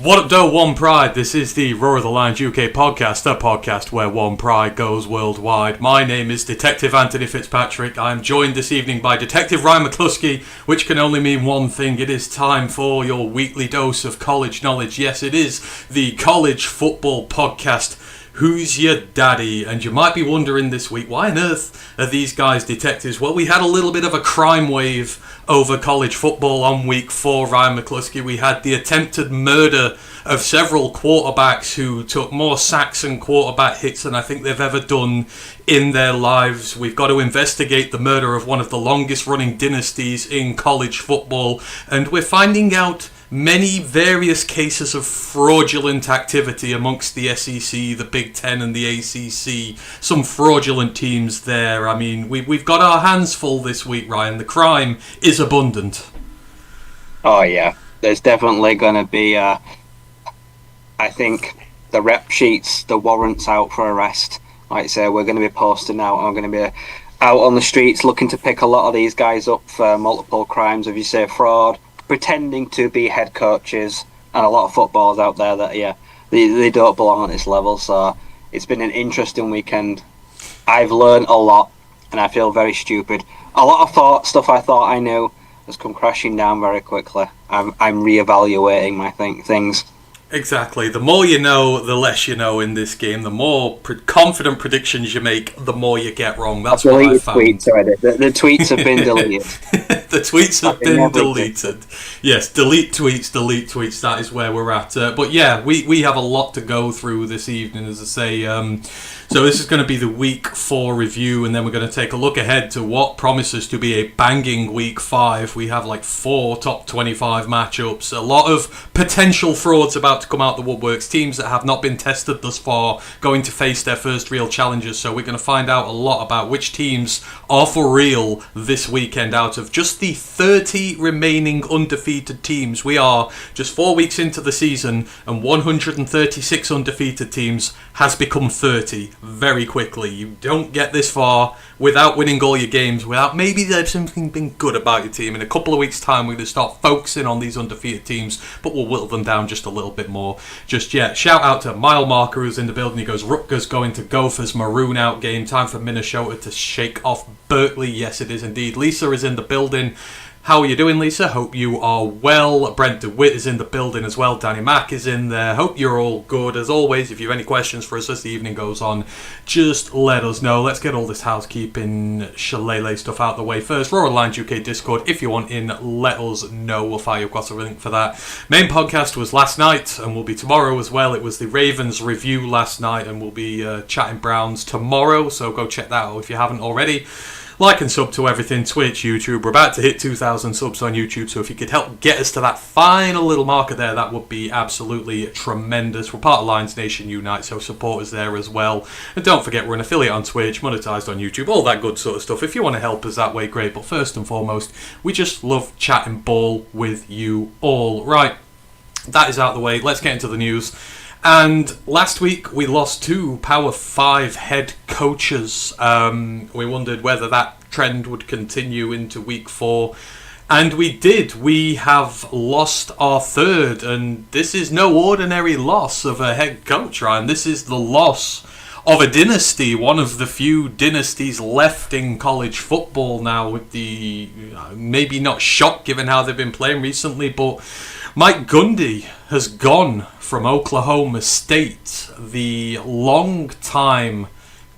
What up, though, One Pride? This is the Roar of the Lions UK podcast, the podcast where One Pride goes worldwide. My name is Detective Anthony Fitzpatrick. I'm joined this evening by Detective Ryan McCluskey, which can only mean one thing. It is time for your weekly dose of college knowledge. Yes, it is the college football podcast, Hoos-ier Daddy. And you might be wondering this week, why on earth are these guys detectives? Well, we had a little bit of a crime wave over college football on week 4, Ryan McCluskey. We had the attempted murder of several quarterbacks who took more sacks and quarterback hits than I think they've ever done in their lives. We've got to investigate the murder of one of the longest running dynasties in college football, and we're finding out many various cases of fraudulent activity amongst the SEC, the Big Ten and the ACC. Some fraudulent teams there. I mean, we've got our hands full this week, Ryan. The crime is abundant. Oh, yeah. There's definitely going to be, I think, the rep sheets, the warrants out for arrest. Like I say, we're going to be posting out. I'm going to be out on the streets looking to pick a lot of these guys up for multiple crimes, if you say fraud, pretending to be head coaches, and a lot of footballers out there that, they don't belong at this level. So it's been an interesting weekend. I've learned a lot, and I feel very stupid. A lot of stuff I thought I knew has come crashing down very quickly. I'm re-evaluating my things. Exactly. The more you know, the less you know in this game. The more confident predictions you make, the more you get wrong. That's what I found. Tweets already. The tweets have been deleted. The tweets have been deleted. Yes, delete tweets. That is where we're at. But yeah, we have a lot to go through this evening, as I say. So this is going to be the week 4 review, and then we're going to take a look ahead to what promises to be a banging week 5. We have like 4 top 25 matchups, a lot of potential frauds about to come out the woodworks, teams that have not been tested thus far going to face their first real challenges. So we're going to find out a lot about which teams are for real this weekend. Out of just the 30 remaining undefeated teams, we are just 4 weeks into the season, and 136 undefeated teams has become 30 very quickly. You don't get this far without winning all your games, without maybe there's something been good about your team. In a couple of weeks' time, we're going to start focusing on these undefeated teams, but we'll whittle them down just a little bit more. Just yet, shout out to Mile Marker, who's in the building. He goes, Rutgers going to Gophers, maroon out game. Time for Minnesota to shake off Berkeley. Yes, it is indeed. Lisa is in the building. How are you doing, Lisa? Hope you are well. Brent DeWitt is in the building as well. Danny Mack is in there. Hope you're all good. As always, if you have any questions for us as the evening goes on, just let us know. Let's get all this housekeeping shillelagh stuff out the way first. Roar Lines UK Discord. If you want in, let us know. We'll fire you across a link for that. Main podcast was last night and will be tomorrow as well. It was the Ravens review last night, and we'll be chatting Browns tomorrow. So go check that out if you haven't already. Like and sub to everything, Twitch, YouTube. We're about to hit 2,000 subs on YouTube, so if you could help get us to that final little marker there, that would be absolutely tremendous. We're part of Lions Nation Unite, so support us there as well. And don't forget, we're an affiliate on Twitch, monetized on YouTube, all that good sort of stuff. If you want to help us that way, great. But first and foremost, we just love chatting ball with you all. Right, that is out of the way. Let's get into the news. And last week we lost 2 Power 5 head coaches. We wondered whether that trend would continue into week 4. And we did. We have lost our 3rd. And this is no ordinary loss of a head coach, Ryan. This is the loss of a dynasty, one of the few dynasties left in college football now, with the maybe not shock given how they've been playing recently, but Mike Gundy has gone from Oklahoma State, the long-time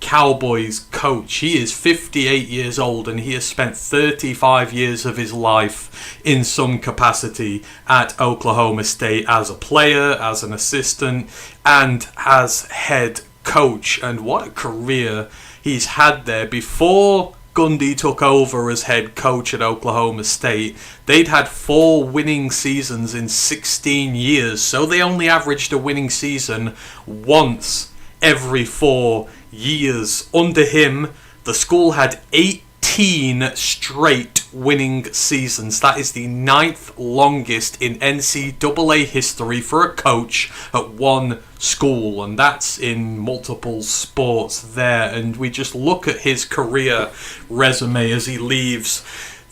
Cowboys coach. He is 58 years old, and he has spent 35 years of his life in some capacity at Oklahoma State as a player, as an assistant, and as head coach. And what a career he's had there. Before Gundy took over as head coach at Oklahoma State, they'd had 4 winning seasons in 16 years, so they only averaged a winning season once every 4 years. Under him, the school had 18 straight winning seasons. That is the 9th longest in NCAA history for a coach at one school, and that's in multiple sports there. And we just look at his career resume as he leaves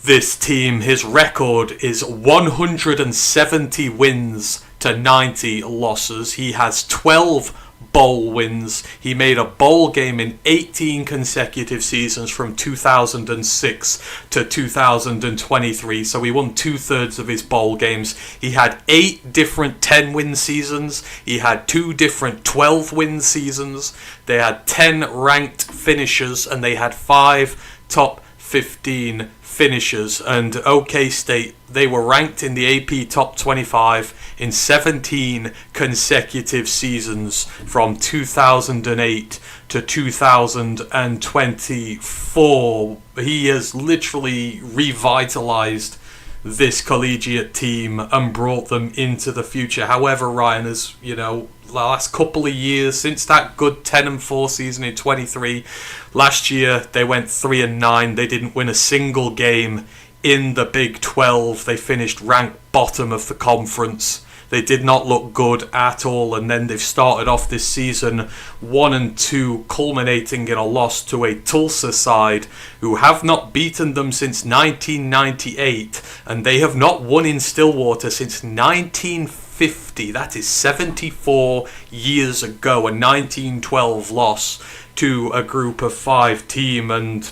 this team. His record is 170 wins, to 90 losses. He has 12 bowl wins. He made a bowl game in 18 consecutive seasons from 2006 to 2023, so he won 2/3 of his bowl games. He had 8 different 10-win seasons. He had 2 different 12-win seasons. They had 10 ranked finishers, and they had 5 top 15 finishers. And OK State, they were ranked in the AP top 25 in 17 consecutive seasons from 2008 to 2024. He has literally revitalized this collegiate team and brought them into the future. However, Ryan, as you know, the last couple of years since that good 10-4 season in 23, last year they went 3-9. They didn't win a single game in the Big 12. They finished ranked bottom of the conference. They did not look good at all, and then they've started off this season 1-2, culminating in a loss to a Tulsa side who have not beaten them since 1998, and they have not won in Stillwater since 1950. That is 74 years ago, a 1912 loss to a Group of 5 team. And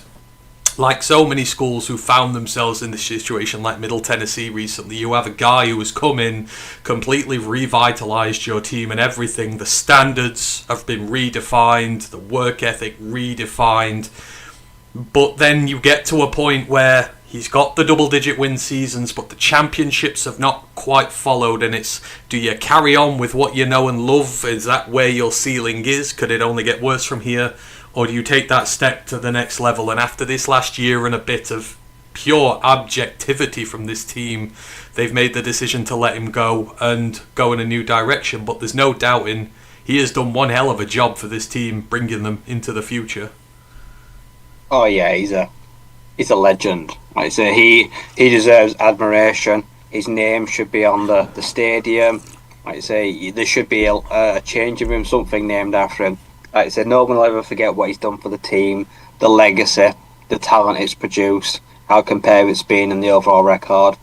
like so many schools who found themselves in this situation, like Middle Tennessee recently, you have a guy who has come in, completely revitalized your team and everything. The standards have been redefined, the work ethic redefined. But then you get to a point where he's got the double-digit win seasons, but the championships have not quite followed, and it's, do you carry on with what you know and love? Is that where your ceiling is? Could it only get worse from here? Or do you take that step to the next level? And after this last year and a bit of pure objectivity from this team, they've made the decision to let him go and go in a new direction. But there's no doubting he has done one hell of a job for this team, bringing them into the future. Oh yeah, he's a legend. Like I say, he deserves admiration. His name should be on the stadium. Like I say, there should be a changing room, something named after him. Like I said, no one will ever forget what he's done for the team, the legacy, the talent it's produced, how competitive it's been, and the overall record.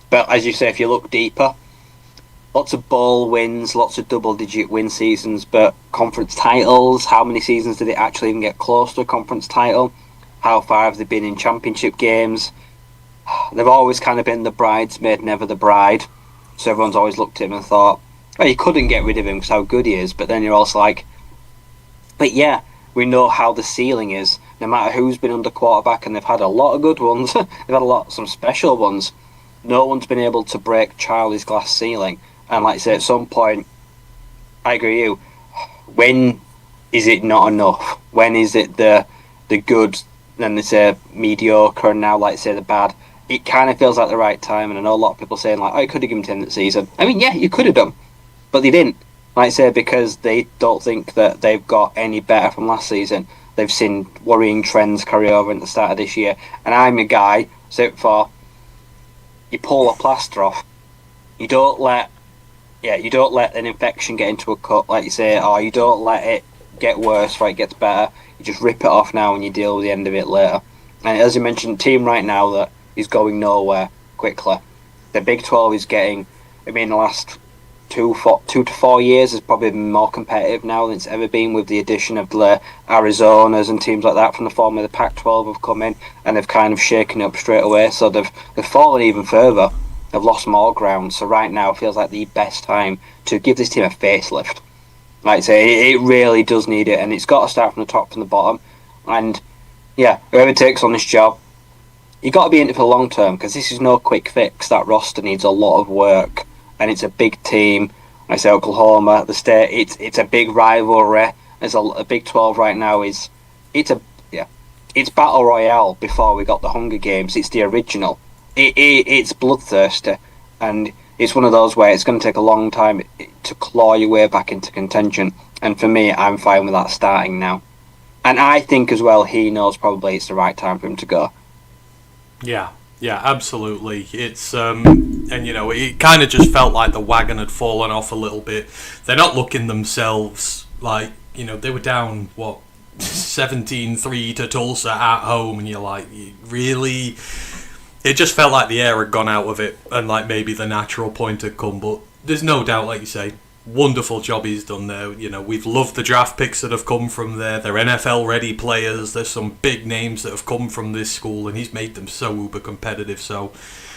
But as you say, if you look deeper, lots of bowl wins, lots of double-digit win seasons, but conference titles, how many seasons did it actually even get close to a conference title? How far have they been in championship games? They've always kind of been the bridesmaid, never the bride. So everyone's always looked at him and thought, well, you couldn't get rid of him because how good he is. But then you're also like, but yeah, we know how the ceiling is. No matter who's been under quarterback, and they've had a lot of good ones, they've had some special ones. No one's been able to break Charlie's glass ceiling. And like I say, at some point, I agree with you. When is it not enough? When is it the good, then they say mediocre, and now like I say the bad? It kind of feels like the right time, and I know a lot of people saying like, oh, you could have given him 10 that season. I mean, yeah, you could have done, but they didn't. Like I say, because they don't think that they've got any better from last season. They've seen worrying trends carry over into the start of this year. And I'm a guy, so for you pull a plaster off. You don't let an infection get into a cut, like you say, or you don't let it get worse before it gets better. You just rip it off now and you deal with the end of it later. And as you mentioned, team right now that is going nowhere quickly. The Big 12 is getting, the last 2 to 4 years has probably been more competitive now than it's ever been, with the addition of the Arizonas and teams like that from the form of the Pac-12 have come in and they've kind of shaken it up straight away. So they've fallen even further. They've lost more ground. So right now feels like the best time to give this team a facelift. Like I say, it really does need it, and it's got to start from the top, from the bottom. And yeah, whoever takes on this job, you got to be in it for the long term, because this is no quick fix. That roster needs a lot of work. And it's a big team. I say Oklahoma, the state. It's a big rivalry. There's a Big 12 right now. It's battle royale. Before we got the Hunger Games, it's the original. It's bloodthirsty, and it's one of those where it's going to take a long time to claw your way back into contention. And for me, I'm fine with that starting now. And I think as well, he knows probably it's the right time for him to go. Yeah, absolutely. It's and it kind of just felt like the wagon had fallen off a little bit. They're not looking themselves like, they were down 17-3 to Tulsa at home, and you're like, really? It just felt like the air had gone out of it, and like maybe the natural point had come. But there's no doubt, like you say, wonderful job he's done there. You know, we've loved the draft picks that have come from there. They're NFL-ready players. There's some big names that have come from this school, and he's made them so uber competitive. So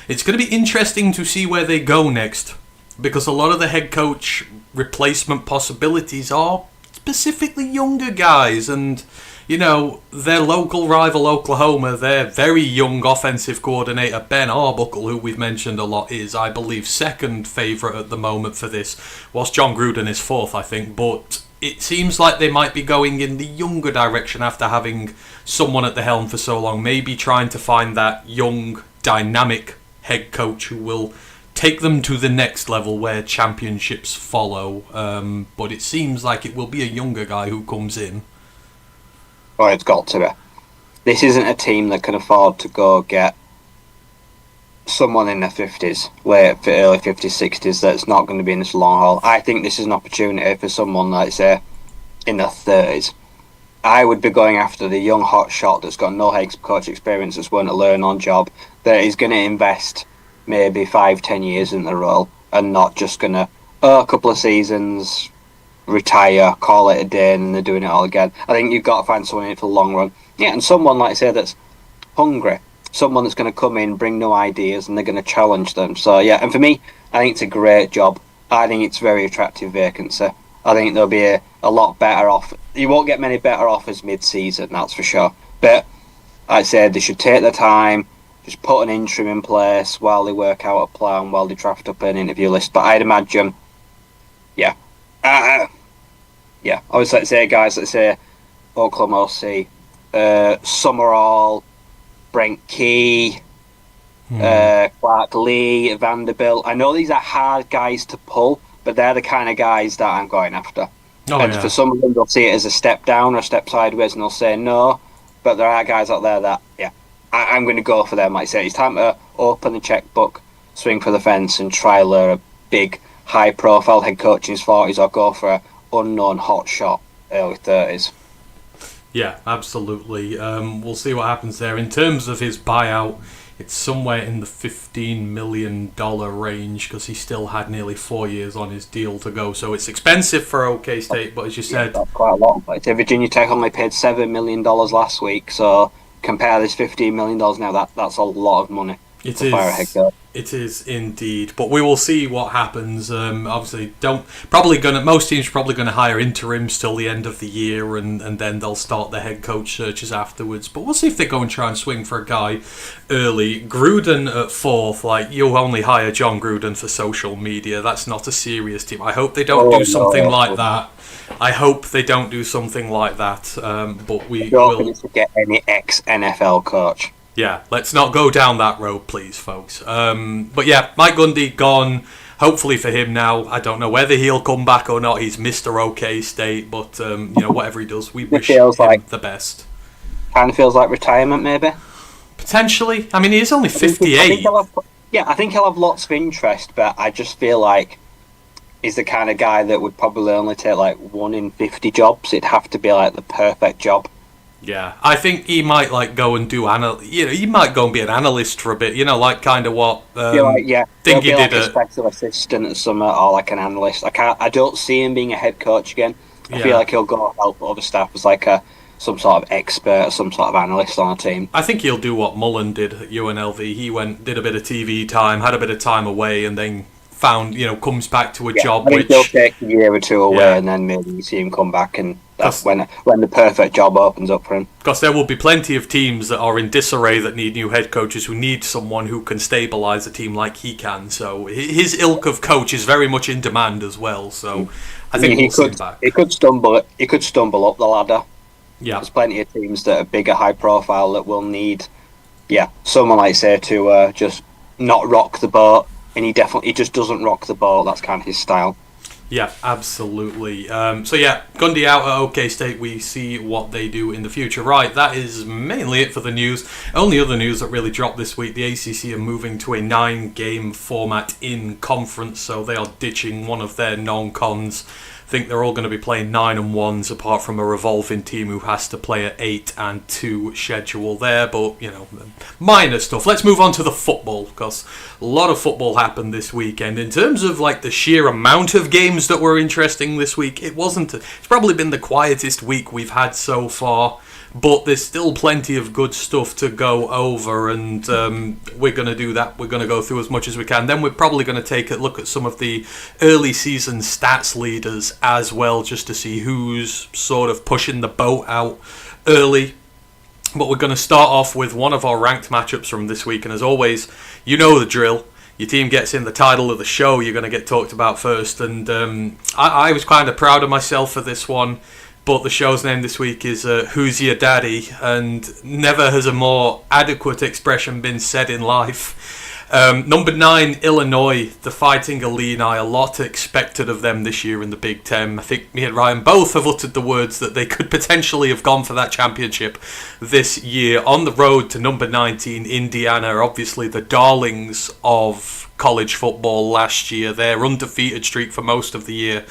it's going to be interesting to see where they go next, because a lot of the head coach replacement possibilities are specifically younger guys, and you know, their local rival Oklahoma, their very young offensive coordinator Ben Arbuckle, who we've mentioned a lot, is, I believe, second favourite at the moment for this, whilst John Gruden is fourth, I think. But it seems like they might be going in the younger direction after having someone at the helm for so long, maybe trying to find that young, dynamic head coach who will take them to the next level where championships follow. But it seems like it will be a younger guy who comes in. Oh, it's got to be. This isn't a team that can afford to go get someone in their 50s, early 50s, 60s, that's not going to be in this long haul. I think this is an opportunity for someone, like, say, in their 30s. I would be going after the young hot shot that's got no head coach experience, that's going to learn on job, that is going to invest maybe 5-10 years in the role, and not just going to, a couple of seasons, retire, call it a day, and they're doing it all again. I think you've got to find someone in it for the long run. Yeah, and someone, like I say, that's hungry. Someone that's going to come in, bring new ideas, and they're going to challenge them. So, yeah, and for me, I think it's a great job. I think it's a very attractive vacancy. I think there'll be a lot better off. You won't get many better offers mid-season, that's for sure. But, like I said, they should take their time, just put an interim in place while they work out a plan, while they draft up an interview list. But I'd imagine, yeah. I always like to say, guys, let's say Oklahoma City, Summerall, Brent Key, Clark Lee, Vanderbilt. I know these are hard guys to pull, but they're the kind of guys that I'm going after. For some of them, they'll see it as a step down or a step sideways, and they'll say no. But there are guys out there that, I'm going to go for them. Like I say, it's time to open the checkbook, swing for the fence, and try lure a big, high-profile head coach in his 40s, or go for an unknown hot shot early 30s. Yeah, absolutely. We'll see what happens there. In terms of his buyout, it's somewhere in the $15 million range, because he still had nearly 4 years on his deal to go. So it's expensive for OK State, but as you said... that's quite a lot. Like, Virginia Tech only paid $7 million last week, so compare this $15 million now, that's a lot of money. It is indeed, but we will see what happens. Obviously, most teams are probably going to hire interims till the end of the year, and then they'll start their head coach searches afterwards. But we'll see if they go and try and swing for a guy early. Gruden at fourth, you only hire John Gruden for social media. That's not a serious team. I hope they don't do something like that. I hope they don't do something like that. But we will to get any ex-NFL coach. Yeah, let's not go down that road, please, folks. But yeah, Mike Gundy gone. Hopefully for him now. I don't know whether he'll come back or not. He's Mr. OK State, but whatever he does, we wish him the best. Kind of feels like retirement, maybe. Potentially. I mean, he's only 58. I think he'll have lots of interest, but I just feel like he's the kind of guy that would probably only take 1 in 50 jobs. It'd have to be the perfect job. Yeah, I think he might go and do he might go and be an analyst for a bit. Kind of what. Think he did a special assistant or something, or an analyst. I don't see him being a head coach again. I feel like he'll go help other staff as some sort of expert or some sort of analyst on a team. I think he'll do what Mullen did at UNLV. He did a bit of TV time, had a bit of time away, and then comes back to a job. I think he'll take a year or two away, and then maybe you see him come back, and that's when the perfect job opens up for him. Because there will be plenty of teams that are in disarray that need new head coaches, who need someone who can stabilise a team like he can. So his ilk of coach is very much in demand as well. So I think we'll see him back. He could stumble up the ladder. Yeah, there's plenty of teams that are bigger, high profile, that will need someone to just not rock the boat. And he just doesn't rock the ball. That's kind of his style. Yeah, absolutely. Gundy out at OK State. We see what they do in the future. Right, that is mainly it for the news. Only other news that really dropped this week, the ACC are moving to a 9-game format in conference, so they are ditching one of their non-cons think they're all going to be playing 9-1s, apart from a revolving team who has to play an 8-2 schedule there. But, minor stuff. Let's move on to the football, because a lot of football happened this weekend. In terms of the sheer amount of games that were interesting this week, it's probably been the quietest week we've had so far. But there's still plenty of good stuff to go over, and we're going to do that. We're going to go through as much as we can. Then we're probably going to take a look at some of the early season stats leaders as well, just to see who's sort of pushing the boat out early. But we're going to start off with one of our ranked matchups from this week, and as always, you know the drill. Your team gets in the title of the show, you're going to get talked about first. And I was kind of proud of myself for this one. But the show's name this week is Hoos-ier Daddy, and never has a more adequate expression been said in life. Number 9, Illinois, the Fighting Illini. A lot expected of them this year in the Big Ten. I think me and Ryan both have uttered the words that they could potentially have gone for that championship this year. On the road to number 19, Indiana, obviously the darlings of college football last year. Their undefeated streak for most of the year,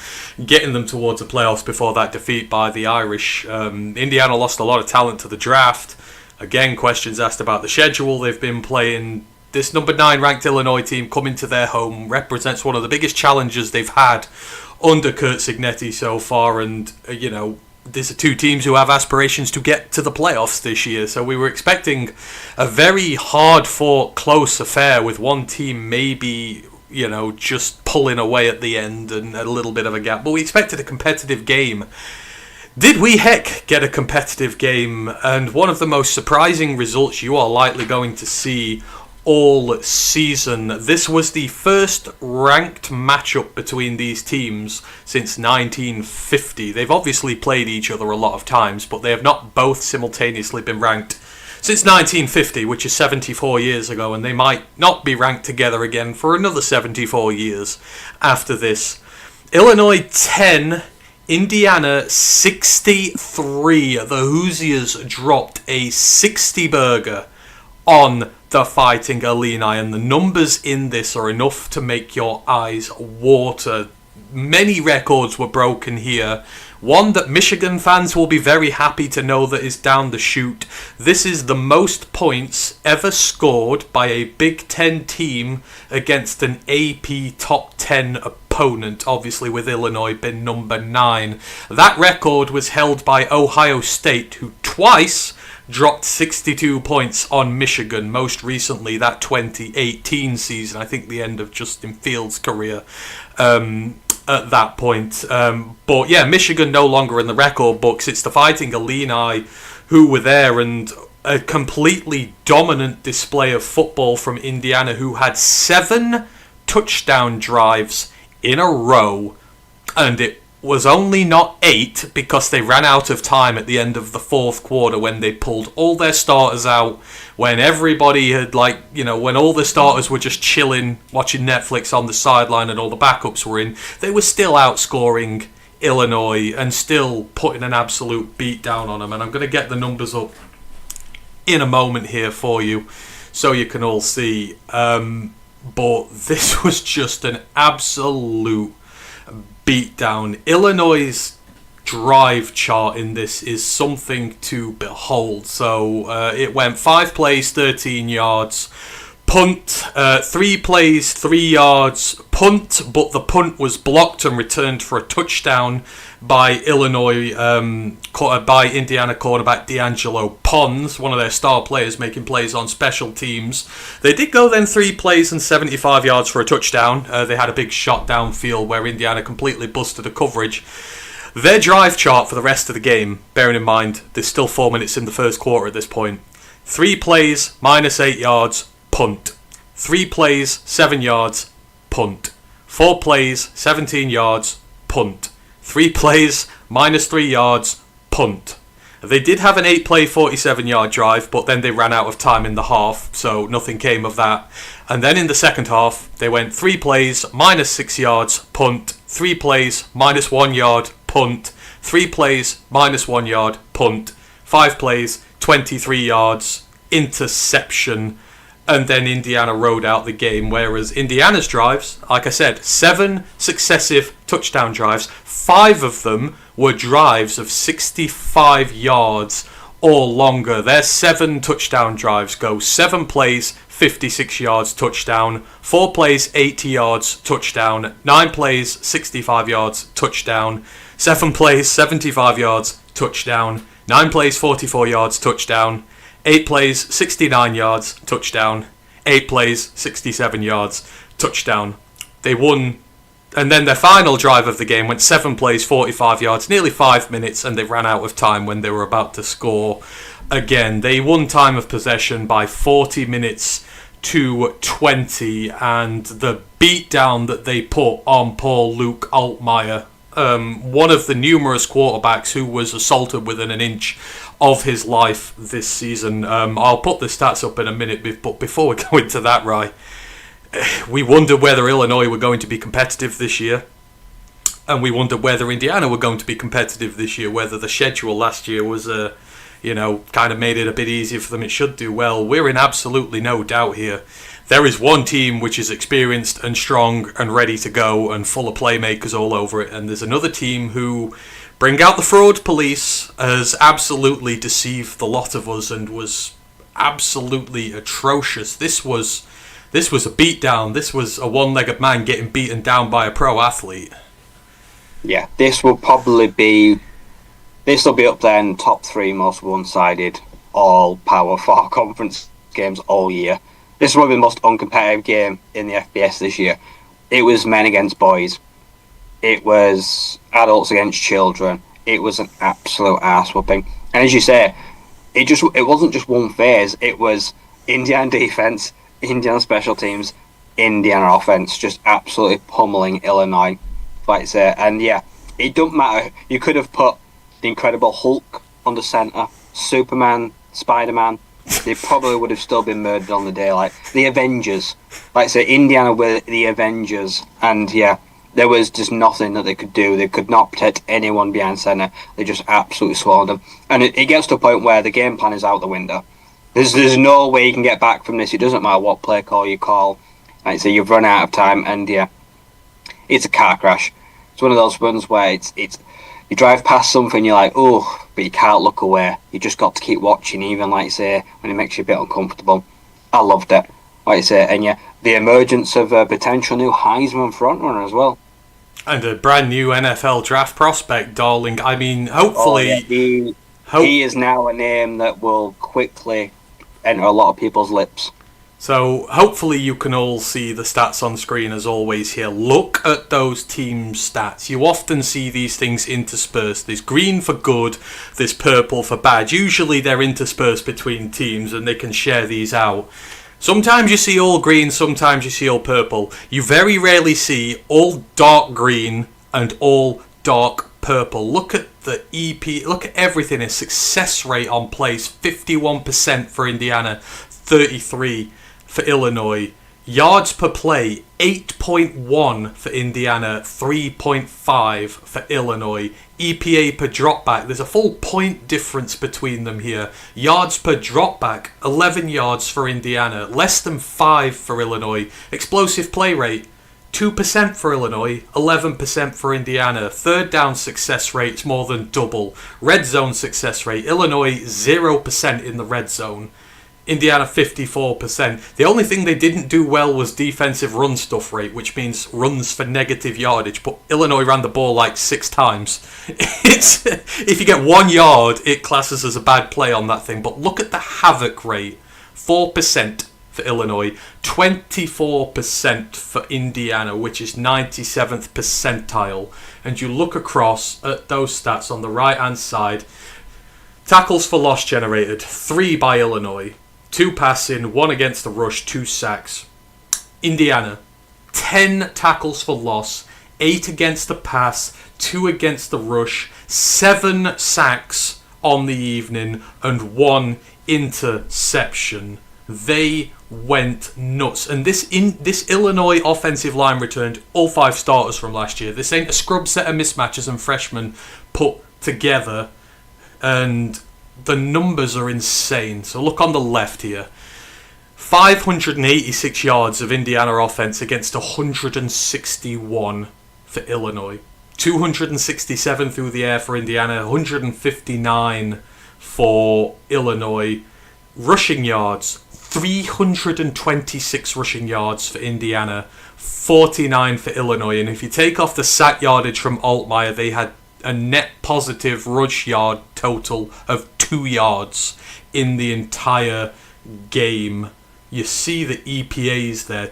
getting them towards the playoffs before that defeat by the Irish. Indiana lost a lot of talent to the draft. Again, questions asked about the schedule they've been playing. This number 9 ranked Illinois team coming to their home represents one of the biggest challenges they've had under Curt Cignetti so far, and these are two teams who have aspirations to get to the playoffs this year, so we were expecting a very hard-fought, close affair with one team maybe, just pulling away at the end and a little bit of a gap. But we expected a competitive game. Did we, heck, get a competitive game? And one of the most surprising results you are likely going to see all season. This was the first ranked matchup between these teams since 1950. They've obviously played each other a lot of times, but they have not both simultaneously been ranked since 1950, which is 74 years ago, and they might not be ranked together again for another 74 years after this. Illinois 10, Indiana 63. The Hoosiers dropped a 60 burger on the Fighting Illini, and the numbers in this are enough to make your eyes water. Many records were broken here. One that Michigan fans will be very happy to know that is down the chute. This is the most points ever scored by a Big Ten team against an AP Top 10 opponent, obviously with Illinois being number 9. That record was held by Ohio State, who twice dropped 62 points on Michigan, most recently that 2018 season, I think the end of Justin Fields' career at that point. But yeah, Michigan no longer in the record books. It's the Fighting Illini who were there, and a completely dominant display of football from Indiana, who had 7 touchdown drives in a row, and it was only not 8 because they ran out of time at the end of the fourth quarter when they pulled all their starters out, when everybody had when all the starters were just chilling watching Netflix on the sideline and all the backups were in. They were still outscoring Illinois and still putting an absolute beat down on them, and I'm going to get the numbers up in a moment here for you so you can all see, but this was just an absolute beatdown. Illinois' drive chart in this is something to behold. So it went 5 plays, 13 yards, punt, 3 plays, 3 yards, punt, but the punt was blocked and returned for a touchdown by by Indiana cornerback D'Angelo Pons, one of their star players making plays on special teams. They did go then 3 plays and 75 yards for a touchdown. They had a big shot downfield where Indiana completely busted a coverage. Their drive chart for the rest of the game, bearing in mind there's still 4 minutes in the first quarter at this point: 3 plays, minus 8 yards, punt. 3 plays, 7 yards, punt. 4 plays, 17 yards, punt. 3 plays, minus 3 yards, punt. They did have an 8-play, 47-yard drive, but then they ran out of time in the half, so nothing came of that. And then in the second half, they went 3 plays, minus 6 yards, punt. 3 plays, minus 1 yard, punt. 3 plays, minus 1 yard, punt. 5 plays, 23 yards, interception. and then Indiana rode out the game. Whereas Indiana's drives, like I said, 7 successive touchdown drives. 5 of them were drives of 65 yards or longer. Their 7 touchdown drives go 7 plays, 56 yards, touchdown. 4 plays, 80 yards, touchdown. 9 plays, 65 yards, touchdown. 7 plays, 75 yards, touchdown. 9 plays, 44 yards, touchdown. 8 plays, 69 yards, touchdown. 8 plays, 67 yards, touchdown. They won, and then their final drive of the game went 7 plays, 45 yards, nearly 5 minutes, and they ran out of time when they were about to score again. They won time of possession by 40 minutes to 20, and the beatdown that they put on poor Luke Altmaier, one of the numerous quarterbacks who was assaulted within an inch of his life this season. I'll put the stats up in a minute, but before we go into that, Rye, we wondered whether Illinois were going to be competitive this year, and we wondered whether Indiana were going to be competitive this year, whether the schedule last year was kind of made it a bit easier for them. It should do well. We're in absolutely no doubt here. There is one team which is experienced and strong and ready to go and full of playmakers all over it, and there's another team who bring out the fraud police, has absolutely deceived the lot of us and was absolutely atrocious. This was a beatdown. This was a one-legged man getting beaten down by a pro athlete. Yeah, this will be up there in top 3 most one-sided all Power 4 conference games all year. This is probably the most uncompetitive game in the FBS this year. It was men against boys. It was adults against children. It was an absolute arse whooping. And as you say, it wasn't just one phase. It was Indiana defense, Indiana special teams, Indiana offense, just absolutely pummeling Illinois, like I say. And yeah, it doesn't matter. You could have put the Incredible Hulk on the center, Superman, Spider-Man. They probably would have still been murdered on the day. Like the Avengers, like I say, Indiana were the Avengers, and yeah, there was just nothing that they could do. They could not protect anyone behind center. They just absolutely swallowed them, and it gets to a point where the game plan is out the window. There's no way you can get back from this. It doesn't matter what play call you call. Like I say, you've run out of time, and yeah, it's a car crash. It's one of those ones where it's you drive past something, you're like, oh, but you can't look away. You just got to keep watching, even, like I say, when it makes you a bit uncomfortable. I loved it, like I say. And yeah, the emergence of a potential new Heisman frontrunner as well. And a brand new NFL draft prospect, darling. I mean, hopefully... He is now a name that will quickly enter a lot of people's lips. So hopefully you can all see the stats on screen as always here. Look at those team stats. You often see these things interspersed. There's green for good, there's purple for bad. Usually they're interspersed between teams and they can share these out. Sometimes you see all green, sometimes you see all purple. You very rarely see all dark green and all dark purple. Look at the EP, look at everything. A success rate on plays, 51% for Indiana, 33% for Illinois. Yards per play, 8.1 for Indiana, 3.5 for Illinois. EPA per dropback, there's a full point difference between them here. Yards per dropback, 11 yards for Indiana, less than 5 for Illinois. Explosive play rate, 2% for Illinois, 11% for Indiana. Third down success rate's more than double. Red zone success rate, Illinois 0% in the red zone. Indiana 54%. The only thing they didn't do well was defensive run stuff rate, which means runs for negative yardage. But Illinois ran the ball like 6 times. If you get 1 yard, it classes as a bad play on that thing. But look at the havoc rate. 4% for Illinois, 24% for Indiana, which is 97th percentile. And you look across at those stats on the right hand side. Tackles for loss generated, 3 by Illinois. 2 passing, 1 against the rush, 2 sacks. Indiana, 10 tackles for loss, 8 against the pass, 2 against the rush, 7 sacks on the evening, and 1 interception. They went nuts. And this Illinois offensive line returned all 5 starters from last year. This ain't a scrub set of mismatches and freshmen put together. And the numbers are insane. So look on the left here. 586 yards of Indiana offense against 161 for Illinois. 267 through the air for Indiana, 159 for Illinois. Rushing yards, 326 rushing yards for Indiana, 49 for Illinois. And if you take off the sack yardage from Altmaier, they had a net positive rush yard total of 2 yards in the entire game. You see the EPAs there.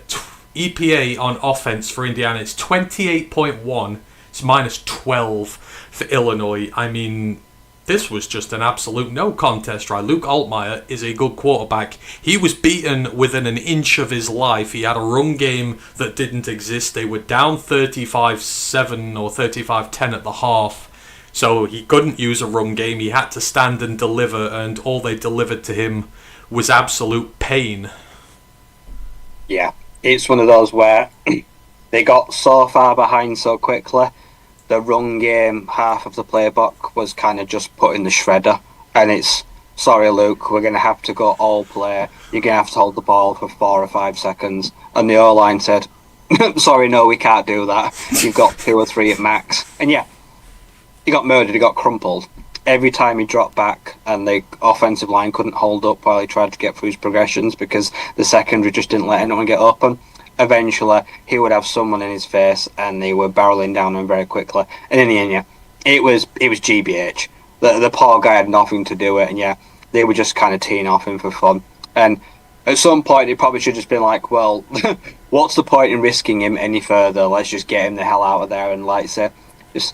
EPA on offense for Indiana is 28.1. It's minus 12 for Illinois. I mean, this was just an absolute no contest, right? Luke Altmaier is a good quarterback. He was beaten within an inch of his life. He had a run game that didn't exist. They were down 35-7 or 35-10 at the half. So he couldn't use a run game. He had to stand and deliver, and all they delivered to him was absolute pain. Yeah, it's one of those where they got so far behind so quickly. The run game, half of the playbook was kind of just put in the shredder. And it's, sorry Luke, we're going to have to go all play. You're going to have to hold the ball for 4 or 5 seconds. And the O-line said, sorry, no, we can't do that. You've got 2 or 3 at max. And yeah, he got murdered, he got crumpled. Every time he dropped back and the offensive line couldn't hold up while he tried to get through his progressions because the secondary just didn't let anyone get open. Eventually, he would have someone in his face, and they were barreling down him very quickly. And in the end, yeah, it was GBH. The poor guy had nothing to do with it, and yeah, they were just kind of teeing off him for fun. And at some point, it probably should have just been like, well, what's the point in risking him any further? Let's just get him the hell out of there and, like, say, just.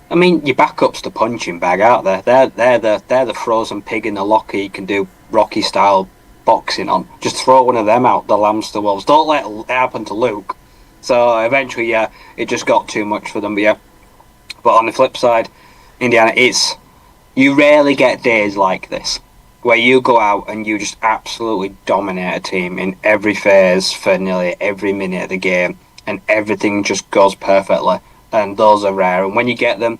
I mean, your backup's the punching bag, aren't they? They're the frozen pig in the locker you can do Rocky style boxing on. Just throw one of them out, the lambs to wolves. Don't let it happen to Luke. So eventually, yeah, it just got too much for them. But yeah, but on the flip side, Indiana, you rarely get days like this where you go out and you just absolutely dominate a team in every phase for nearly every minute of the game, and everything just goes perfectly. And those are rare. And when you get them,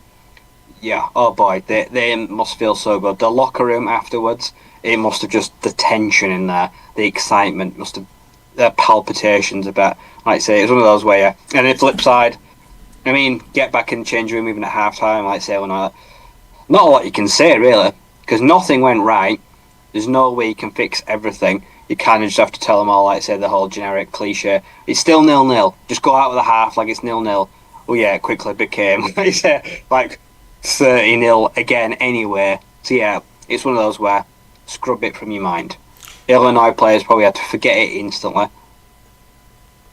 yeah, oh boy, they must feel so good. The locker room afterwards, it must have just, the tension in there, the excitement must have, the palpitations about, like I say, it's one of those where, yeah. And the flip side, I mean, get back in the change room even at halftime, like I say, not a lot you can say, really, because nothing went right. There's no way you can fix everything. You kind of just have to tell them all, like I say, the whole generic cliche. It's still 0-0. Just go out of the half like it's 0-0. Well, yeah, it quickly became, like I say, like 30-0 again anyway. So yeah, it's one of those where scrub it from your mind. Illinois players probably had to forget it instantly.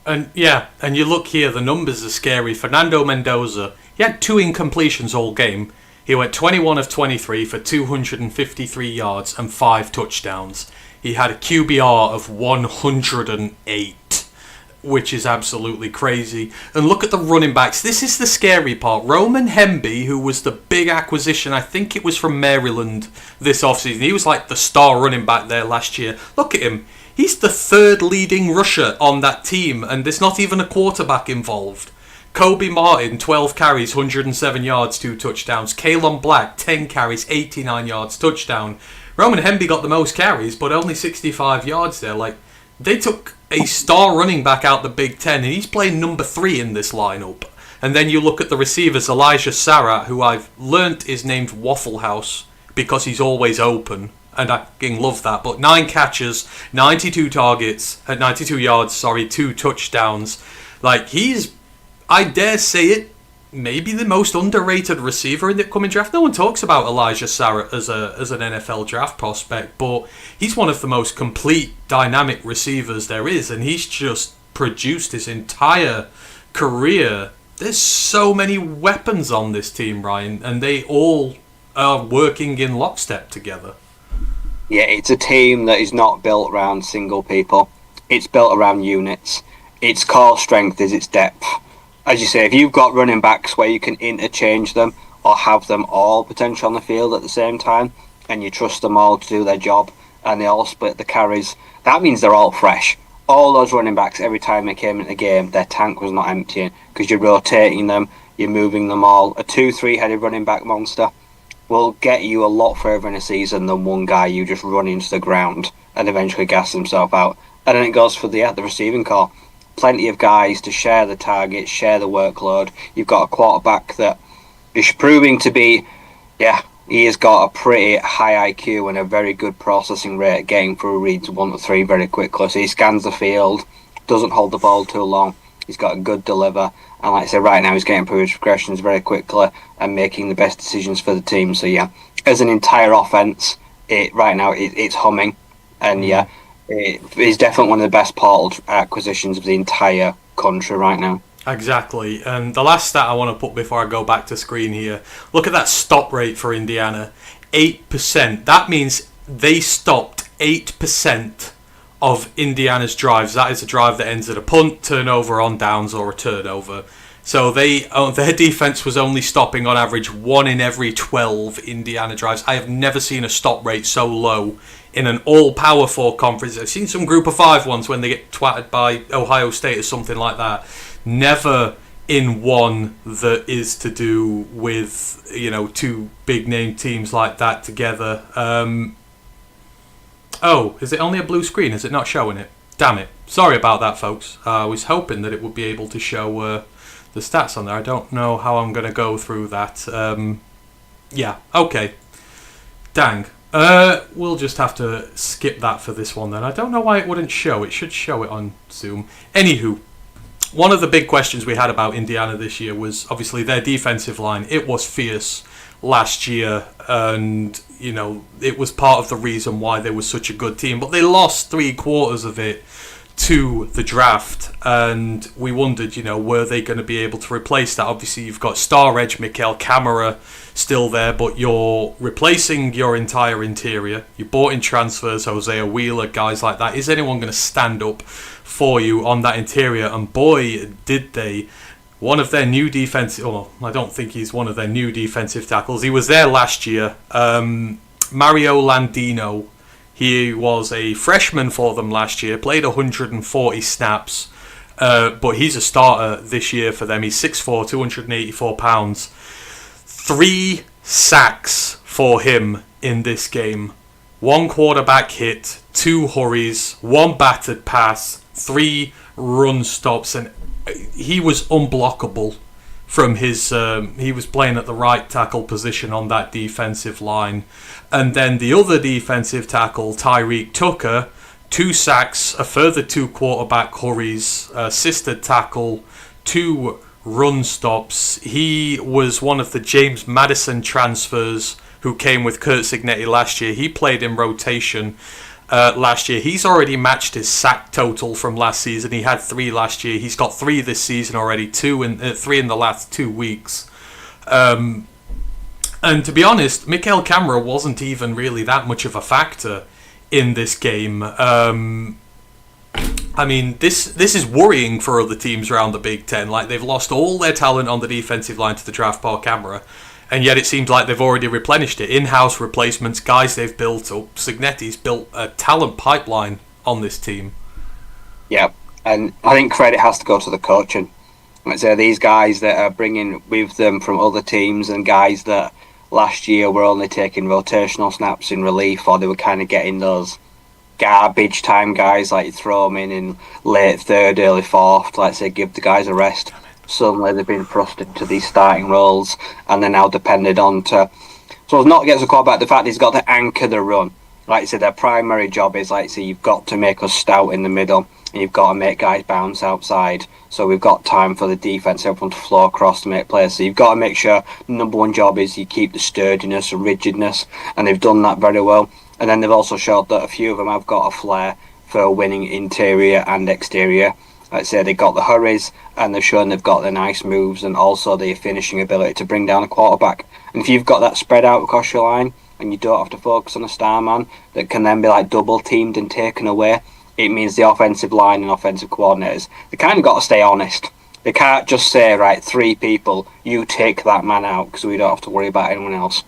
And yeah, and you look here, the numbers are scary. Fernando Mendoza, he had 2 incompletions all game. He went 21 of 23 for 253 yards and 5 touchdowns. He had a QBR of 108, which is absolutely crazy. And look at the running backs. This is the scary part. Roman Hemby, who was the big acquisition, I think it was from Maryland this offseason. He was like the star running back there last year. Look at him. He's the 3rd leading rusher on that team, and there's not even a quarterback involved. Kobe Martin, 12 carries, 107 yards, 2 touchdowns. Kalon Black, 10 carries, 89 yards, touchdown. Roman Hemby got the most carries, but only 65 yards there. Like, they took a star running back out the Big Ten, and he's playing number 3 in this lineup. And then you look at the receivers, Elijah Sarah, who I've learnt is named Waffle House because he's always open, and I fucking love that. But 9 catches, 92 targets, 92 yards, 2 touchdowns. Like, he's, I dare say it, maybe the most underrated receiver in the upcoming draft. No one talks about Elijah Sarah as an NFL draft prospect, but he's one of the most complete, dynamic receivers there is, and he's just produced his entire career. There's so many weapons on this team, Ryan, and they all are working in lockstep together. Yeah, it's a team that is not built around single people. It's built around units. Its core strength is its depth. As you say, if you've got running backs where you can interchange them or have them all potentially on the field at the same time, and you trust them all to do their job, and they all split the carries, that means they're all fresh. All those running backs, every time they came into the game, their tank was not emptying, because you're rotating them, you're moving them all. A 2-3-headed running back monster will get you a lot further in a season than one guy you just run into the ground and eventually gas himself out. And then it goes for the receiving core. Plenty of guys to share the targets, share the workload. You've got a quarterback that is proving to be, he has got a pretty high IQ and a very good processing rate, getting through reads 1 to 3 very quickly. So he scans the field, doesn't hold the ball too long. He's got a good deliver. And like I said, right now he's getting through his progressions very quickly and making the best decisions for the team. So as an entire offense, right now it's humming. And it's definitely one of the best portal acquisitions of the entire country right now. Exactly. And the last stat I want to put before I go back to screen here, look at that stop rate for Indiana. 8%. That means they stopped 8% of Indiana's drives. That is a drive that ends at a punt, turnover on downs, or a turnover. So their defense was only stopping on average 1 in every 12 Indiana drives. I have never seen a stop rate so low in an all Power 4 conference. I've seen some Group of 5 ones when they get twatted by Ohio State or something like that. Never in one that is to do with, two big name teams like that together. Is it only a blue screen? Is it not showing it? Damn it. Sorry about that, folks. I was hoping that it would be able to show the stats on there. I don't know how I'm going to go through that. Okay. Dang. We'll just have to skip that for this one then. I don't know why it wouldn't show. It should show it on Zoom. Anywho, one of the big questions we had about Indiana this year was obviously their defensive line. It was fierce last year, and it was part of the reason why they were such a good team. But they lost 3/4 of it to the draft, and we wondered, were they going to be able to replace that? Obviously, you've got star edge Mikael Kamara still there, but you're replacing your entire interior. You bought in transfers, Hosea Wheeler, guys like that. Is anyone going to stand up for you on that interior? And boy, did they. One of their new defensive... Oh, I don't think he's one of their new defensive tackles. He was there last year. Mario Landino. He was a freshman for them last year. Played 140 snaps. But he's a starter this year for them. He's 6'4", 284 pounds. 3 sacks for him in this game. 1 quarterback hit, 2 hurries, 1 battered pass, 3 run stops, and he was unblockable from his... he was playing at the right tackle position on that defensive line. And then the other defensive tackle, Tyreek Tucker, 2 sacks, a further 2 quarterback hurries, assisted tackle, 2 run stops. He was one of the James Madison transfers who came with Kurt Signetti last year. He played in rotation last year. He's already matched his sack total from last season. He had 3 last year. He's got 3 this season already, 3 in the last 2 weeks. And to be honest, Mikael Kamara wasn't even really that much of a factor in this game. This is worrying for other teams around the Big Ten. Like, they've lost all their talent on the defensive line to the draft Paul Kamara, and yet it seems like they've already replenished it. In-house replacements, guys they've built up. Signetti's built a talent pipeline on this team. Yeah, and I think credit has to go to the coaching. Like I say, these guys that are bringing with them from other teams and guys that last year were only taking rotational snaps in relief, or they were kind of getting those garbage time guys, like you throw them in late 3rd, early 4th, like say give the guys a rest. Suddenly they've been thrust into these starting roles, and they're now depended on to... So it's not against the quarterback, the fact he's got to anchor the run. Like I said, their primary job is, like I say, you've got to make us stout in the middle, and you've got to make guys bounce outside. So we've got time for the defense, everyone to flow across to make plays. So you've got to make sure the number one job is you keep the sturdiness and rigidness, and they've done that very well. And then they've also showed that a few of them have got a flair for winning interior and exterior. Like I say, they've got the hurries, and they've shown they've got the nice moves and also the finishing ability to bring down a quarterback. And if you've got that spread out across your line, and you don't have to focus on a star man that can then be like double teamed and taken away, it means the offensive line and offensive coordinators, they kind of got to stay honest. They can't just say, right, 3 people, you take that man out because we don't have to worry about anyone else.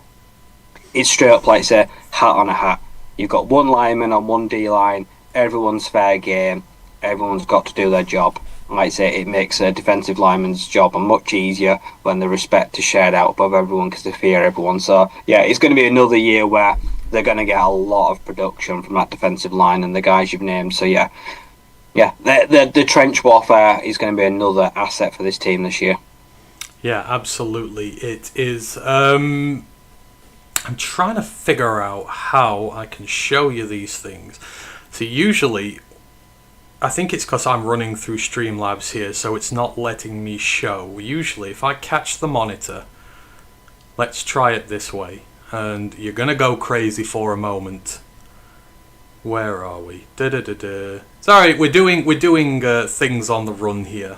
It's straight up, like say, hat on a hat. You've got 1 lineman on 1 D-line, everyone's fair game, everyone's got to do their job. And like I say, it makes a defensive lineman's job much easier when the respect is shared out above everyone because they fear everyone. So, yeah, it's going to be another year where they're going to get a lot of production from that defensive line and the guys you've named. So, yeah, Yeah, the trench warfare is going to be another asset for this team this year. Yeah, absolutely. It is. I'm trying to figure out how I can show you these things. So usually, I think it's because I'm running through Streamlabs here, so it's not letting me show. Usually, if I catch the monitor, let's try it this way, and you're gonna go crazy for a moment. Where are we? Sorry, we're doing things on the run here.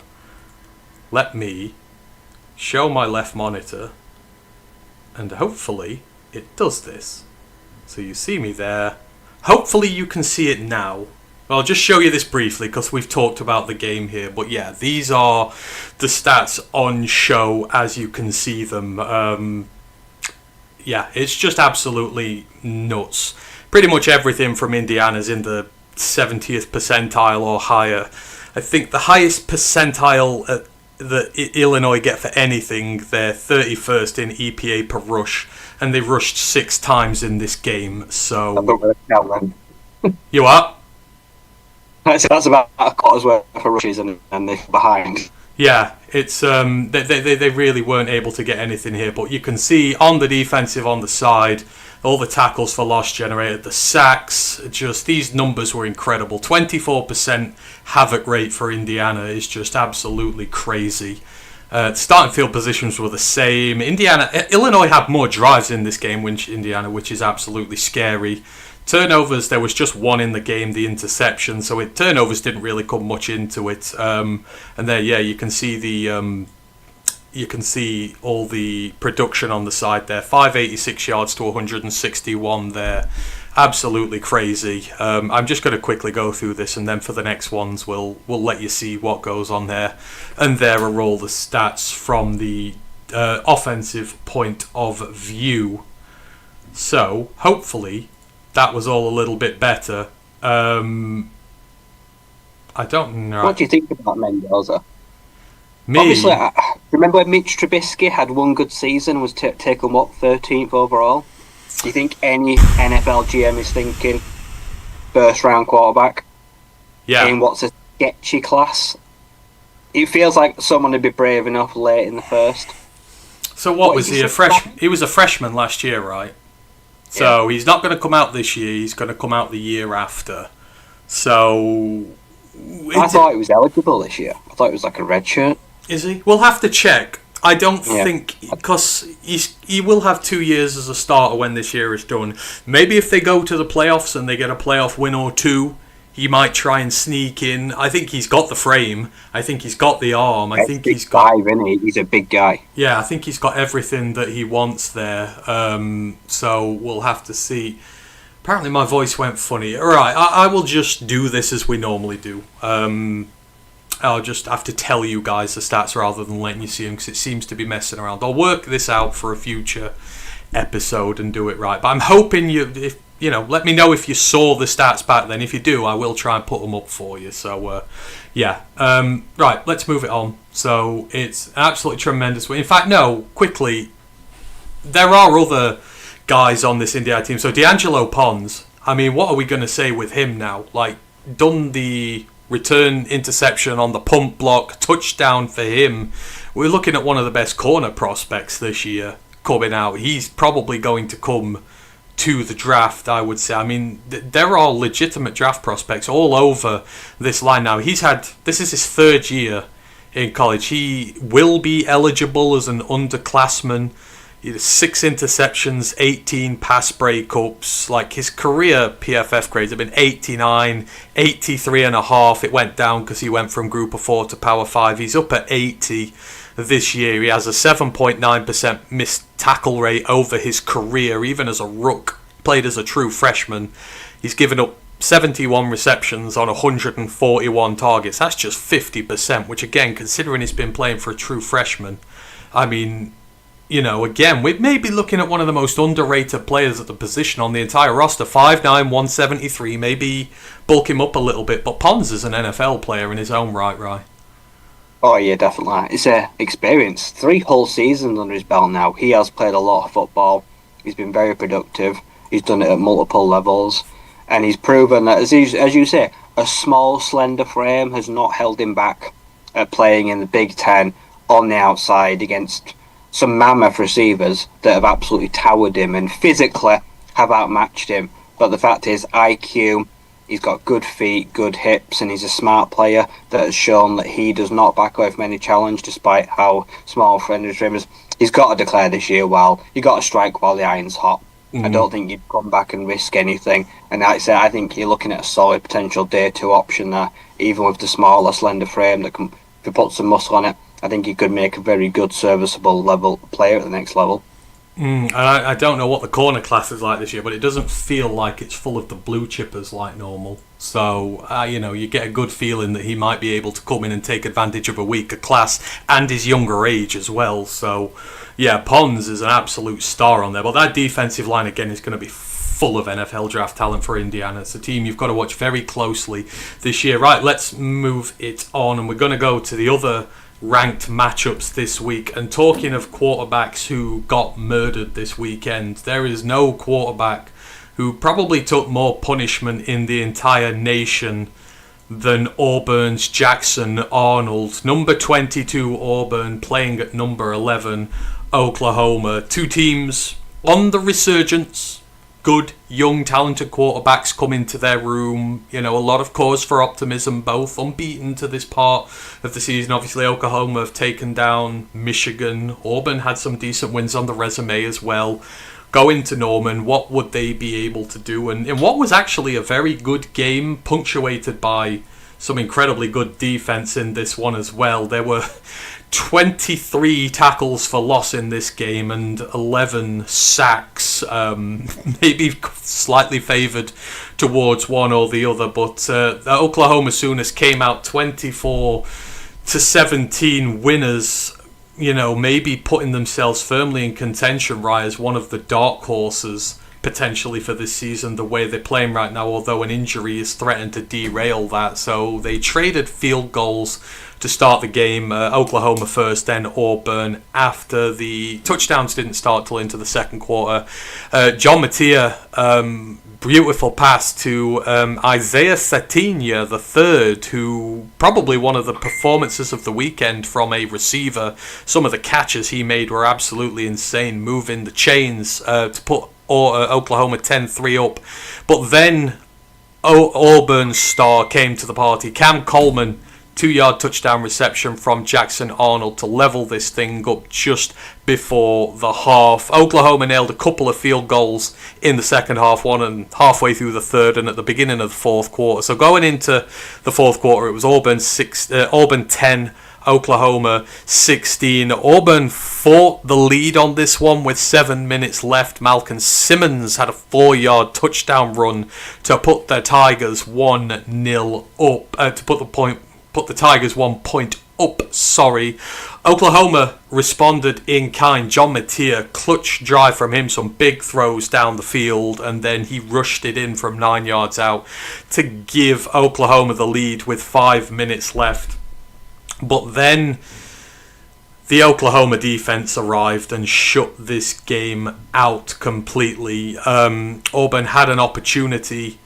Let me show my left monitor, and hopefully it does this. So you see me there. Hopefully you can see it now. I'll just show you this briefly because we've talked about the game here. But yeah, these are the stats on show as you can see them. Yeah, it's just absolutely nuts. Pretty much everything from Indiana's in the 70th percentile or higher. I think the highest percentile that Illinois get for anything, they're 31st in EPA per rush, and they rushed 6 times in this game. So I don't really count then. You are? That's about a quarter's worth of rushes, and they're behind. Yeah, it's they really weren't able to get anything here, but you can see on the defensive on the side, all the tackles for loss generated, the sacks, just these numbers were incredible. 24% havoc rate for Indiana is just absolutely crazy. Starting field positions were the same. Illinois had more drives in this game than Indiana, which is absolutely scary. Turnovers, there was just one in the game, the interception, so turnovers didn't really come much into it. And there, yeah, you can see all the production on the side there. 586 yards to 161 there. Absolutely crazy. I'm just going to quickly go through this, and then for the next ones, we'll let you see what goes on there. And there are all the stats from the offensive point of view. So, hopefully, that was all a little bit better. I don't know. What do you think about Mendoza? Me? Obviously, remember when Mitch Trubisky had one good season and was taken, 13th overall? Do you think any NFL GM is thinking first round quarterback? Yeah. In what's a sketchy class? It feels like someone would be brave enough late in the first. So what was he, a freshman? He was a freshman last year, right? So he's not going to come out this year. He's going to come out the year after. So I thought he was eligible this year. I thought it was like a red shirt. Is he? We'll have to check. I don't think, because he will have 2 years as a starter when this year is done. Maybe if they go to the playoffs and they get a playoff win or two, he might try and sneak in. I think he's got the frame. I think he's got the arm. I think he's got. He's a big guy. Yeah, I think he's got everything that he wants there. So we'll have to see. Apparently my voice went funny. All right, I will just do this as we normally do. I'll just have to tell you guys the stats rather than letting you see them because it seems to be messing around. I'll work this out for a future episode and do it right. But I'm hoping let me know if you saw the stats back then. If you do, I will try and put them up for you. So, right, let's move it on. So, it's an absolutely tremendous win. In fact, no, quickly, there are other guys on this Indiana team. So, D'Angelo Pons, I mean, what are we going to say with him now? Like, done the return interception on the punt block, touchdown for him. We're looking at one of the best corner prospects this year coming out. He's probably going to come to the draft, I would say. I mean, there are legitimate draft prospects all over this line now. This is his 3rd year in college. He will be eligible as an underclassman. 6 interceptions, 18 pass breakups. Like, his career PFF grades have been 89, 83.5. It went down because he went from Group of 4 to Power 5. He's up at 80 this year. He has a 7.9% missed tackle rate over his career, even as a rook. Played as a true freshman. He's given up 71 receptions on 141 targets. That's just 50%, which again, considering he's been playing for a true freshman, I mean, again, we may be looking at one of the most underrated players at the position on the entire roster. 5'9", 173, maybe bulk him up a little bit, but Pons is an NFL player in his own right? Oh yeah, definitely. It's experience. 3 whole seasons under his belt now. He has played a lot of football. He's been very productive. He's done it at multiple levels. and he's proven that, as you say, a small, slender frame has not held him back at playing in the Big Ten on the outside against some mammoth receivers that have absolutely towered him and physically have outmatched him. But the fact is, IQ, he's got good feet, good hips, and he's a smart player that has shown that he does not back away from any challenge despite how small friendly stream is. He's got to declare this year well. You got to strike while the iron's hot. I don't think you'd come back and risk anything. And like I said, I think you're looking at a solid potential day 2 option there, even with the smaller, slender frame that can, if you put some muscle on it, I think he could make a very good, serviceable level player at the next level. I don't know what the corner class is like this year, but it doesn't feel like it's full of the blue chippers like normal. So, you get a good feeling that he might be able to come in and take advantage of a weaker class and his younger age as well. So, yeah, Pons is an absolute star on there. But that defensive line, again, is going to be full of NFL draft talent for Indiana. It's a team you've got to watch very closely this year. Right, let's move it on, and we're going to go to the other ranked matchups this week. And talking of quarterbacks who got murdered this weekend, there is no quarterback who probably took more punishment in the entire nation than Auburn's Jackson Arnold. Number 22 Auburn playing at number 11 Oklahoma. Two teams on the resurgence. Good, young, talented quarterbacks come into their room. A lot of cause for optimism, both unbeaten to this part of the season. Obviously, Oklahoma have taken down Michigan. Auburn had some decent wins on the resume as well. Going to Norman, what would they be able to do? And in what was actually a very good game, punctuated by some incredibly good defense in this one as well. There were 23 tackles for loss in this game and 11 sacks, maybe slightly favoured towards one or the other, but the Oklahoma Sooners came out 24-17 winners, maybe putting themselves firmly in contention, right, as one of the dark horses potentially for this season, the way they're playing right now, although an injury is threatened to derail that. So they traded field goals to start the game. Oklahoma first, then Auburn after. The touchdowns didn't start till into the second quarter. John Mattia, beautiful pass to Isaiah Satinia the third, who probably one of the performances of the weekend from a receiver. Some of the catches he made were absolutely insane, moving the chains to put Oklahoma 10-3 up. But then Auburn's star came to the party. Cam Coleman, 2-yard touchdown reception from Jackson Arnold to level this thing up just before the half. Oklahoma nailed a couple of field goals in the second half, one and halfway through the third and at the beginning of the fourth quarter. So going into the fourth quarter, it was Auburn 10, Oklahoma 16. Auburn fought the lead on this one with 7 minutes left. Malcolm Simmons had a 4-yard touchdown run to put the Tigers 1-0 up. To put the Tigers 1 point up. Oklahoma responded in kind. John Mattia, clutch drive from him, some big throws down the field, and then he rushed it in from 9 yards out to give Oklahoma the lead with 5 minutes left. But then the Oklahoma defense arrived and shut this game out completely. Auburn had an opportunity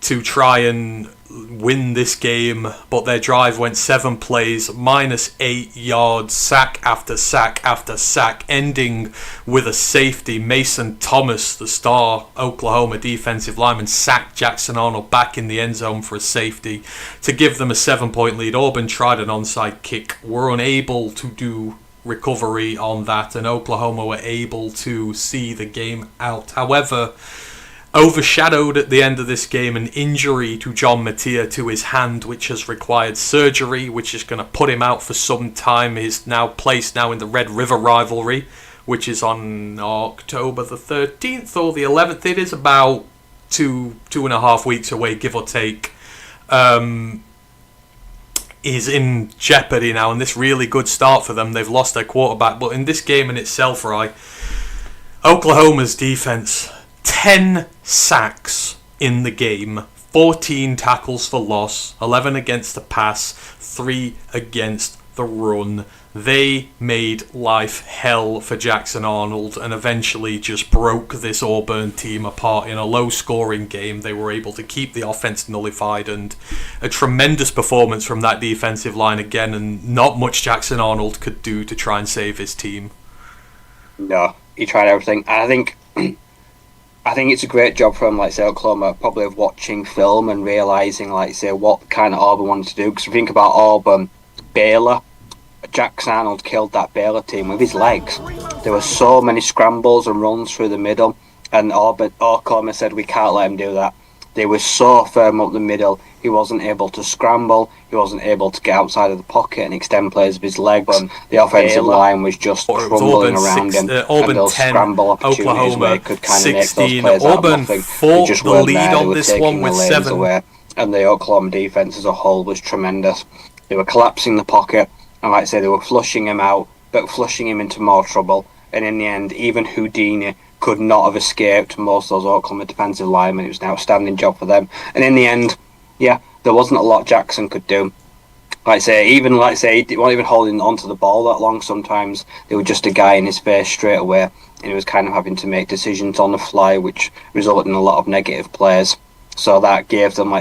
to try and win this game, but their drive went 7 plays, minus 8 yards, sack after sack after sack, ending with a safety. Mason Thomas, the star Oklahoma defensive lineman, sacked Jackson Arnold back in the end zone for a safety to give them a 7-point lead. Auburn tried an onside kick, were unable to do recovery on that, and Oklahoma were able to see the game out. However, overshadowed at the end of this game an injury to John Mattia to his hand, which has required surgery, which is going to put him out for some time. He's now placed in the Red River rivalry, which is on October the 13th or the 11th. It is about two and a half weeks away, give or take. Is in jeopardy now, and this really good start for them. They've lost their quarterback, but in this game in itself, right, Oklahoma's defense, 10 sacks in the game, 14 tackles for loss, 11 against the pass, 3 against the run, they made life hell for Jackson Arnold and eventually just broke this Auburn team apart in a low-scoring game. They were able to keep the offense nullified, and a tremendous performance from that defensive line again, and not much Jackson Arnold could do to try and save his team. No, he tried everything. And I think it's a great job for him, like say Oklahoma, probably of watching film and realising, like say, what kind of Auburn wanted to do. Because if you think about Auburn, Baylor, Jackson Arnold killed that Baylor team with his legs. There were so many scrambles and runs through the middle, and Oklahoma said, we can't let him do that. They were so firm up the middle, he wasn't able to scramble, he wasn't able to get outside of the pocket and extend plays with his legs. The offensive line was just crumbling around him. Auburn and those 10, scramble opportunities Oklahoma where he could kind 16. of make those plays Auburn out of nothing. fought just the weren't lead there. on this one with 7. Away. And the Oklahoma defense as a whole was tremendous. They were collapsing the pocket, and like I say, they were flushing him out, but flushing him into more trouble. And in the end, even Houdini could not have escaped most of those Oklahoma defensive linemen. It was an outstanding job for them. And in the end, yeah, there wasn't a lot Jackson could do. He wasn't even holding onto the ball that long sometimes. There was just a guy in his face straight away, and he was kind of having to make decisions on the fly, which resulted in a lot of negative plays. So that gave them,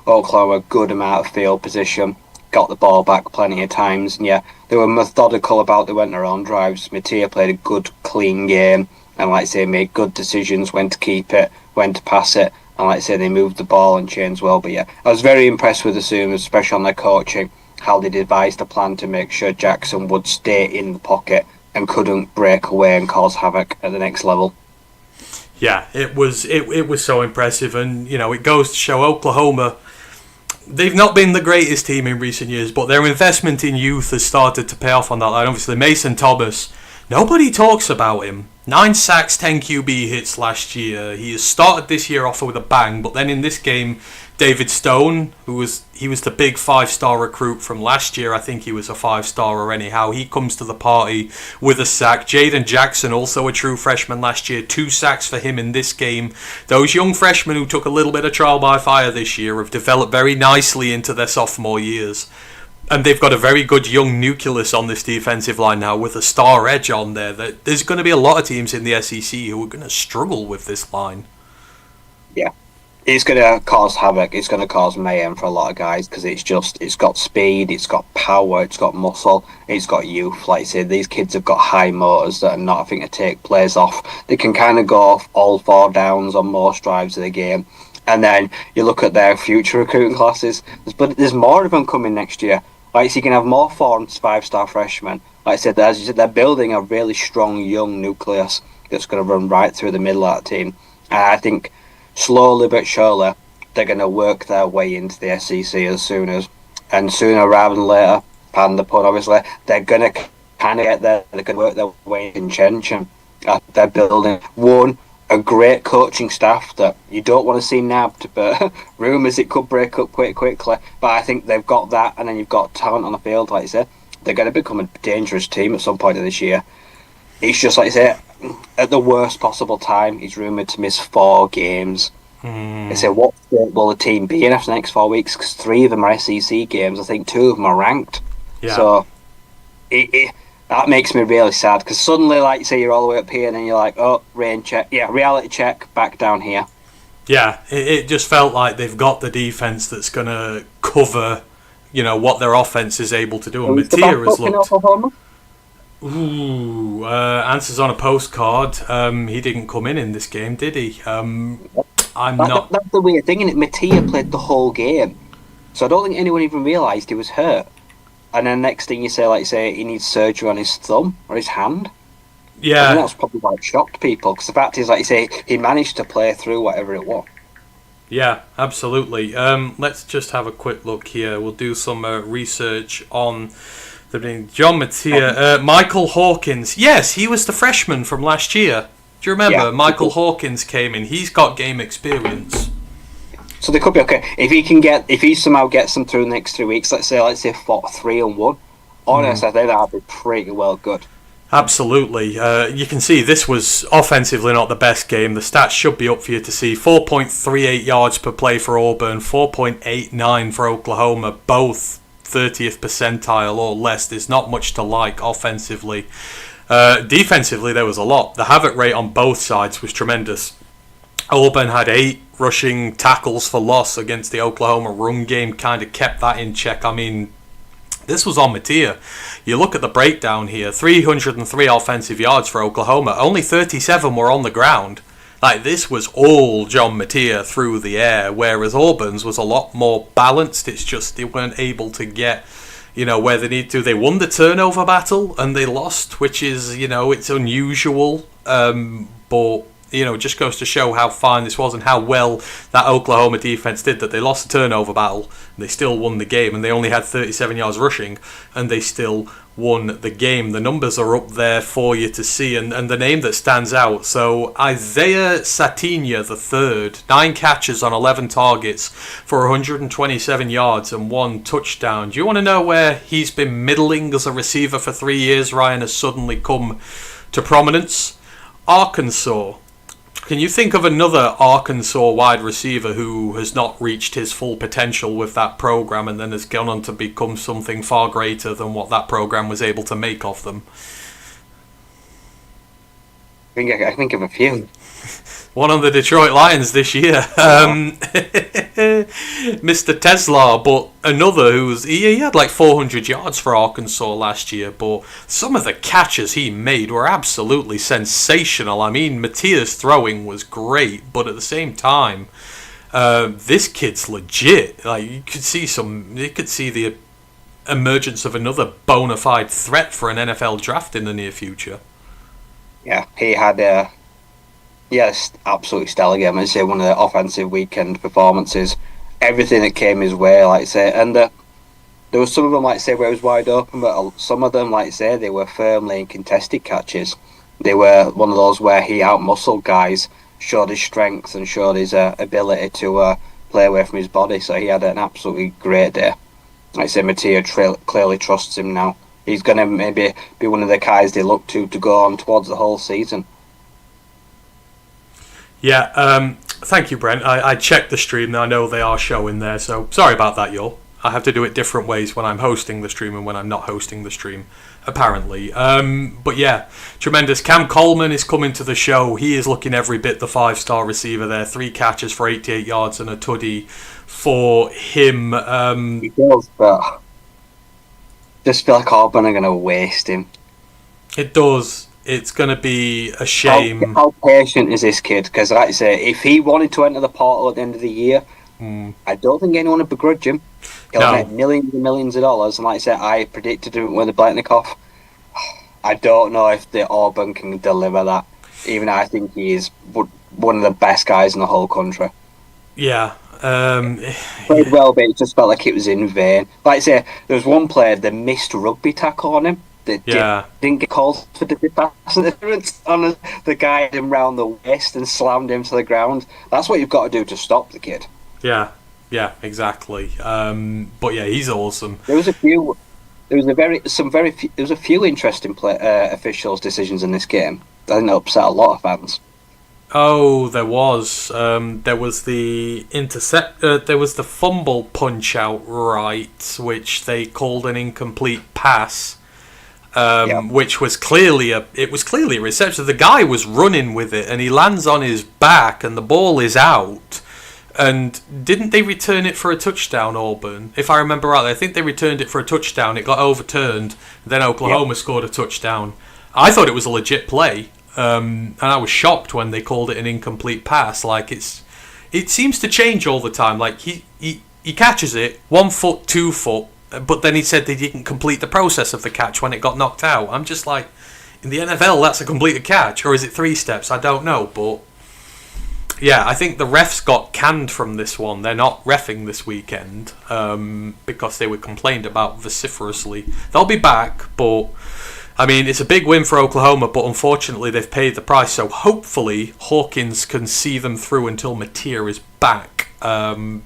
Oklahoma a good amount of field position, got the ball back plenty of times, and yeah, they were methodical about they went their own drives. Mattia played a good, clean game, and made good decisions when to keep it, when to pass it, and they moved the ball and changed well. But yeah, I was very impressed with the Sooners, especially on their coaching, how they devised a plan to make sure Jackson would stay in the pocket and couldn't break away and cause havoc at the next level. Yeah, it was so impressive, and it goes to show Oklahoma, they've not been the greatest team in recent years, but their investment in youth has started to pay off on that line. Obviously, Mason Thomas, nobody talks about him. 9 sacks, 10 QB hits last year. He has started this year off with a bang, but then in this game, David Stone, he was the big 5-star recruit from last year. I think he was a 5-star anyhow. He comes to the party with a sack. Jaden Jackson, also a true freshman last year, 2 sacks for him in this game. Those young freshmen who took a little bit of trial by fire this year have developed very nicely into their sophomore years. And they've got a very good young nucleus on this defensive line now with a star edge on there. There's going to be a lot of teams in the SEC who are going to struggle with this line. Yeah. It's going to cause havoc. It's going to cause mayhem for a lot of guys because it's got speed, it's got power, it's got muscle, it's got youth. Like I said, these kids have got high motors that are not having to take plays off. They can kind of go off all 4 downs on most drives of the game. And then you look at their future recruiting classes, but there's more of them coming next year. So you can have more 4 and 5-star freshmen. Like I said, as you said, they're building a really strong young nucleus that's going to run right through the middle of that team. And I think slowly but surely they're going to work their way into the SEC and sooner rather than later, pardon the pun obviously, they're going to kind of get there. They're going to work their way in Chenchen. They're building a great coaching staff that you don't want to see nabbed, but rumours it could break up quite quickly. But I think they've got that, and then you've got talent on the field, like I said. They're going to become a dangerous team at some point of this year. It's just, like I say, at the worst possible time, he's rumoured to miss 4 games. They say, what state will the team be in after the next 4 weeks? Because 3 of them are SEC games. I think 2 of them are ranked. Yeah. So that makes me really sad because suddenly, like you say, you're all the way up here and then you're like, oh, rain check. Yeah, reality check, back down here. Yeah, it just felt like they've got the defense that's going to cover, what their offense is able to do. And Mattia has looked... Answers on a postcard. He didn't come in this game, did he? That's the weird thing, isn't it? Mattia played the whole game. So I don't think anyone even realised he was hurt. And then next thing you say, he needs surgery on his thumb or his hand. Yeah. I think that's probably why it shocked people. Because the fact is, like you say, he managed to play through whatever it was. Yeah, absolutely. Let's just have a quick look here. We'll do some research on the John Mattia. Michael Hawkins. Yes, he was the freshman from last year. Do you remember? Yeah. Michael Hawkins came in. He's got game experience. So they could be okay if he somehow gets them through the next 3 weeks. Let's say 3-1. Honestly, I think that'd be pretty well good. Absolutely. You can see this was offensively not the best game. The stats should be up for you to see. 4.38 yards per play for Auburn, 4.89 for Oklahoma. Both 30th percentile or less. There's not much to like offensively. Defensively, there was a lot. The havoc rate on both sides was tremendous. Auburn had 8 rushing tackles for loss against the Oklahoma run game, kind of kept that in check. I mean, this was on Mateer. You look at the breakdown here, 303 offensive yards for Oklahoma, only 37 were on the ground. Like, this was all John Mateer through the air, whereas Auburn's was a lot more balanced. It's just they weren't able to get, where they need to. They won the turnover battle and they lost, which is, it's unusual, but just goes to show how fine this was and how well that Oklahoma defense did, that they lost the turnover battle and they still won the game, and they only had 37 yards rushing and they still won the game. The numbers are up there for you to see, and the name that stands out. So Isaiah Satinha III, 9 catches on 11 targets for 127 yards and 1 touchdown. Do you want to know where he's been middling as a receiver for 3 years? Ryan has suddenly come to prominence. Arkansas. Can you think of another Arkansas wide receiver who has not reached his full potential with that program and then has gone on to become something far greater than what that program was able to make of them? I think of a few. One on the Detroit Lions this year, Mr. Tesla, but another he had like 400 yards for Arkansas last year, but some of the catches he made were absolutely sensational. I mean, Mateer's throwing was great, but at the same time, this kid's legit. Like, you could see the emergence of another bona fide threat for an NFL draft in the near future. Yeah, he had Yes, absolutely stellar game. I'd say one of the offensive weekend performances. Everything that came his way, like I say, and there was some of them, like I say, where it was wide open, but some of them, like I say, they were firmly in contested catches. They were one of those where he out-muscled guys, showed his strength and showed his ability to play away from his body. So he had an absolutely great day. Like I say, Mateer clearly trusts him now. He's going to maybe be one of the guys they look to go on towards the whole season. Yeah, thank you, Brent. I checked the stream, and I know they are showing there, so sorry about that, y'all. I have to do it different ways when I'm hosting the stream and when I'm not hosting the stream, apparently. But yeah, tremendous. Cam Coleman is coming to the show. He is looking every bit the 5-star receiver there. 3 catches for 88 yards and a tutty for him. He does, but just feel like Auburn are going to waste him. It does. It's going to be a shame. How patient is this kid? Because, like I say, if he wanted to enter the portal at the end of the year, I don't think anyone would begrudge him. He'll make millions and millions of dollars. And like I said, I predicted him with the Bletnikoff. I don't know if the Auburn can deliver that. Even I think he is one of the best guys in the whole country. Yeah. Played well, but it just felt like it was in vain. Like I say, there was one player that missed rugby tackle on him. Didn't get called for the pass interference on the guy had him round the waist and slammed him to the ground. That's what you've got to do to stop the kid. Yeah, exactly. But yeah, he's awesome. There was a few interesting officials' decisions in this game. I think that upset a lot of fans. Oh, there was. There was the there was the fumble punch out right, which they called an incomplete pass. Which was clearly a reception. The guy was running with it and he lands on his back and the ball is out. And didn't they return it for a touchdown, Auburn? If I remember rightly, I think they returned it for a touchdown. It got overturned. Then Oklahoma scored a touchdown. I thought it was a legit play, and I was shocked when they called it an incomplete pass. Like it seems to change all the time. Like he catches it 1 foot, 2 foot. But then he said they didn't complete the process of the catch when it got knocked out. I'm just like, in the NFL, that's a completed catch. Or is it 3 steps? I don't know. But, yeah, I think the refs got canned from this one. They're not reffing this weekend because they were complained about vociferously. They'll be back, but, I mean, it's a big win for Oklahoma, but unfortunately they've paid the price. So hopefully Hawkins can see them through until Mateer is back.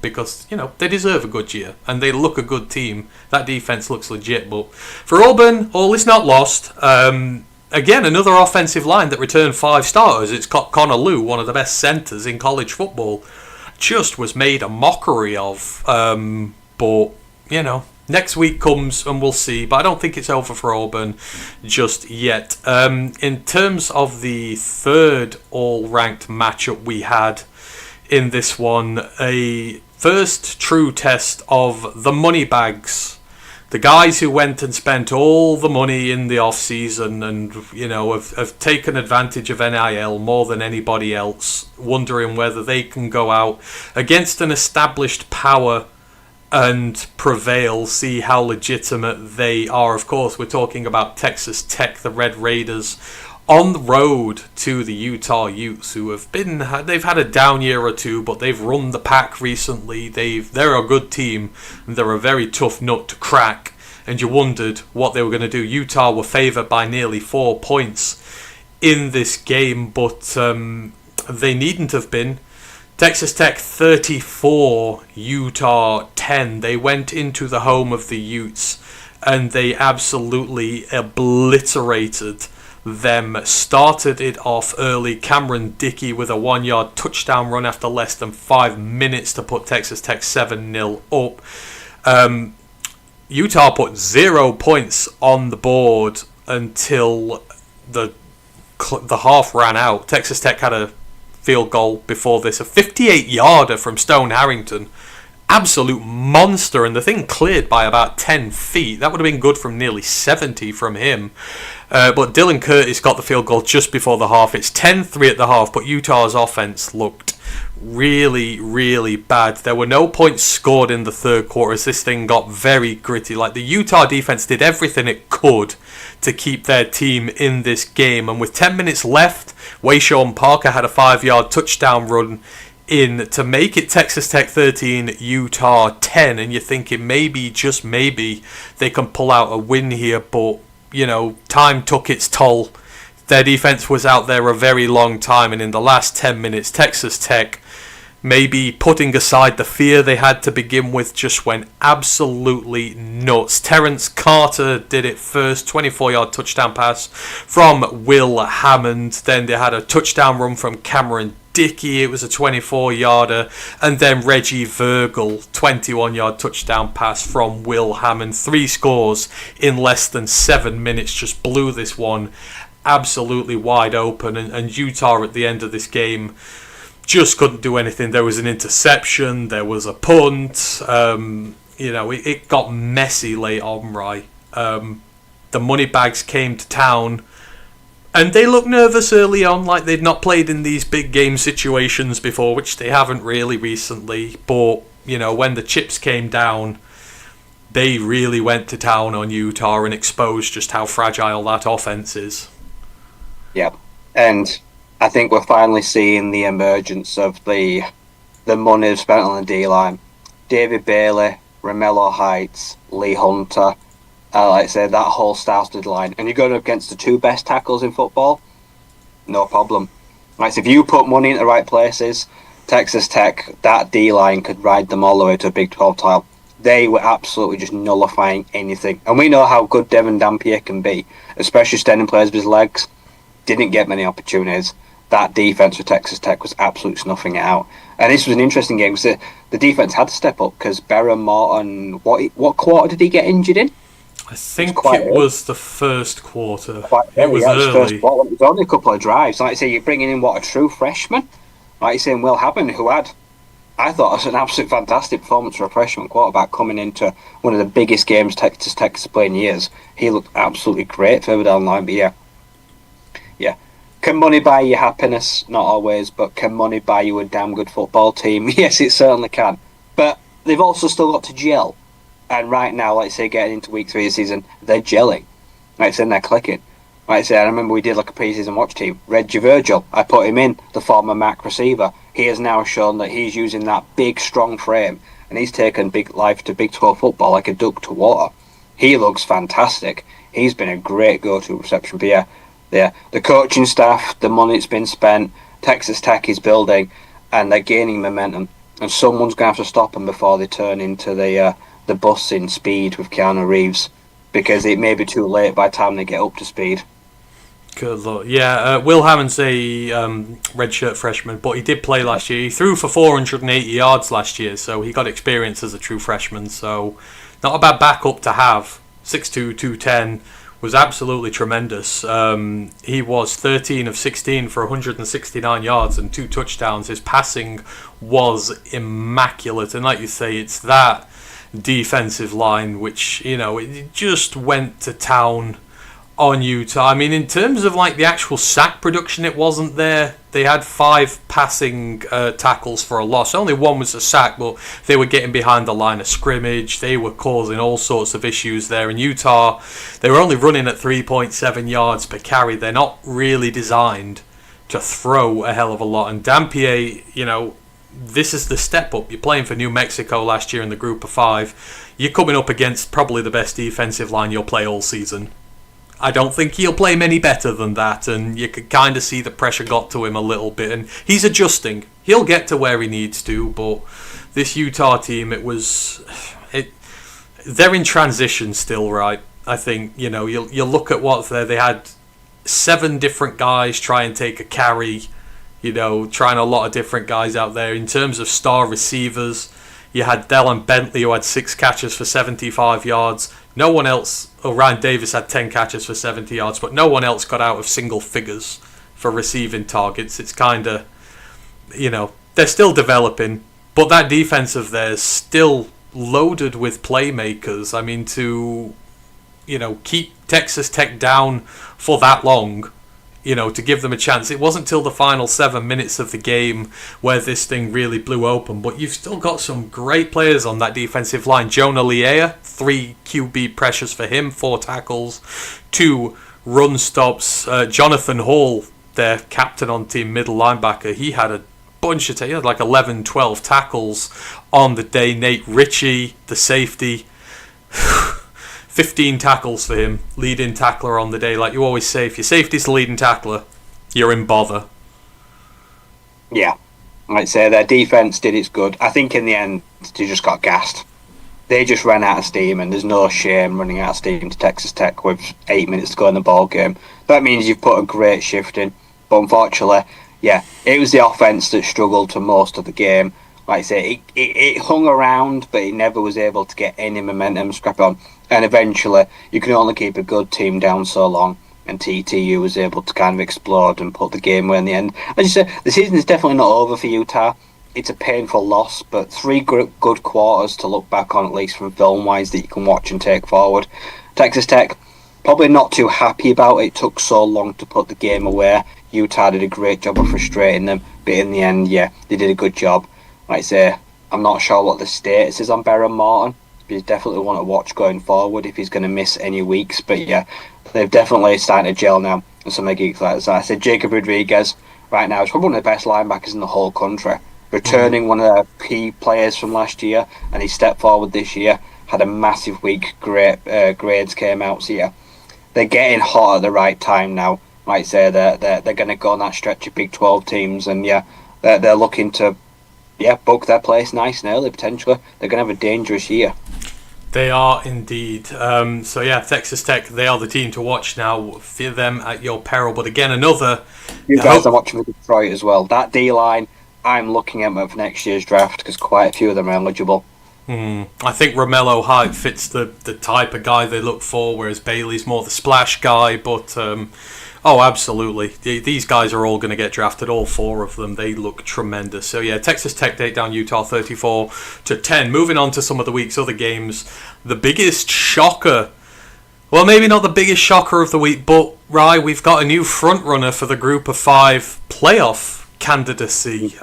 Because, they deserve a good year and they look a good team. That defense looks legit, but for Auburn, all is not lost. Again, another offensive line that returned 5 starters. It's got Connor Lew, one of the best centers in college football, just was made a mockery of. But, next week comes and we'll see, but I don't think it's over for Auburn just yet. In terms of the third all-ranked matchup we had in this one, a first true test of the money bags. The guys who went and spent all the money in the off-season and, have taken advantage of NIL more than anybody else, wondering whether they can go out against an established power and prevail, see how legitimate they are. Of course, we're talking about Texas Tech, the Red Raiders, on the road to the Utah Utes, who they've had a down year or two, but they've run the pack recently. They're a good team, and they're a very tough nut to crack, and you wondered what they were going to do. Utah were favoured by nearly 4 points in this game, but they needn't have been. Texas Tech 34, Utah 10. They went into the home of the Utes and they absolutely obliterated them. Started it off early. Cameron Dickey with a 1-yard touchdown run after less than 5 minutes to put Texas Tech 7-0 up. Utah put 0 points on the board until the half ran out. Texas Tech had a field goal before this, a 58-yarder from Stone Harrington, absolute monster, and the thing cleared by about 10 feet. That would have been good from nearly 70 from him, but Dylan Curtis got the field goal just before the half. It's 10-3 at the half, but Utah's offense looked really, really bad. There were no points scored in the third quarter as this thing got very gritty. Like, the Utah defense did everything it could to keep their team in this game, and with 10 minutes left, Wayshawn Parker had a 5-yard touchdown run in to make it Texas Tech 13, Utah 10, and you're thinking maybe, just maybe, they can pull out a win here, but, time took its toll. Their defense was out there a very long time, and in the last 10 minutes, Texas Tech, maybe putting aside the fear they had to begin with, just went absolutely nuts. Terrence Carter did it first, 24-yard touchdown pass from Will Hammond. Then they had a touchdown run from Cameron Dickey. It was a 24-yarder. And then Reggie Virgil, 21-yard touchdown pass from Will Hammond. 3 scores in less than 7 minutes. Just blew this one absolutely wide open. And Utah at the end of this game just couldn't do anything. There was an interception, there was a punt, it got messy late on, right? The Moneybags came to town, and they looked nervous early on, like they'd not played in these big game situations before, which they haven't really recently, but, when the chips came down, they really went to town on Utah and exposed just how fragile that offense is. Yeah, and I think we're finally seeing the emergence of the money spent on the D-line. David Bailey, Romello Heights, Lee Hunter, like I said, that whole star-studded line. And you're going up against the 2 best tackles in football, no problem. Like, so if you put money in the right places, Texas Tech, that D-line could ride them all the way to a Big 12 title. They were absolutely just nullifying anything. And we know how good Devin Dampier can be, especially standing players with his legs. Didn't get many opportunities. That defense for Texas Tech was absolutely snuffing it out. And this was an interesting game because the defense had to step up because Barron Morton, what quarter did he get injured in? I think it was the first quarter. It was early. First quarter. It was only a couple of drives. Like I say, you're bringing in a true freshman. Like you saying, Will Hammond, who I thought was an absolute fantastic performance for a freshman quarterback coming into one of the biggest games Texas Tech has played in years. He looked absolutely great further down the line. But yeah. Can money buy you happiness? Not always, but can money buy you a damn good football team? Yes, it certainly can. But they've also still got to gel. And right now, like I say, getting into week 3 of the season, they're gelling. Like I said, they're clicking. Like I said, I remember we did like a pre-season watch team. Reggie Virgil, I put him in, the former MAC receiver. He has now shown that he's using that big, strong frame, and he's taken big life to Big 12 football like a duck to water. He looks fantastic. He's been a great go-to reception. But yeah, the coaching staff, the money that's been spent, Texas Tech is building, and they're gaining momentum. And someone's going to have to stop them before they turn into the bus in speed with Keanu Reeves, because it may be too late by the time they get up to speed. Good luck. Yeah, Will Hammond's a redshirt freshman, but he did play last year. He threw for 480 yards last year, so he got experience as a true freshman. So not a bad backup to have. 6'2", 210 was absolutely tremendous. He was 13 of 16 for 169 yards and 2 touchdowns. His passing was immaculate, and like you say, it's that defensive line which, it just went to town on Utah. I mean, in terms of like the actual sack production, it wasn't there. They had 5 passing tackles for a loss. Only 1 was a sack, but they were getting behind the line of scrimmage. They were causing all sorts of issues there. In Utah, they were only running at 3.7 yards per carry. They're not really designed to throw a hell of a lot. And Dampier, this is the step up. You're playing for New Mexico last year in the group of 5. You're coming up against probably the best defensive line you'll play all season. I don't think he'll play many better than that, and you could kind of see the pressure got to him a little bit, and he's adjusting. He'll get to where he needs to, but this Utah team, they're in transition still, right? I think, you'll look at what's there. They had 7 different guys try and take a carry, trying a lot of different guys out there. In terms of star receivers, you had Dallin Bentley, who had 6 catches for 75 yards. No one else, Ryan Davis had 10 catches for 70 yards, but no one else got out of single figures for receiving targets. It's kind of, they're still developing, but that defense of theirs still loaded with playmakers. I mean, to, keep Texas Tech down for that long, to give them a chance. It wasn't till the final 7 minutes of the game where this thing really blew open. But you've still got some great players on that defensive line. Jonah Liea, 3 QB pressures for him, 4 tackles, 2 run stops. Jonathan Hall, their captain on team, middle linebacker, he had a bunch of, he had like 11, 12 tackles on the day. Nate Ritchie, the safety, 15 tackles for him, leading tackler on the day. Like you always say, if your safety's the leading tackler, you're in bother. Yeah, I'd say their defense did its good. I think in the end, they just got gassed. They just ran out of steam, and there's no shame running out of steam to Texas Tech with 8 minutes to go in the ball game. That means you've put a great shift in. But unfortunately, it was the offense that struggled for most of the game. Like I say, it hung around, but it never was able to get any momentum, scrap on. And eventually, you can only keep a good team down so long, and TTU was able to kind of explode and put the game away in the end. As you said, the season is definitely not over for Utah. It's a painful loss, but 3 good quarters to look back on, at least from film-wise, that you can watch and take forward. Texas Tech, probably not too happy about it. It took so long to put the game away. Utah did a great job of frustrating them, but in the end, they did a good job. Like I say, I'm not sure what the status is on Baron Morton. You definitely want to watch going forward if he's going to miss any weeks. But they've definitely started to gel now. And some of the geeks like that. I said Jacob Rodriguez right now is probably one of the best linebackers in the whole country. Returning one of their key players from last year, and he stepped forward this year. Had a massive week. Great grades came out. So they're getting hot at the right time now. Like I say, they're going to go on that stretch of Big 12 teams, and they're looking to book their place nice and early, potentially. They're going to have a dangerous year. They are indeed. Texas Tech, they are the team to watch now. Fear them at your peril. But again, another... You guys are watching with Detroit as well. That D-line, I'm looking at them for next year's draft because quite a few of them are eligible. I think Romello Hyde fits the type of guy they look for, whereas Bailey's more the splash guy. But... absolutely. These guys are all going to get drafted, all 4 of them. They look tremendous. So, Texas Tech take down Utah 34-10. Moving on to some of the week's other games. The biggest shocker, well, maybe not the biggest shocker of the week, but, we've got a new frontrunner for the Group of 5 playoff candidacy.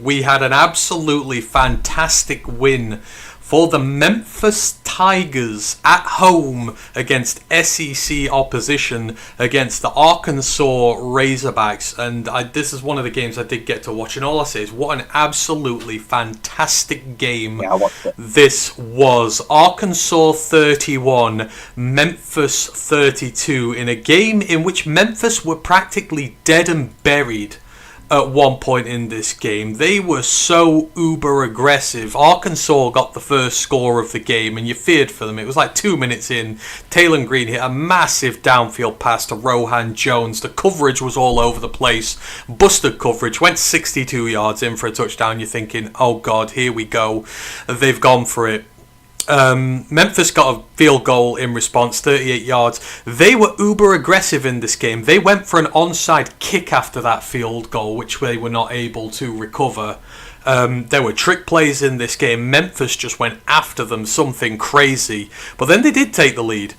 We had an absolutely fantastic win for the Memphis Tigers at home against SEC opposition against the Arkansas Razorbacks. And this is one of the games I did get to watch. And all I say is what an absolutely fantastic game this was. Arkansas 31, Memphis 32 in a game in which Memphis were practically dead and buried at one point in this game. They were so uber aggressive. Arkansas got the first score of the game, and you feared for them. It was like 2 minutes in. Taylon Green hit a massive downfield pass to Rohan Jones. The coverage was all over the place. Busted coverage. Went 62 yards in for a touchdown. You're thinking, oh God, here we go. They've gone for it. Memphis got a field goal in response, 38 yards. They were uber aggressive in this game. They went for an onside kick after that field goal, which they were not able to recover. There were trick plays in this game. Memphis just went after them, something crazy. But then they did take the lead.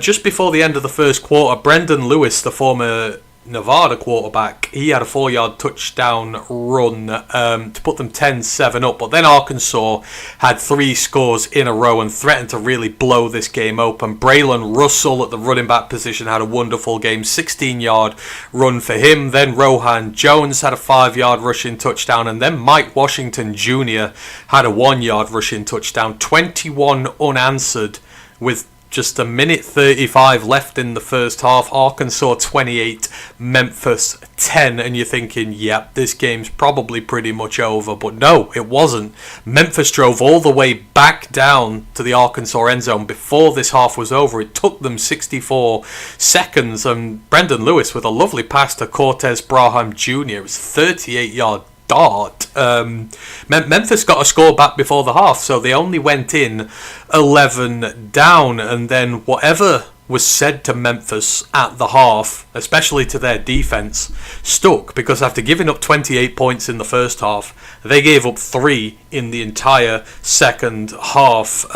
Just before the end of the first quarter, Brendan Lewis, the former Nevada quarterback, he had a 4-yard touchdown run to put them 10-7 up, but then Arkansas had 3 scores in a row and threatened to really blow this game open. Braylon Russell at the running back position had a wonderful game, 16-yard run for him. Then Rohan Jones had a 5-yard rushing touchdown, and then Mike Washington Jr. had a 1-yard rushing touchdown. 21 unanswered with just a minute 35 left in the first half. Arkansas 28, Memphis 10. And you're thinking, yep, this game's probably pretty much over. But no, it wasn't. Memphis drove all the way back down to the Arkansas end zone before this half was over. It took them 64 seconds. And Brendan Lewis with a lovely pass to Cortez Braham Jr. It was 38-yard dart. Memphis got a score back before the half, so they only went in 11 down, and then whatever was said to Memphis at the half, especially to their defense, stuck, because after giving up 28 points in the first half, they gave up 3 in the entire second half.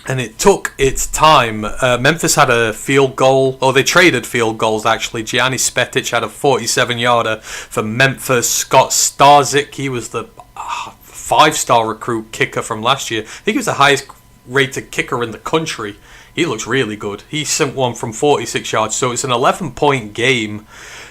And it took its time. Memphis had a field goal, or they traded field goals actually. Gianni Spetic had a 47-yarder for Memphis. Scott Starzik, he was the 5-star recruit kicker from last year. I think he was the highest rated kicker in the country. He looks really good. He sent one from 46 yards, so it's an 11-point game.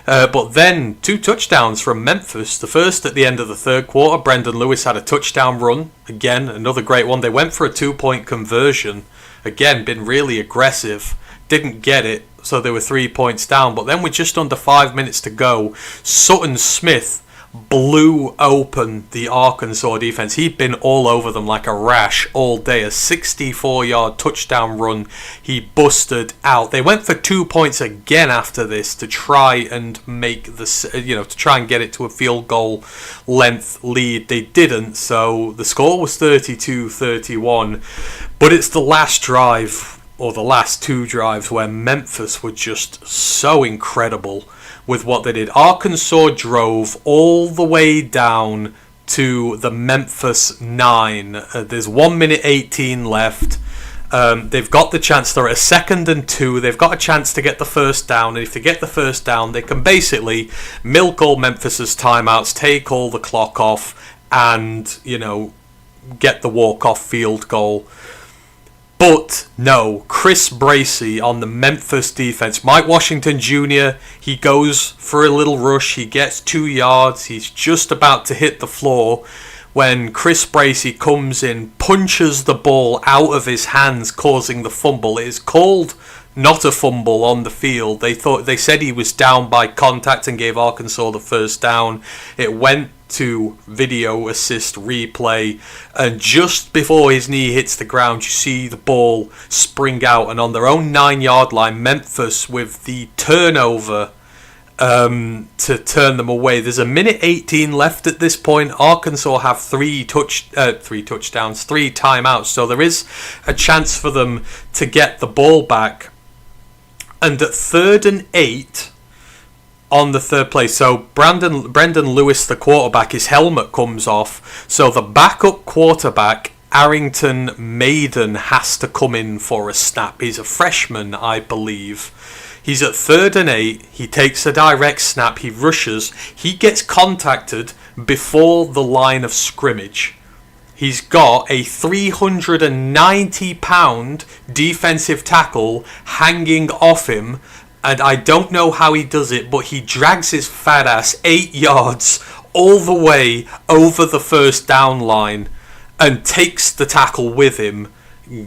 But then 2 touchdowns from Memphis. The first at the end of the third quarter, Brendan Lewis had a touchdown run. Again, another great one. They went for a 2-point conversion. Again, been really aggressive. Didn't get it, so they were 3 points down. But then with just under 5 minutes to go, Sutton Smith blew open the Arkansas defense. He'd been all over them like a rash all day. A 64-yard touchdown run he busted out. They went for 2 points again after this to try and make this, to try and get it to a field goal length lead. They didn't, so the score was 32-31. But it's the last drive, or the last 2 drives, where Memphis were just so incredible with what they did. Arkansas drove all the way down to the Memphis 9. There's 1 minute 18 left. They've got the chance. They're at a 2nd and 2. They've got a chance to get the first down. And if they get the first down, they can basically milk all Memphis's timeouts, take all the clock off, and, get the walk-off field goal. But no, Chris Bracey on the Memphis defense. Mike Washington Jr., he goes for a little rush. He gets 2 yards. He's just about to hit the floor when Chris Bracey comes in, punches the ball out of his hands, causing the fumble. It is called not a fumble on the field. They said he was down by contact and gave Arkansas the first down. It went to video assist replay, and just before his knee hits the ground, you see the ball spring out, and on their own 9-yard line, Memphis with the turnover to turn them away. There's a minute 18 left at this point. Arkansas have 3 touchdowns, 3 timeouts, so there is a chance for them to get the ball back. And at 3rd and 8 on the third play, so Brendan Lewis, the quarterback, his helmet comes off, so the backup quarterback, Arrington Maiden, has to come in for a snap. He's a freshman, I believe. He's at 3rd and 8. He takes a direct snap. He rushes. He gets contacted before the line of scrimmage. He's got a 390-pound defensive tackle hanging off him, and I don't know how he does it, but he drags his fat ass 8 yards all the way over the first down line and takes the tackle with him,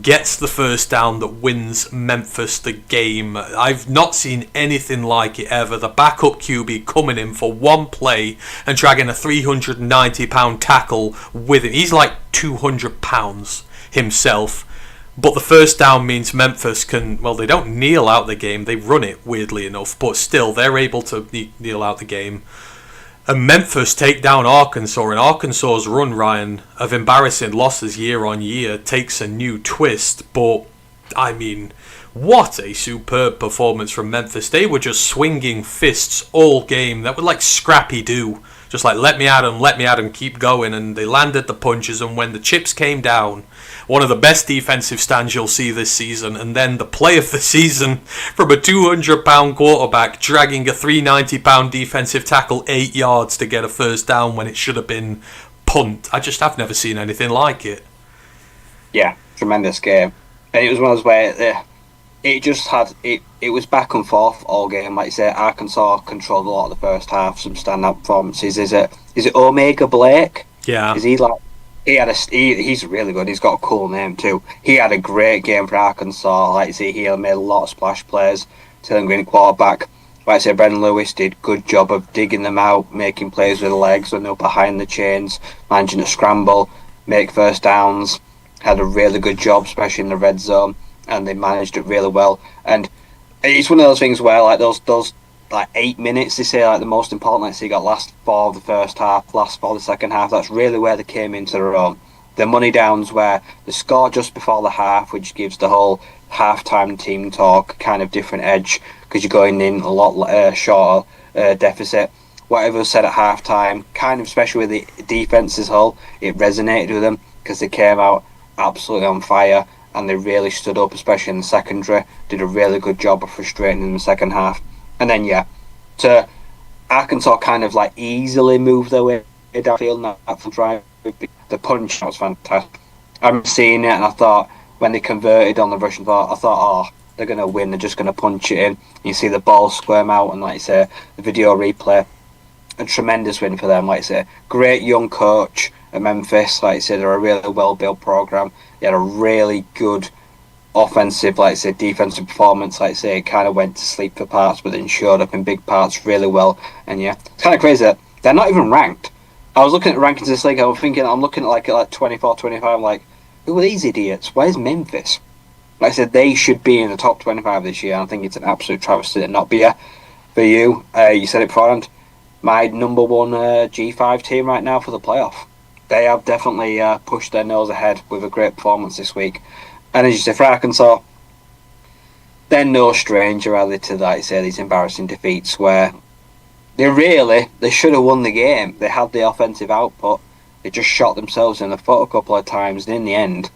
gets the first down that wins Memphis the game. I've not seen anything like it ever. The backup QB coming in for one play and dragging a 390-pound tackle with him. He's like 200 pounds himself. But the first down means Memphis can, well, they don't kneel out the game. They run it, weirdly enough. But still, they're able to kneel out the game. And Memphis take down Arkansas, and Arkansas's run, Ryan, of embarrassing losses year on year takes a new twist. But, I mean, what a superb performance from Memphis. They were just swinging fists all game. That was like Scrappy-Doo. Just like, let me at them, keep going. And they landed the punches, and when the chips came down, one of the best defensive stands you'll see this season, and then the play of the season from a 200-pound quarterback dragging a 390-pound defensive tackle 8 yards to get a first down when it should have been punt. I've never seen anything like it. Yeah, tremendous game. And it was one of those where it just had it was back and forth all game. Like you say, Arkansas controlled a lot of the first half, some standout performances. Is it Omega Blake? Yeah. Is he like he's really good. He's got a cool name too. He had a great game for Arkansas. Like you see, he made a lot of splash plays. Taylor Green quarterback. Like I say, Brendan Lewis did good job of digging them out, making plays with the legs when they were behind the chains, managing to scramble, make first downs. Had a really good job, especially in the red zone, and they managed it really well. And it's one of those things where like those like 8 minutes, they say, like the most important, like so you got last 4 of the first half, last 4 of the second half. That's really where they came into their own. The money downs where they score just before the half, which gives the whole halftime team talk kind of different edge because you're going in a lot shorter deficit. Whatever was said at halftime, kind of especially with the defense as a whole, it resonated with them because they came out absolutely on fire and they really stood up, especially in the secondary. Did a really good job of frustrating in the second half. And then, to Arkansas kind of like easily move their way downfield, not from drive. The punch was fantastic. I'm seeing it, and I thought when they converted on the rushing part, I thought, they're going to win. They're just going to punch it in. You see the ball squirm out, and like you say, the video replay, a tremendous win for them. Like you say, great young coach at Memphis. Like you say, they're a really well-built program. They had a really good offensive, like I say, defensive performance. Like I say, it kind of went to sleep for parts, but then showed up in big parts really well. And yeah, it's kind of crazy that they're not even ranked. I was looking at rankings of this league. I was thinking, I'm looking at like 24, 25. Like, who are these idiots? Where's Memphis? Like I said, they should be in the top 25 this year. I think it's an absolute travesty to not be here. For you, you said it beforehand. My number one G5 team right now for the playoff. They have definitely pushed their nose ahead with a great performance this week. And as you say, for Arkansas, they're no stranger, are they, to, like say, these embarrassing defeats where they should have won the game. They had the offensive output. They just shot themselves in the foot a couple of times. And in the end,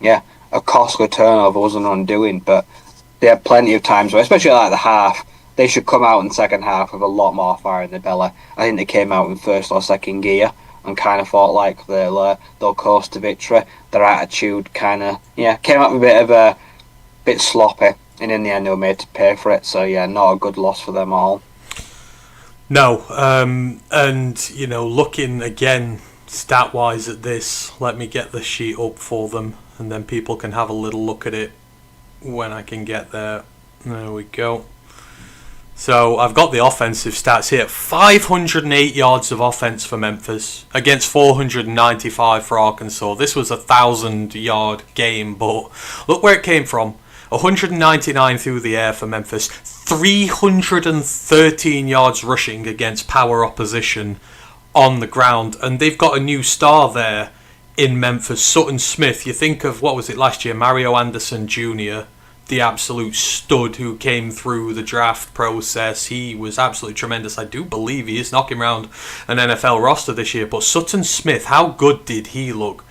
a costly turnover wasn't undoing. But they had plenty of times, where, especially like the half, they should come out in the second half with a lot more fire in the belly. I think they came out in first or second gear and kind of thought like they'll coast to victory. Their attitude kind of came out a bit sloppy, and in the end they were made to pay for it. So not a good loss for them all. No, and looking again stat wise at this, let me get the sheet up for them, and then people can have a little look at it when I can get there. There we go. So I've got the offensive stats here. 508 yards of offense for Memphis against 495 for Arkansas. This was a 1,000-yard game, but look where it came from. 199 through the air for Memphis. 313 yards rushing against power opposition on the ground. And they've got a new star there in Memphis, Sutton Smith. You think of, what was it last year, Mario Anderson Jr., the absolute stud who came through the draft process. He was absolutely tremendous. I do believe he is knocking around an NFL roster this year. But Sutton Smith, how good did he look?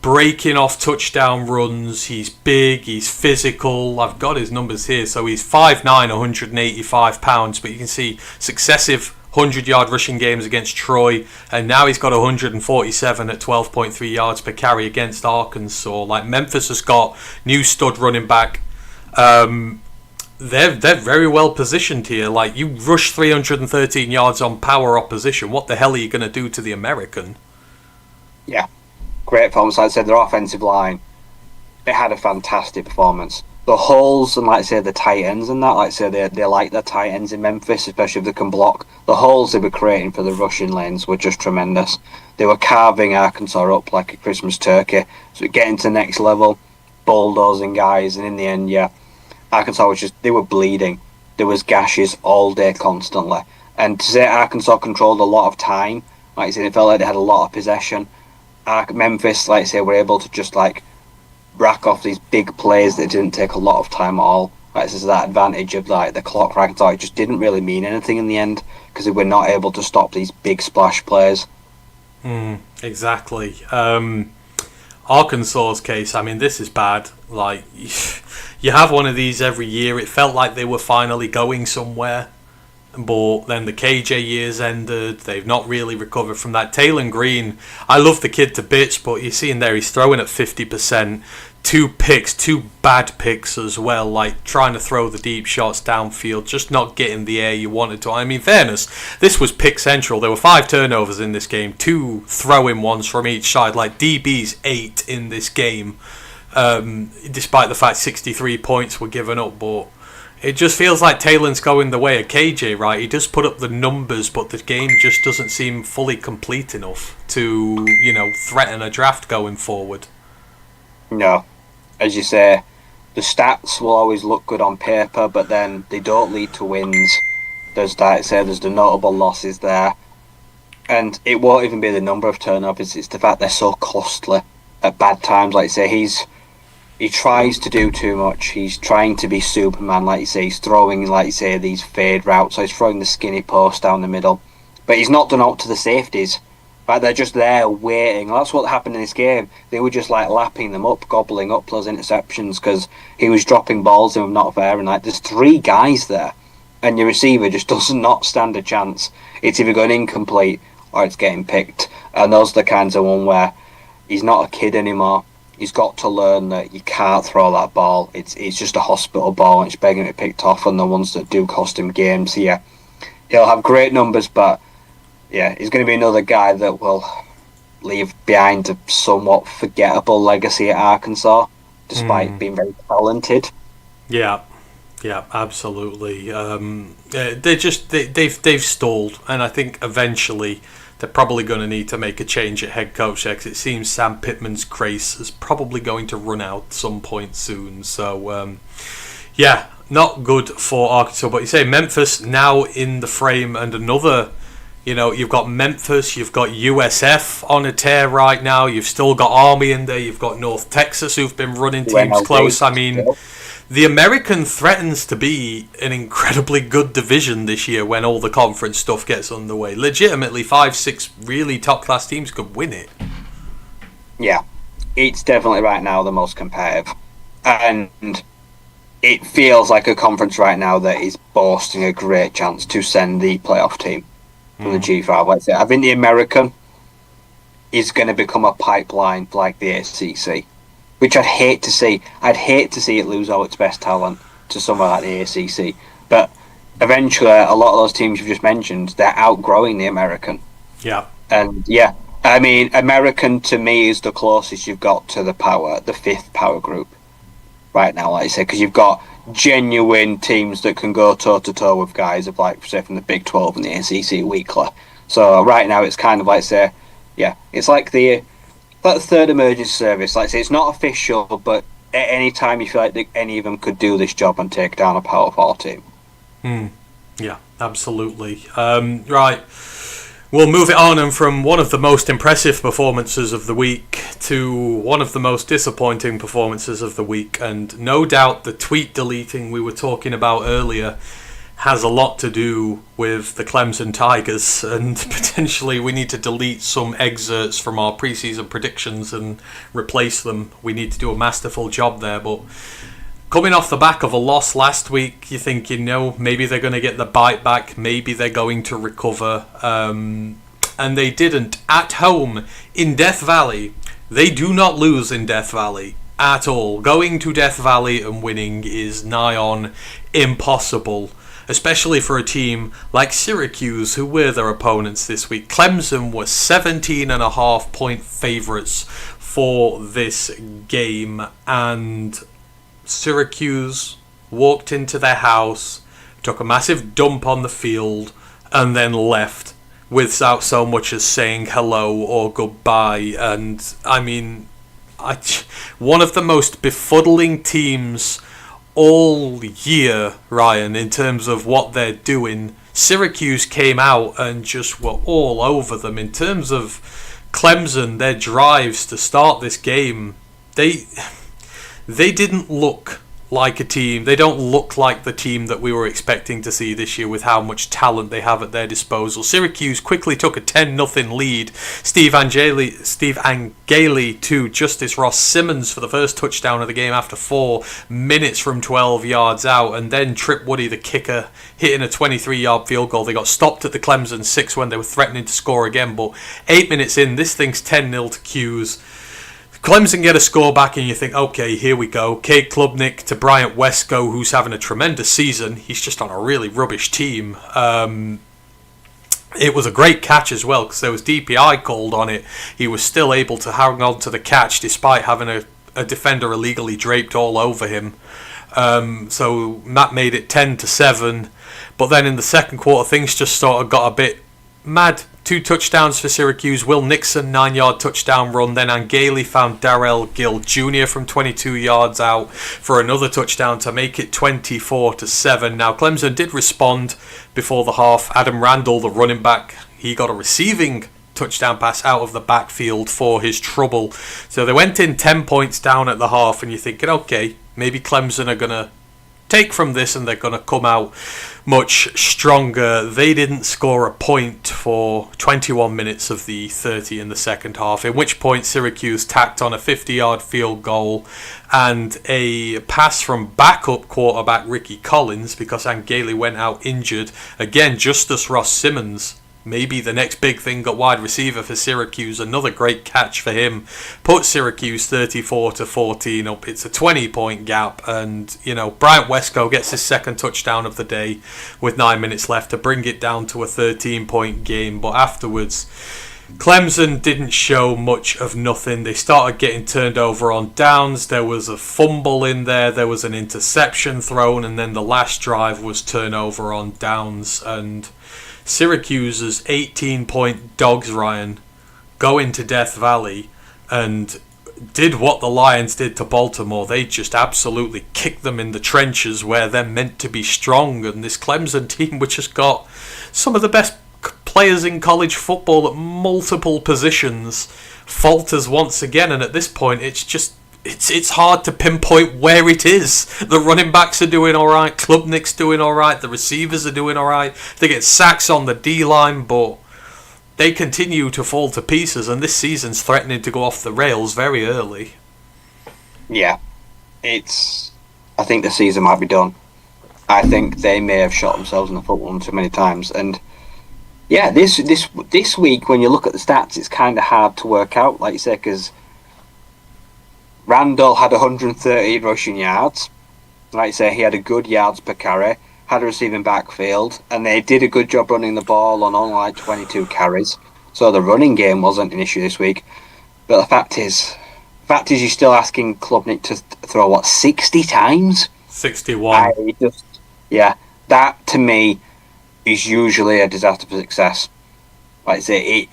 Breaking off touchdown runs. He's big. He's physical. I've got his numbers here. So he's 5'9", 185 pounds. But you can see successive 100-yard rushing games against Troy. And now he's got 147 at 12.3 yards per carry against Arkansas. Like, Memphis has got new stud running back. They're very well positioned here. Like, you rush 313 yards on power opposition. What the hell are you going to do to the American? Yeah, great performance. Like I said, their offensive line, they had a fantastic performance. The holes and, like I say, the tight ends and that, like I say, they like their tight ends in Memphis, especially if they can block. The holes they were creating for the rushing lanes were just tremendous. They were carving Arkansas up like a Christmas turkey. So getting to the next level, bulldozing guys, and in the end, Arkansas was they were bleeding. There was gashes all day constantly. And to say Arkansas controlled a lot of time, like I said, it felt like they had a lot of possession. Memphis, like I say, were able to just like rack off these big plays that didn't take a lot of time at all. Like, this is that advantage of like the clock for Arkansas. It just didn't really mean anything in the end because they were not able to stop these big splash plays. Exactly. Arkansas's case, I mean, this is bad. Like, you have one of these every year. It felt like they were finally going somewhere, but then the KJ years ended. They've not really recovered from that. Taylor Green, I love the kid to bits, but you see in there he's throwing at 50%. 2 picks, 2 bad picks as well, like trying to throw the deep shots downfield, just not getting the air you wanted to. I mean, fairness, this was pick central. There were 5 turnovers in this game, 2 throwing ones from each side, like DB's 8 in this game, despite the fact 63 points were given up. But it just feels like Taylor's going the way of KJ, right? He does put up the numbers, but the game just doesn't seem fully complete enough to, threaten a draft going forward. No. As you say, the stats will always look good on paper, but then they don't lead to wins. There's the notable losses there. And it won't even be the number of turnovers, it's the fact they're so costly at bad times. Like you say, he tries to do too much. He's trying to be Superman, like you say. He's throwing, like you say, these fade routes. So he's throwing the skinny post down the middle. But he's not done out to the safeties. Like, they're just there waiting. That's what happened in this game. They were just like lapping them up, gobbling up those interceptions because he was dropping balls and not fair. And like, there's 3 guys there, and your receiver just does not stand a chance. It's either going incomplete or it's getting picked. And those are the kinds of one where he's not a kid anymore. He's got to learn that you can't throw that ball. It's just a hospital ball, and it's begging to be picked off. And the ones that do cost him games, yeah, he'll have great numbers, but. Yeah, he's going to be another guy that will leave behind a somewhat forgettable legacy at Arkansas, despite being very talented. Yeah, absolutely. They've stalled, and I think eventually they're probably going to need to make a change at head coach because it seems Sam Pittman's grace is probably going to run out some point soon. So, not good for Arkansas. But you say Memphis now in the frame, and another. You've got Memphis, you've got USF on a tear right now, you've still got Army in there, you've got North Texas who've been running teams close. I mean, the American threatens to be an incredibly good division this year when all the conference stuff gets underway. Legitimately, 5-6 really top-class teams could win it. Yeah, it's definitely right now the most competitive. And it feels like a conference right now that is boasting a great chance to send the playoff team. From the G5, let's say. I think the American is going to become a pipeline like the ACC, which I'd hate to see. I'd hate to see it lose all its best talent to somewhere like the ACC. But eventually, a lot of those teams you've just mentioned, they're outgrowing the American. Yeah. And yeah, I mean, American to me is the closest you've got to the 5th power group right now, like I say, because you've got genuine teams that can go toe-to-toe with guys of, like, say, from the Big 12 and the ACC weekly. So right now it's kind of like, say, it's like the third emergency service. Like, say, it's not official, but at any time you feel like any of them could do this job and take down a Power 4 team. Yeah, absolutely. Right. We'll move it on, and from one of the most impressive performances of the week to one of the most disappointing performances of the week. And no doubt the tweet deleting we were talking about earlier has a lot to do with the Clemson Tigers, and potentially we need to delete some excerpts from our preseason predictions and replace them. We need to do a masterful job there, but coming off the back of a loss last week, you think, maybe they're going to get the bite back, maybe they're going to recover, and they didn't. At home, in Death Valley, they do not lose in Death Valley at all. Going to Death Valley and winning is nigh on impossible, especially for a team like Syracuse, who were their opponents this week. Clemson were 17.5-point favourites for this game, and Syracuse walked into their house, took a massive dump on the field, and then left without so much as saying hello or goodbye. And I mean, one of the most befuddling teams all year, Ryan, in terms of what they're doing Syracuse came out and just were all over them. In terms of Clemson, their drives to start this game, they didn't look like a team. They don't look like the team that we were expecting to see this year with how much talent they have at their disposal. Syracuse quickly took a 10-0 lead. Steve Angeli to Justice Ross Simmons for the first touchdown of the game after 4 minutes from 12 yards out, and then Trip Woody, the kicker, hitting a 23-yard field goal. They got stopped at the Clemson 6 when they were threatening to score again, but 8 minutes in, this thing's 10-0 to 'Cuse. Clemson get a score back and you think, okay, here we go. Cade Klubnik to Bryant Wesco, who's having a tremendous season. He's just on a really rubbish team. It was a great catch as well because there was DPI called on it. He was still able to hang on to the catch despite having a defender illegally draped all over him. So that made it 10-7. But then in the second quarter, things just sort of got a bit mad. 2 touchdowns for Syracuse. Will Nixon, 9-yard touchdown run. Then Angeli found Darrell Gill Jr. from 22 yards out for another touchdown to make it 24-7. Now, Clemson did respond before the half. Adam Randall, the running back, he got a receiving touchdown pass out of the backfield for his trouble. So they went in 10 points down at the half, and you're thinking, okay, maybe Clemson are going to take from this and they're going to come out much stronger. They didn't score a point for 21 minutes of the 30 in the second half, in which point Syracuse tacked on a 50-yard field goal and a pass from backup quarterback Ricky Collins because Angeli went out injured. Again, Justice Ross Simmons, maybe the next big thing at wide receiver for Syracuse. Another great catch for him. Put Syracuse 34-14 up. It's a 20-point gap. And, Bryant Wesco gets his second touchdown of the day with 9 minutes left to bring it down to a 13-point game. But afterwards, Clemson didn't show much of nothing. They started getting turned over on downs. There was a fumble in there. There was an interception thrown. And then the last drive was turnover on downs. And Syracuse's 18-point dogs, Ryan, go into Death Valley and did what the Lions did to Baltimore. They just absolutely kicked them in the trenches where they're meant to be strong. And this Clemson team, which has got some of the best players in college football at multiple positions, falters once again. And at this point, it's hard to pinpoint where it is. The running backs are doing all right. Klubnik's doing all right. The receivers are doing all right. They get sacks on the D-line, but they continue to fall to pieces, and this season's threatening to go off the rails very early. Yeah. I think the season might be done. I think they may have shot themselves in the foot one too many times. And yeah, this week, when you look at the stats, it's kind of hard to work out, like you say, because Randall had 130 rushing yards. Like I say, he had a good yards per carry, had a receiving backfield, and they did a good job running the ball on only like 22 carries. So the running game wasn't an issue this week. But the fact is you're still asking Klubnik to throw, 60 times? 61. That to me is usually a disaster for success. Like I say,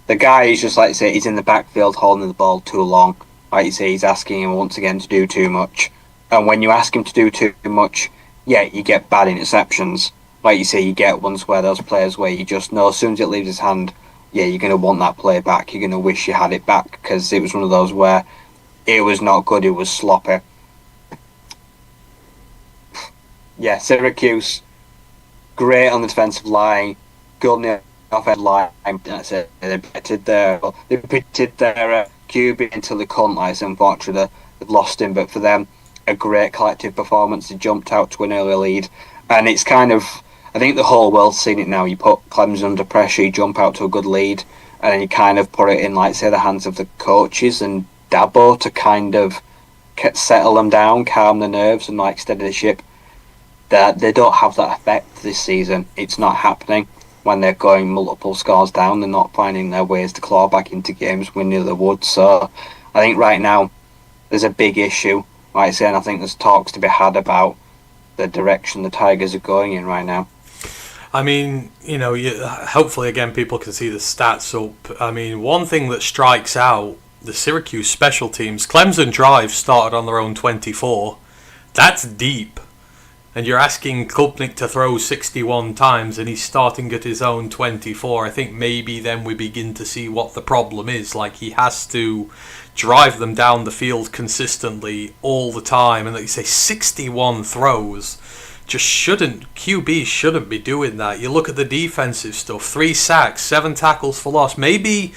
the guy is just, like I say, he's in the backfield holding the ball too long. Like you say, he's asking him once again to do too much. And when you ask him to do too much, yeah, you get bad interceptions. Like you say, you get ones where those players where you just know as soon as it leaves his hand, yeah, you're going to want that play back. You're going to wish you had it back because it was one of those where it was not good, it was sloppy. Yeah, Syracuse, great on the defensive line, good on the offensive line. That's it. They pitted their QB until they couldn't. Like, unfortunately, they've lost him. But for them, a great collective performance. They jumped out to an early lead, and it's kind of, I think the whole world's seen it now. You put Clemson under pressure, you jump out to a good lead, and then you kind of put it in, like say, the hands of the coaches and Dabo to kind of settle them down, calm the nerves, and like steady the ship. That they don't have that effect this season. It's not happening when they're going multiple scores down. They're not finding their ways to claw back into games when they would. So I think right now there's a big issue. Like I say, and I think there's talks to be had about the direction the Tigers are going in right now. I mean, hopefully again people can see the stats up. I mean, one thing that strikes out, the Syracuse special teams, Clemson drive started on their own 24. That's deep. and you're asking Klubnik to throw 61 times and he's starting at his own 24, I think maybe then we begin to see what the problem is. Like, he has to drive them down the field consistently all the time, and like you say, 61 throws just QB shouldn't be doing that. You look at the defensive stuff, 3 sacks, 7 tackles for loss. Maybe,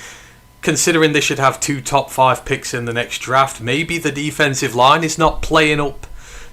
considering they should have 2 top 5 picks in the next draft, maybe the defensive line is not playing up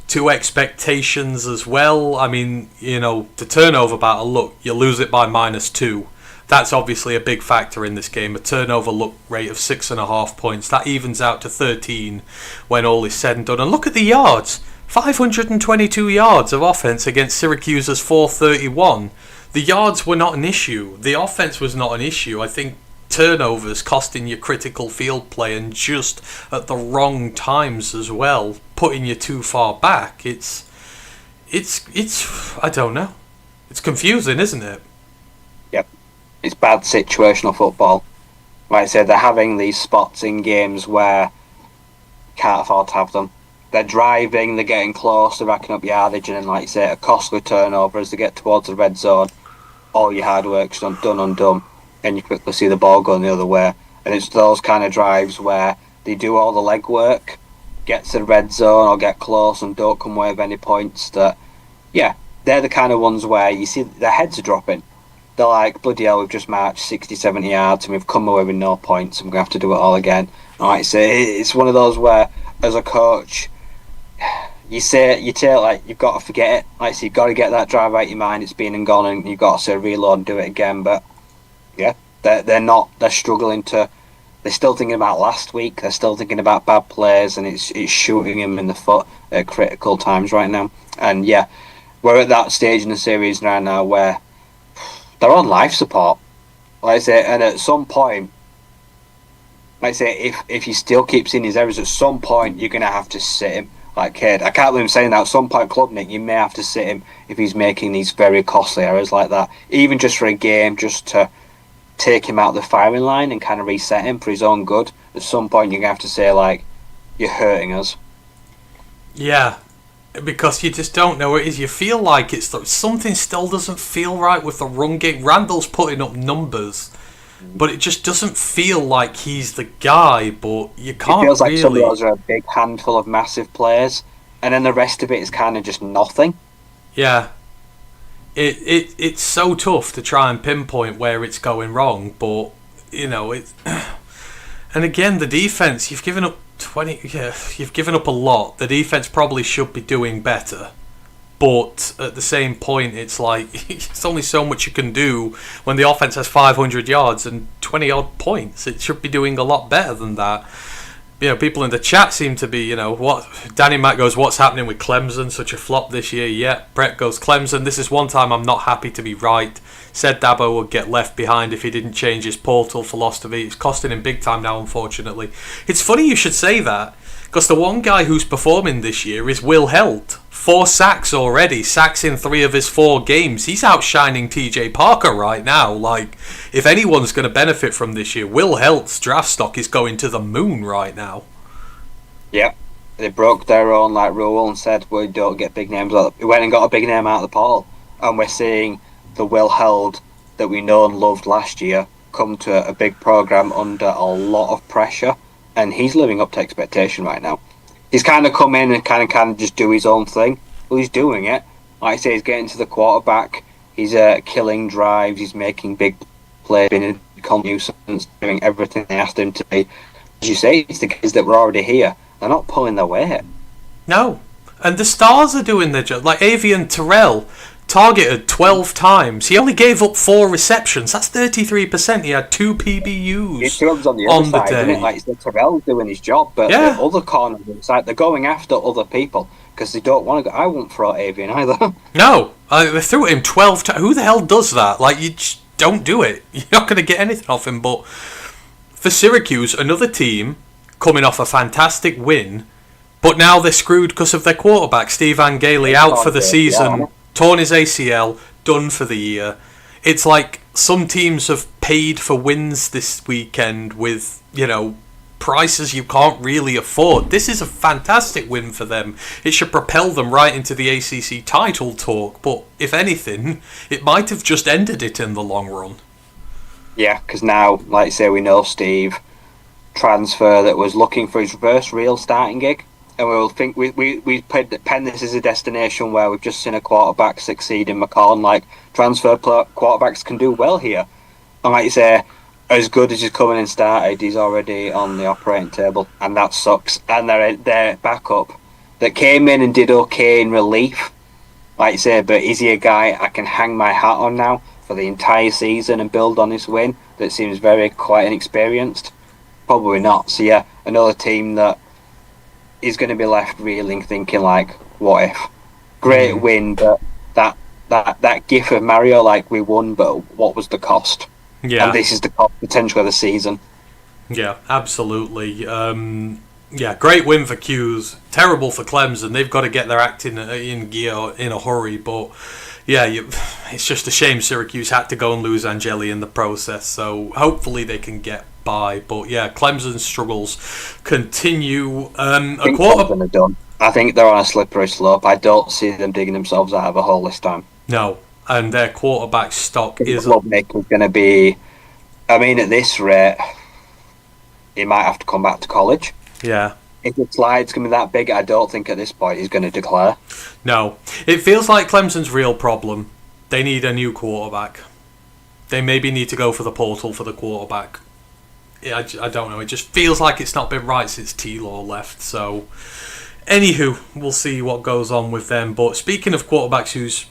to expectations as well. I mean, the turnover battle, look, you lose it by -2. That's obviously a big factor in this game. A turnover look rate of 6.5 points. That evens out to 13 when all is said and done. And look at the yards. 522 yards of offense against Syracuse's 431. The yards were not an issue. The offense was not an issue. I think turnovers costing you critical field play, and just at the wrong times as well, putting you too far back. It's I don't know. It's confusing, isn't it? Yep. It's bad situational football. Like I said, they're having these spots in games where can't afford to have them. They're driving, they're getting close, they're racking up yardage, and then, like you say, a costly turnover as they get towards the red zone. All your hard work's done, undone, and you quickly see the ball going the other way. And it's those kind of drives where they do all the legwork, get to the red zone or get close and don't come away with any points. That, yeah, they're the kind of ones where you see their heads are dropping. They're like, bloody hell, we've just marched 60, 70 yards and we've come away with no points and we're going to have to do it all again. And like I say, it's one of those where, as a coach, you tell like you've got to forget it. Like, so you've got to get that drive out of your mind. It's been and gone, and you've got to say reload and do it again. But yeah, they're struggling to. They're still thinking about last week. They're still thinking about bad players, and it's shooting them in the foot at critical times right now. And yeah, we're at that stage in the series right now where they're on life support. Like I say, and at some point, like I say, if he still keeps in his errors, at some point you're gonna have to sit him. Like, kid, I can't believe I'm saying that. At some point, Klubnik, you may have to sit him if he's making these very costly errors like that. Even just for a game, just to take him out of the firing line and kind of reset him for his own good. At some point, you're going to have to say, like, you're hurting us. Yeah, because you just don't know what it is. You feel like something still doesn't feel right with the run game. Randall's putting up numbers, but it just doesn't feel like he's the guy. But you can't. It feels like some of those are a big handful of massive players, and then the rest of it is kind of just nothing. Yeah, it's so tough to try and pinpoint where it's going wrong. But it. And again, the defense, you've given up 20. Yeah, you've given up a lot. The defense probably should be doing better. But at the same point, it's like it's only so much you can do when the offense has 500 yards and 20 odd points. It should be doing a lot better than that. People in the chat seem to be, what Danny Matt goes, what's happening with Clemson? Such a flop this year. Yeah, Brett goes, Clemson, this is one time I'm not happy to be right. Said Dabo would get left behind if he didn't change his portal philosophy. It's costing him big time now, unfortunately. It's funny you should say that, because the one guy who's performing this year is Will Held. 4 sacks already, sacks in 3 of his 4 games. He's outshining TJ Parker right now. Like, if anyone's going to benefit from this year, Will Held's draft stock is going to the moon right now. Yeah, they broke their own rule and said we don't get big names. We went and got a big name out of the portal, and we're seeing the Will Held that we know and loved last year come to a big program under a lot of pressure, and he's living up to expectation right now. He's kind of come in and kind of just do his own thing. Well, he's doing it. Like I say, he's getting to the quarterback. He's killing drives. He's making big plays, being a nuisance, doing everything they asked him to be. As you say, it's the guys that were already here. They're not pulling their weight. No. And the stars are doing their job. Like Avian Terrell, targeted 12 times. He only gave up 4 receptions. That's 33%. He had 2 PBUs on the day. Isn't it? Like, Terrell's doing his job, but the other corners inside, they're going after other people because they don't want to go. I won't throw Avian either. No, they threw at him 12 times. Who the hell does that? Like, you just don't do it. You're not going to get anything off him. But for Syracuse, another team coming off a fantastic win, but now they're screwed because of their quarterback, Steve Angeli, out for the season. Torn his ACL, done for the year. It's like some teams have paid for wins this weekend with, prices you can't really afford. This is a fantastic win for them. It should propel them right into the ACC title talk, but if anything, it might have just ended it in the long run. Yeah, because now, like I say, we know Steve, transfer that was looking for his first real starting gig, and we'll think we pen this as a destination where we've just seen a quarterback succeed in McCall. Like, transfer quarterbacks can do well here. And like you say, as good as he's coming and started, he's already on the operating table, and that sucks. And their backup that came in and did okay in relief, like you say, but is he a guy I can hang my hat on now for the entire season and build on this win that seems very quite inexperienced? Probably not. So yeah, another team that is going to be left reeling, thinking like, what if? Great win, but that gif of Mario, like, we won, but what was the cost? Yeah. And this is the potential of the season. Yeah, absolutely. Yeah, great win for Q's. Terrible for Clemson. They've got to get their act in gear in a hurry. But yeah, it's just a shame Syracuse had to go and lose Angeli in the process. So hopefully they can get by. But yeah, Clemson's struggles continue. Clemson are done. I think they're on a slippery slope. I don't see them digging themselves out of a hole this time. No. And their quarterback stock is... Clubmaker's going to be... I mean, at this rate, he might have to come back to college. Yeah. If the slide's going to be that big, I don't think at this point he's going to declare. No. It feels like Clemson's real problem. They need a new quarterback. They maybe need to go for the portal for the quarterback. I don't know. It just feels like it's not been right since T-Law left. So, anywho, we'll see what goes on with them. But speaking of quarterbacks who's,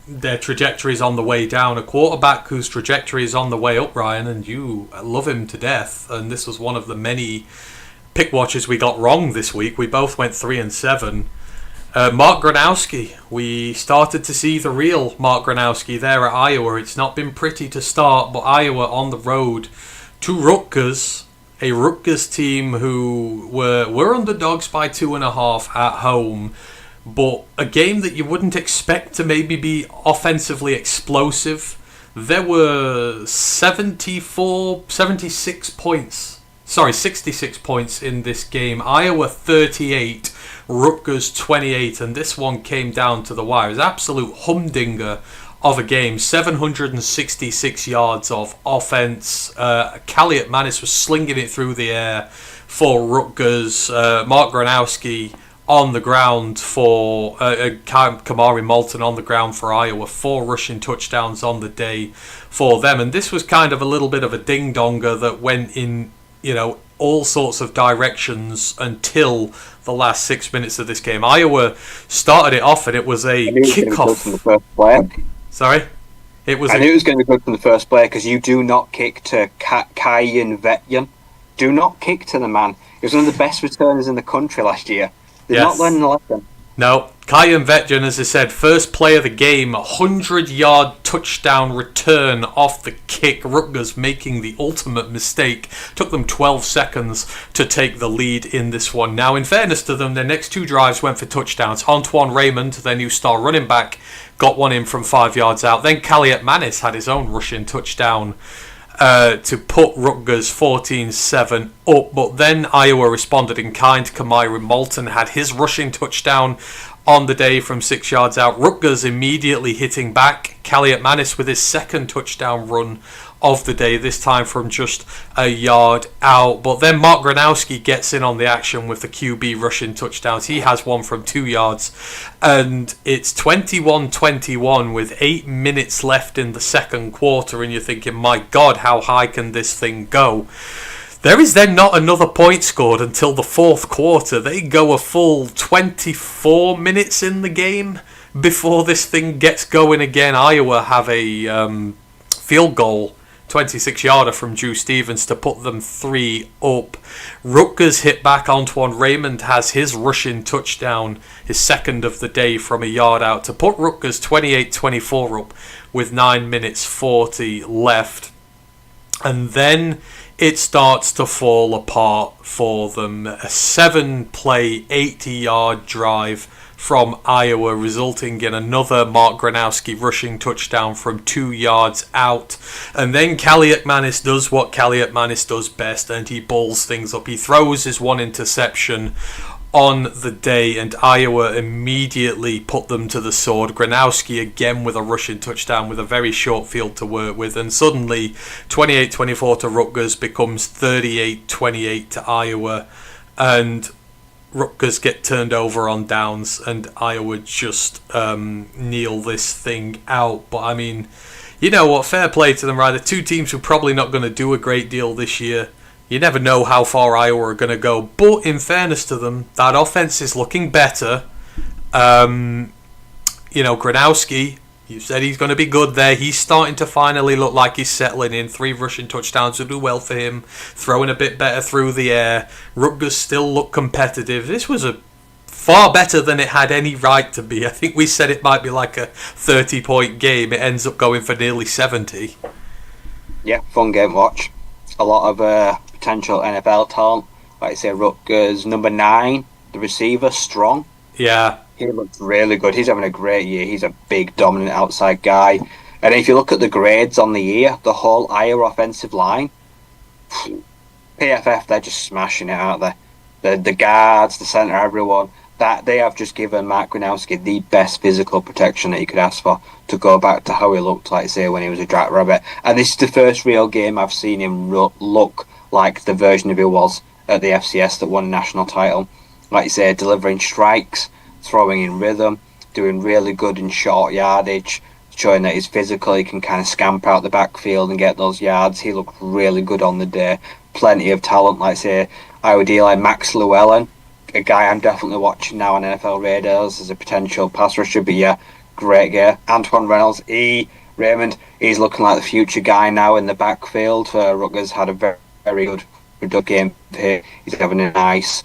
their trajectory is on the way down, a quarterback whose trajectory is on the way up, Ryan, and you love him to death, and this was one of the many pick watches we got wrong this week. We both went 3-7. Mark Gronowski. We started to see the real Mark Gronowski there at Iowa. It's not been pretty to start, but Iowa on the road to Rutgers, a Rutgers team who were underdogs by 2.5 at home. But a game that you wouldn't expect to maybe be offensively explosive. There were 66 points in this game. Iowa 38, Rutgers 28, and this one came down to the wire. It was an absolute humdinger of a game. 766 yards of offense. Calliot Manis was slinging it through the air for Rutgers. Mark Gronowski on the ground for Kamari Moulton on the ground for Iowa. 4 rushing touchdowns on the day for them. And this was kind of a little bit of a ding-donger that went in, all sorts of directions until the last 6 minutes of this game. Iowa started it off and it was a kickoff. From the first play. Sorry? I knew it was going to be good from the first play because you do not kick to Kayan Vetyan. Do not kick to the man. He was one of the best returners in the country last year. They're not learning a lesson. No. Kayan Vetjan, as I said, first play of the game, 100-yard touchdown return off the kick. Rutgers making the ultimate mistake. Took them 12 seconds to take the lead in this one. Now, in fairness to them, their next 2 drives went for touchdowns. Antoine Raymond, their new star running back, got one in from 5 yards out. Then Calliot Manis had his own rushing touchdown to put Rutgers 14-7 up, but then Iowa responded in kind. Kamari Moulton had his rushing touchdown on the day from 6 yards out. Rutgers immediately hitting back. Calliot Manis with his second touchdown run of the day, this time from just a yard out. But then Mark Gronowski gets in on the action with the QB rushing touchdowns. He has one from 2 yards, and it's 21-21 with 8 minutes left in the second quarter, and you're thinking, my God, how high can this thing go? There is then not another point scored until the fourth quarter. They go a full 24 minutes in the game before this thing gets going again. Iowa have a field goal, 26-yarder from Drew Stevens to put them 3 up. Rutgers hit back. Antoine Raymond has his rushing touchdown, his second of the day from a yard out, to put Rutgers 28-24 up with 9 minutes 40 left. And then it starts to fall apart for them. A 7-play, 80-yard drive from Iowa, resulting in another Mark Gronowski rushing touchdown from 2 yards out. And then Kaliakmanis does what Kaliakmanis does best, and he balls things up. He throws his one interception on the day, and Iowa immediately put them to the sword. Gronowski again with a rushing touchdown with a very short field to work with, and suddenly 28-24 to Rutgers becomes 38-28 to Iowa, and Rutgers get turned over on downs, and Iowa just kneel this thing out. But I mean, you know what? Fair play to them, right? The two teams who are probably not going to do a great deal this year. You never know how far Iowa are going to go. But in fairness to them, that offense is looking better. Gronowski, you said he's going to be good there. He's starting to finally look like he's settling in. 3 rushing touchdowns will do well for him. Throwing a bit better through the air. Rutgers still look competitive. This was a far better than it had any right to be. I think we said it might be like a 30-point game. It ends up going for nearly 70. Yeah, fun game to watch. A lot of potential NFL talent. Like I say, Rutgers, number 9, the receiver, Strong. Yeah. He looks really good. He's having a great year. He's a big, dominant outside guy. And if you look at the grades on the year, the whole Iowa offensive line, PFF, they're just smashing it, aren't they? The guards, the center, everyone. That they have just given Mark Gronowski the best physical protection that you could ask for to go back to how he looked, like say, when he was a jackrabbit. And this is the first real game I've seen him look like the version of he was at the FCS that won a national title. Like you say, delivering strikes, throwing in rhythm, doing really good in short yardage, showing that he's physical, he can kind of scamper out the backfield and get those yards. He looked really good on the day. Plenty of talent, like say, Iowa D-line, Max Llewellyn, a guy I'm definitely watching now on NFL radars as a potential pass rusher, but yeah, great guy. Antoine Reynolds, Raymond, he's looking like the future guy now in the backfield. Rutgers had a very, very good game here. He's having a nice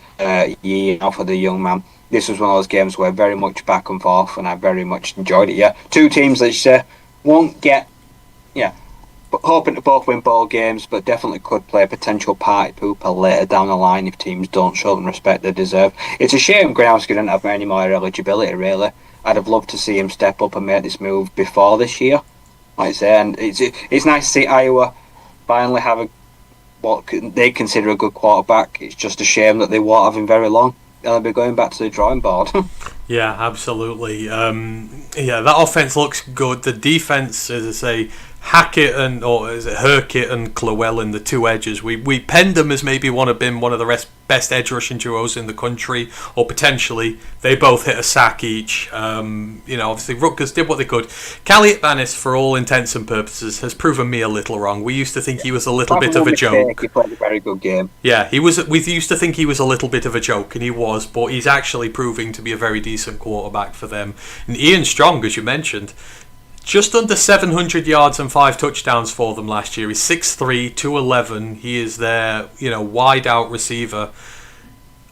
year now for the young man. This was one of those games where very much back and forth, and I very much enjoyed it. Yeah, two teams that won't get, but hoping to both win ball games, but definitely could play a potential party pooper later down the line if teams don't show them respect they deserve. It's a shame Gronowski didn't have any more eligibility, really. I'd have loved to see him step up and make this move before this year, like I say. And it's nice to see Iowa finally have what they consider a good quarterback. It's just a shame that they won't have him very long. They'll be going back to the drawing board. Yeah, absolutely. That offense looks good. The defense, as I say, Herkit and Llewellyn, the two edges. We penned them as maybe one of the best edge rushing duos in the country, or potentially. They both hit a sack each. Obviously Rutgers did what they could. Kaliakmanis, for all intents and purposes, has proven me a little wrong. We used to think he was a little bit of a joke. He played a very good game. Yeah, he was. We used to think he was a little bit of a joke, and he was, but he's actually proving to be a very decent quarterback for them. And Ian Strong, as you mentioned, just under 700 yards and 5 touchdowns for them last year. He's 6'3", 211. He is their, wide out receiver.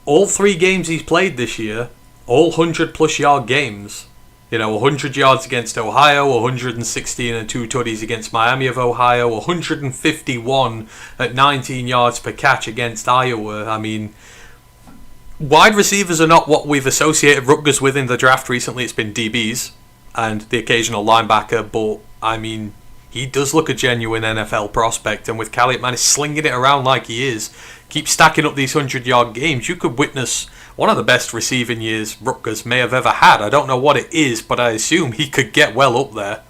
All 3 games he's played this year, all 100-plus yard games. 100 yards against Ohio, 116 and 2 tutties against Miami of Ohio, 151 at 19 yards per catch against Iowa. I mean, wide receivers are not what we've associated Rutgers with in the draft recently. It's been DBs and the occasional linebacker, but I mean, he does look a genuine NFL prospect, and with Kaliakmanis slinging it around like he is, keep stacking up these 100-yard games, you could witness one of the best receiving years Rutgers may have ever had. I don't know what it is, but I assume he could get well up there.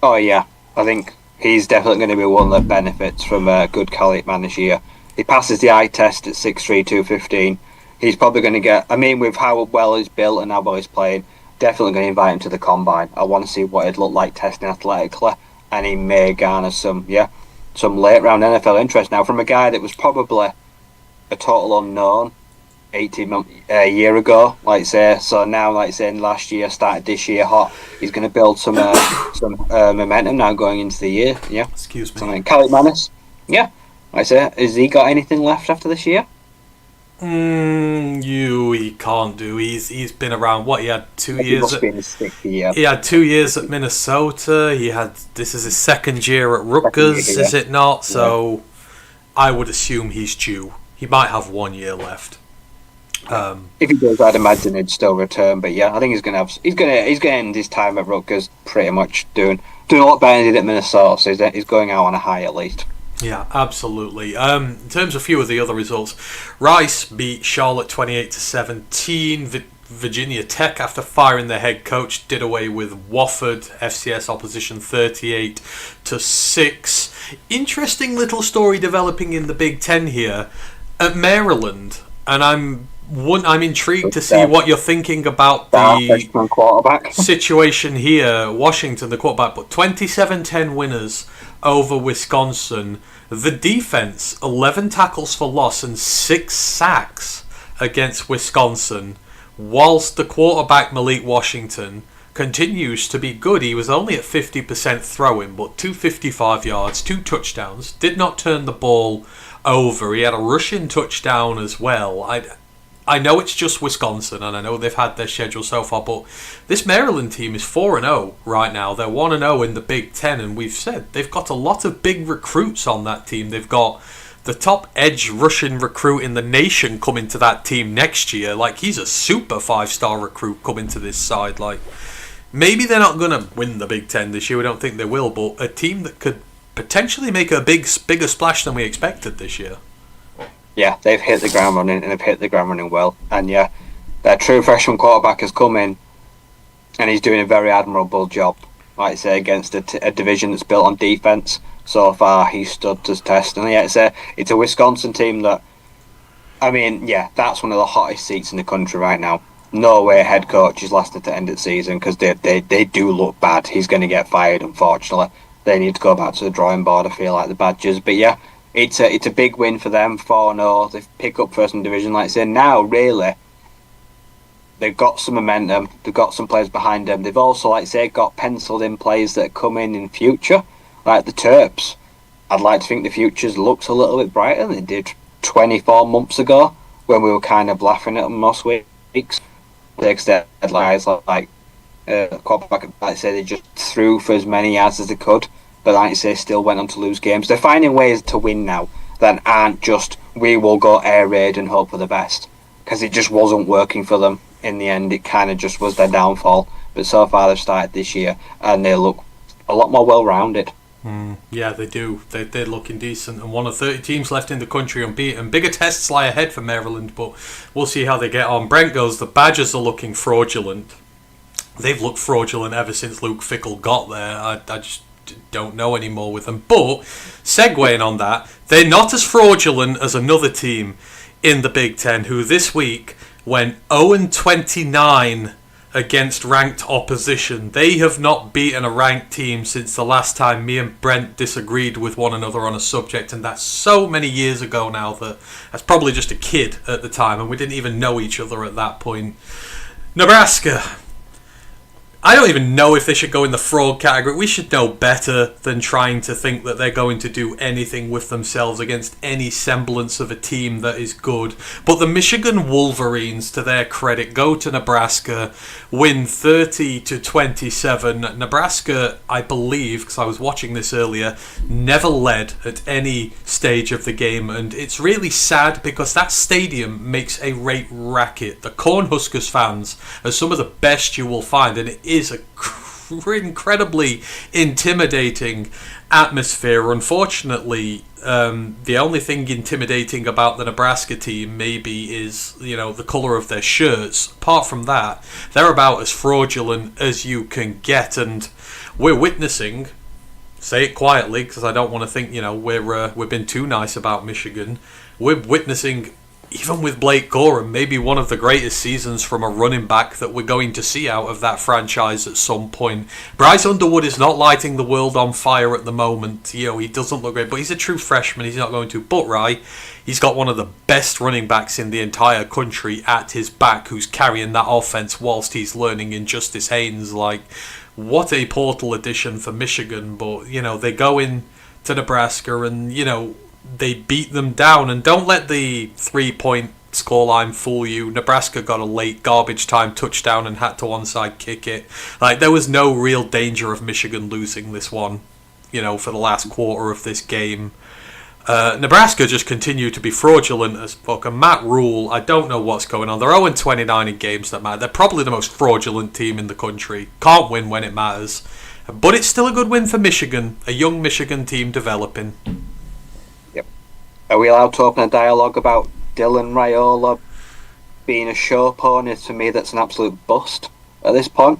Oh yeah, I think he's definitely going to be one that benefits from a good Kaliakmanis year. He passes the eye test at 6'3", 215. He's probably going to get, with how well he's built and how well he's playing, definitely going to invite him to the combine. I want to see what it'd look like testing athletically, and he may garner some late round NFL interest now from a guy that was probably a total unknown 18 months a year ago, like say. So now, like saying last year started this year hot, he's going to build some momentum now going into the year. Yeah, excuse me. Kaliakmanis. Yeah, like I say, has he got anything left after this year? He can't do. He's been around. What, he had 2 years? He had 2 years at Minnesota. This is his second year at Rutgers, is it not? So I would assume he's due. He might have 1 year left. If he does, I'd imagine he'd still return. But yeah, I think he's gonna end his time at Rutgers pretty much doing a lot better than he did at Minnesota. So he's going out on a high at least. Yeah, absolutely. In terms of a few of the other results, Rice beat Charlotte 28-17. Virginia Tech, after firing their head coach, did away with Wofford FCS opposition 38-6. Interesting little story developing in the Big Ten here at Maryland, and I'm intrigued to see what you're thinking about the quarterback situation here. Washington, the quarterback, but 27-10 winners over Wisconsin. The defense, 11 tackles for loss and 6 sacks against Wisconsin, whilst the quarterback, Malik Washington, continues to be good. He was only at 50% throwing, but 255 yards, 2 touchdowns, did not turn the ball over. He had a rushing touchdown as well. I know it's just Wisconsin, and I know they've had their schedule so far, but this Maryland team is 4-0 right now. They're 1-0 in the Big Ten, and we've said they've got a lot of big recruits on that team. They've got the top edge rushing recruit in the nation coming to that team next year. Like, he's a super 5-star recruit coming to this side. Like, maybe they're not going to win the Big Ten this year. We don't think they will, but a team that could potentially make a bigger splash than we expected this year. Yeah, they've hit the ground running, and they've hit the ground running well. And yeah, their true freshman quarterback has come in, and he's doing a very admirable job, like I say, against a division that's built on defense. So far, he's stood to test. And yeah, it's a Wisconsin team that, I mean, yeah, that's one of the hottest seats in the country right now. No way a head coach is lasted to end the season, because they do look bad. He's going to get fired, unfortunately. They need to go back to the drawing board, I feel like, the Badgers. But yeah, it's a big win for them, 4-0. They pick up first in division, like I say. Now, really, they've got some momentum. They've got some players behind them. They've also, like I say, got penciled in players that come in future, like the Terps. I'd like to think the future looks a little bit brighter than it did 24 months ago, when we were kind of laughing at them most weeks. Because they had like quarterback, like I say, they just threw for as many yards as they could. But like I say, still went on to lose games. They're finding ways to win now that aren't just, we will go air raid and hope for the best. Because it just wasn't working for them in the end. It kind of just was their downfall. But so far they've started this year, and they look a lot more well-rounded. Yeah, they do. They're looking decent, and one of 30 teams left in the country unbeaten. Bigger tests lie ahead for Maryland, but we'll see how they get on. Brent goes, the Badgers are looking fraudulent. They've looked fraudulent ever since Luke Fickell got there. I just don't know anymore with them. But, segueing on that, they're not as fraudulent as another team in the Big Ten, who this week went 0-29 against ranked opposition. They have not beaten a ranked team since the last time me and Brent disagreed with one another on a subject, and that's so many years ago now that I was probably just a kid at the time, and we didn't even know each other at that point. Nebraska, I don't even know if they should go in the fraud category. We should know better than trying to think that they're going to do anything with themselves against any semblance of a team that is good. But the Michigan Wolverines, to their credit, go to Nebraska, win 30-27. Nebraska, I believe, because I was watching this earlier, never led at any stage of the game. And it's really sad because that stadium makes a great racket. The Cornhuskers fans are some of the best you will find, and it is a incredibly intimidating atmosphere. Unfortunately, the only thing intimidating about the Nebraska team maybe is, the colour of their shirts. Apart from that, they're about as fraudulent as you can get, and we're witnessing, say it quietly because I don't want to think we've been too nice about Michigan. We're witnessing, even with Blake Corum, maybe one of the greatest seasons from a running back that we're going to see out of that franchise at some point. Bryce Underwood is not lighting the world on fire at the moment. He doesn't look great, but he's a true freshman. He's not going to. But, he's got one of the best running backs in the entire country at his back, who's carrying that offense whilst he's learning in Justice Haynes. What a portal addition for Michigan. But, they go in to Nebraska and, they beat them down. And don't let the 3-point scoreline fool you. Nebraska got a late garbage time touchdown and had to onside kick it. There was no real danger of Michigan losing this one, for the last quarter of this game. Nebraska just continue to be fraudulent as fuck. And Matt Rule, I don't know what's going on. They're 0-29 in games that matter. They're probably the most fraudulent team in the country. Can't win when it matters. But it's still a good win for Michigan. A young Michigan team developing. Yep. Are we allowed to open a dialogue about Dylan Raiola being a show pony? To me, that's an absolute bust at this point.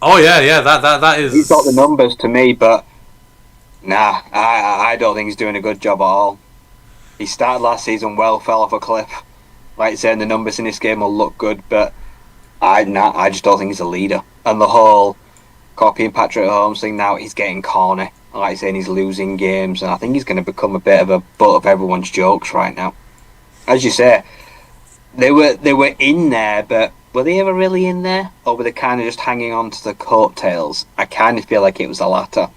Oh, yeah. That is... He's got the numbers to me, but... Nah, I don't think he's doing a good job at all. He started last season well, fell off a cliff. Like saying the numbers in this game will look good, but I just don't think he's a leader. And the whole copying Patrick Holmes thing now, he's getting corny. Like saying he's losing games, and I think he's going to become a bit of a butt of everyone's jokes right now. As you say, they were in there, but were they ever really in there, or were they kind of just hanging on to the coattails? I kind of feel like it was the latter.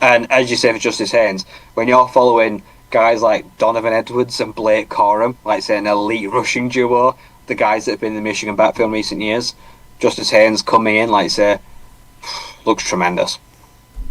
And as you say for Justice Haynes, when you're following guys like Donovan Edwards and Blake Corum, like say an elite rushing duo, the guys that have been in the Michigan backfield in recent years, Justice Haynes coming in, like say, looks tremendous.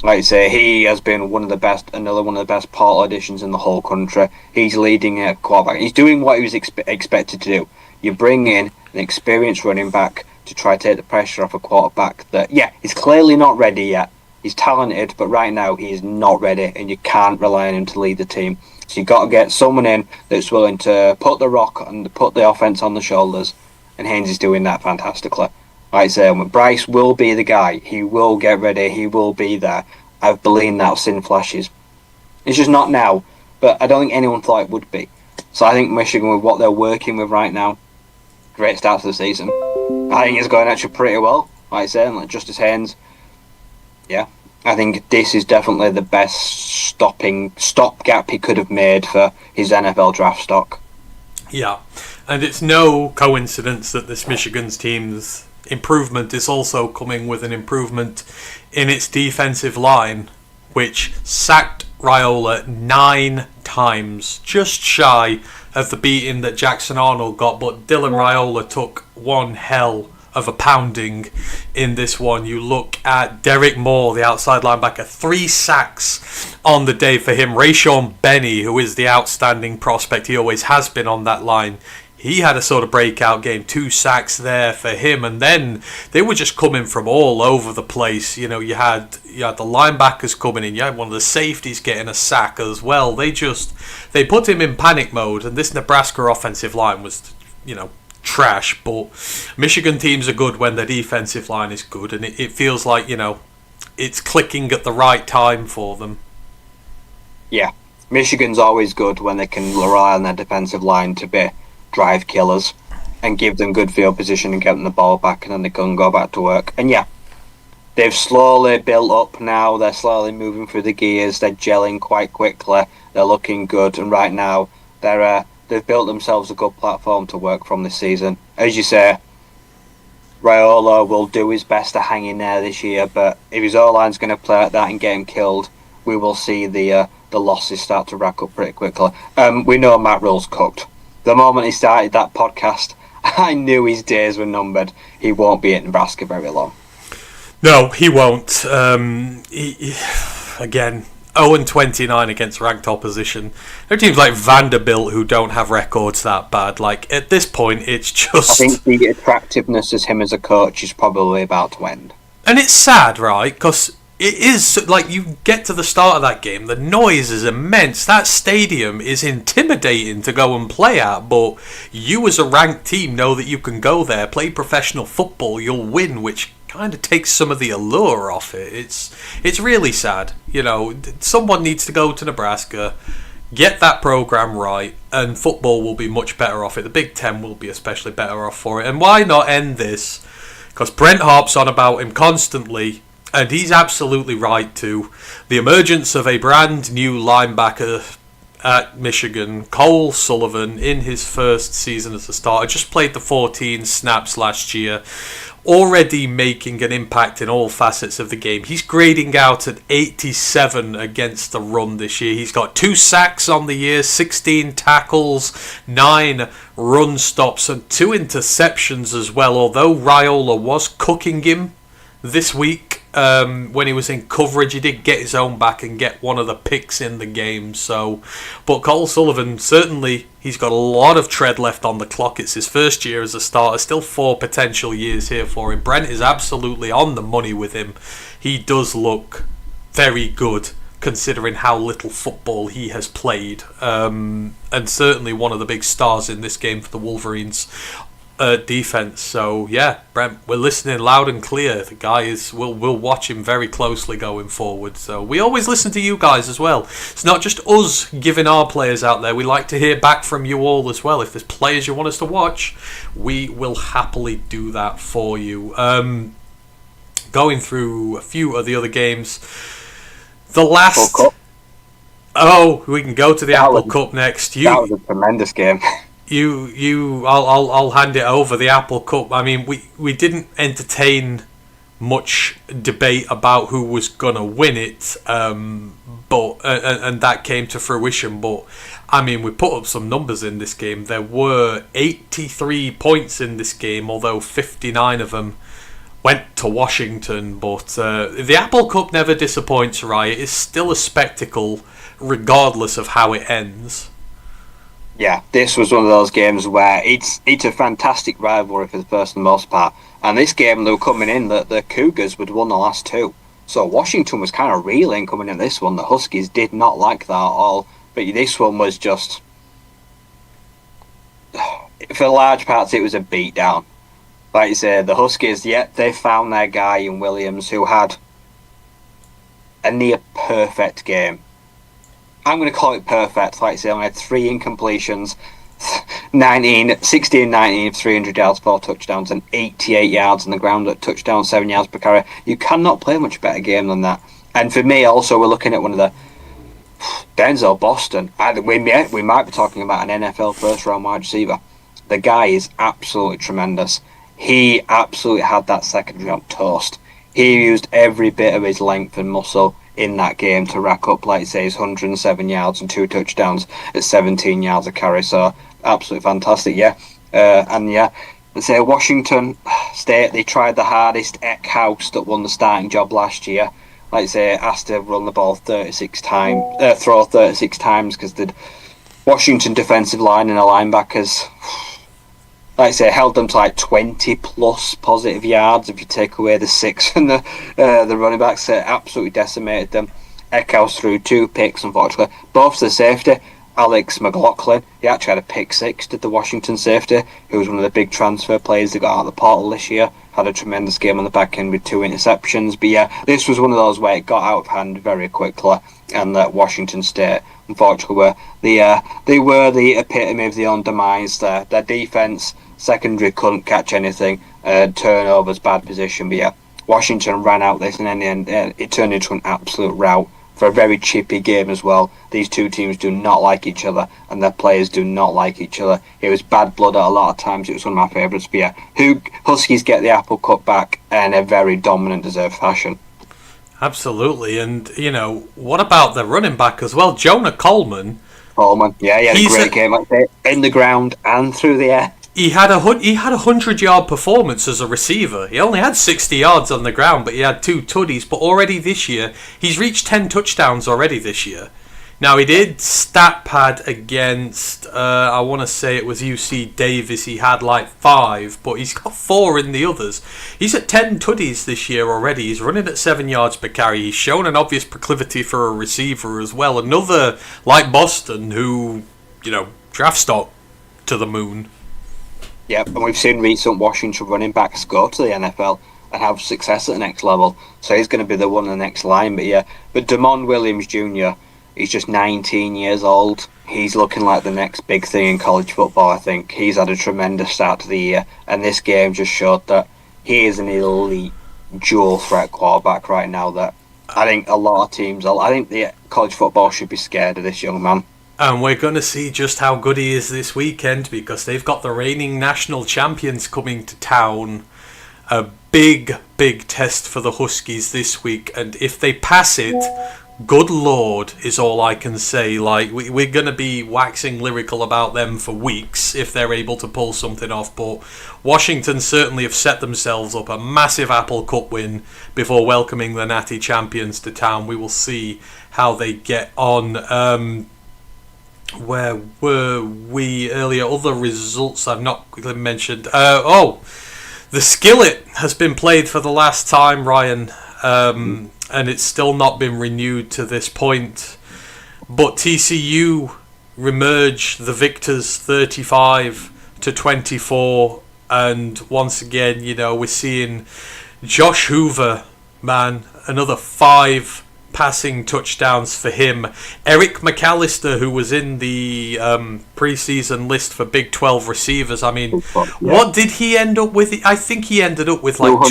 Like say, he has been another one of the best portal additions in the whole country. He's leading a quarterback. He's doing what he was expected to do. You bring in an experienced running back to try to take the pressure off a quarterback that, he's clearly not ready yet. He's talented, but right now he is not ready, and you can't rely on him to lead the team. So you've got to get someone in that's willing to put the rock and put the offense on the shoulders, and Haynes is doing that fantastically. Like I say, Bryce will be the guy. He will get ready. He will be there. I've believed that in flashes. It's just not now, but I don't think anyone thought it would be. So I think Michigan, with what they're working with right now, great start to the season. I think it's going actually pretty well. Like I say, like Justice Haynes. Yeah, I think this is definitely the best stopgap he could have made for his NFL draft stock. Yeah, and it's no coincidence that this Michigan's team's improvement is also coming with an improvement in its defensive line, which sacked Raiola 9 times, just shy of the beating that Jackson Arnold got, but Dylan Raiola took one hell of a pounding in this one. You look at Derek Moore, the outside linebacker, 3 sacks on the day for him. Rayshawn Benny, who is the outstanding prospect, he always has been on that line. He had a sort of breakout game, 2 sacks there for him, and then they were just coming from all over the place. You know, you had the linebackers coming in, you had one of the safeties getting a sack as well. They put him in panic mode, and this Nebraska offensive line was, trash, but Michigan teams are good when their defensive line is good, and it feels like, it's clicking at the right time for them. Yeah, Michigan's always good when they can rely on their defensive line to be drive killers and give them good field position and get them the ball back, and then they can go back to work. And they've slowly built up now. They're slowly moving through the gears. They're gelling quite quickly. They're looking good, and right now they've built themselves a good platform to work from this season. As you say, Raiola will do his best to hang in there this year, but if his O-line's going to play like that and get him killed, we will see the losses start to rack up pretty quickly. We know Matt Rule's cooked. The moment he started that podcast, I knew his days were numbered. He won't be at Nebraska very long. No, he won't. Again, 0-29 against ranked opposition. There are teams like Vanderbilt who don't have records that bad. Like, at this point, it's just... I think the attractiveness as him as a coach is probably about to end. And it's sad, right? Because it is, like, you get to the start of that game, the noise is immense. That stadium is intimidating to go and play at, but you as a ranked team know that you can go there, play professional football, you'll win, which kind of takes some of the allure off it. It's really sad. Someone needs to go to Nebraska, get that program right, and football will be much better off it. The Big Ten will be especially better off for it. And why not end this? Because Brent harps on about him constantly, and he's absolutely right too. The emergence of a brand new linebacker at Michigan, Cole Sullivan, in his first season as a starter, just played the 14 snaps last year, already making an impact in all facets of the game. He's grading out at 87 against the run this year. He's got 2 sacks on the year, 16 tackles, 9 run stops, and 2 interceptions as well. Although Raiola was cooking him this week, when he was in coverage. He did get his own back and get one of the picks in the game. So, but Cole Sullivan, certainly, he's got a lot of tread left on the clock. It's his first year as a starter. Still 4 potential years here for him. Brent is absolutely on the money with him. He does look very good, considering how little football he has played, and certainly one of the big stars in this game for the Wolverines defense. So yeah, Brent, we're listening loud and clear. The guy is, we'll watch him very closely going forward. So we always listen to you guys as well. It's not just us giving our players out there. We like to hear back from you all as well. If there's players you want us to watch, we will happily do that for you. Going through a few of the other games. The last... Oh, we can go to the Apple Cup next. That was a tremendous game. I'll hand it over. The Apple Cup. I mean, we didn't entertain much debate about who was gonna win it, but and that came to fruition. But I mean, we put up some numbers in this game. There were 83 points in this game, although 59 of them went to Washington. But the Apple Cup never disappoints, right? It is still a spectacle, regardless of how it ends. Yeah, this was one of those games where it's a fantastic rivalry for the most part. And this game, they were coming in, the Cougars would won the last 2. So Washington was kind of reeling coming in this one. The Huskies did not like that at all. But this one was just... For large parts, it was a beatdown. Like you say, the Huskies, they found their guy in Williams, who had a near-perfect game. I'm going to call it perfect. Like I say, I had 3 incompletions, 16-19, 300 yards, 4 touchdowns, and 88 yards on the ground at touchdown, 7 yards per carry. You cannot play a much better game than that. And for me, also, we're looking at one of the Denzel Boston. We might be talking about an NFL first-round wide receiver. The guy is absolutely tremendous. He absolutely had that secondary on toast. He used every bit of his length and muscle in that game to rack up, like say, his 107 yards and 2 touchdowns at 17 yards a carry. So absolutely fantastic, let's say Washington State, they tried the hardest. Eckhouse, that won the starting job last year, like say, asked to run the ball 36 times, throw 36 times, because the Washington defensive line and the linebackers, like I say, held them to like 20 plus positive yards if you take away the 6 and the running backs. Absolutely decimated them. Eckhouse threw 2 picks, unfortunately. Both the safety, Alex McLaughlin, he actually had a pick 6, did the Washington safety, who was one of the big transfer players that got out of the portal this year. Had a tremendous game on the back end with 2 interceptions. But yeah, this was one of those where it got out of hand very quickly, and that Washington State, unfortunately, they were the epitome of their own demise. Their defense, secondary couldn't catch anything, turnovers, bad position. But yeah, Washington ran out this, and in the end, it turned into an absolute rout for a very chippy game as well. These 2 teams do not like each other, and their players do not like each other. It was bad blood at a lot of times. It was one of my favourites. But yeah, Huskies get the Apple Cup back in a very dominant, deserved fashion. Absolutely, and what about the running back as well, Jonah Coleman? Yeah, he had a great game, like that, in the ground and through the air. He had a 100-yard performance as a receiver. He only had 60 yards on the ground, but he had 2 tutties. But already this year, he's reached 10 touchdowns already this year. Now, he did stat pad against, I want to say it was UC Davis. He had like 5, but he's got 4 in the others. He's at 10 tutties this year already. He's running at 7 yards per carry. He's shown an obvious proclivity for a receiver as well. Another, like Boston, who, draft stock to the moon. Yep, and we've seen recent Washington running backs go to the NFL and have success at the next level. So he's going to be the one in the next line. But Damon Williams Jr., he's just 19 years old. He's looking like the next big thing in college football, I think. He's had a tremendous start to the year, and this game just showed that he is an elite dual threat quarterback right now that I think a lot of teams, I think the college football should be scared of this young man. And we're going to see just how good he is this weekend, because they've got the reigning national champions coming to town. A big, big test for the Huskies this week. And if they pass it, good Lord is all I can say. Like, we're going to be waxing lyrical about them for weeks if they're able to pull something off, but Washington certainly have set themselves up a massive Apple Cup win before welcoming the Natty champions to town. We will see how they get on. Where were we earlier? Other results I've not quickly mentioned. The Skillet has been played for the last time, Ryan, and it's still not been renewed to this point. But TCU remerge the victors 35-24, and once again, we're seeing Josh Hoover, man, another 5 passing touchdowns for him. Eric McAllister, who was in the preseason list for Big 12 receivers, I mean, what did he end up with? I think he ended up with like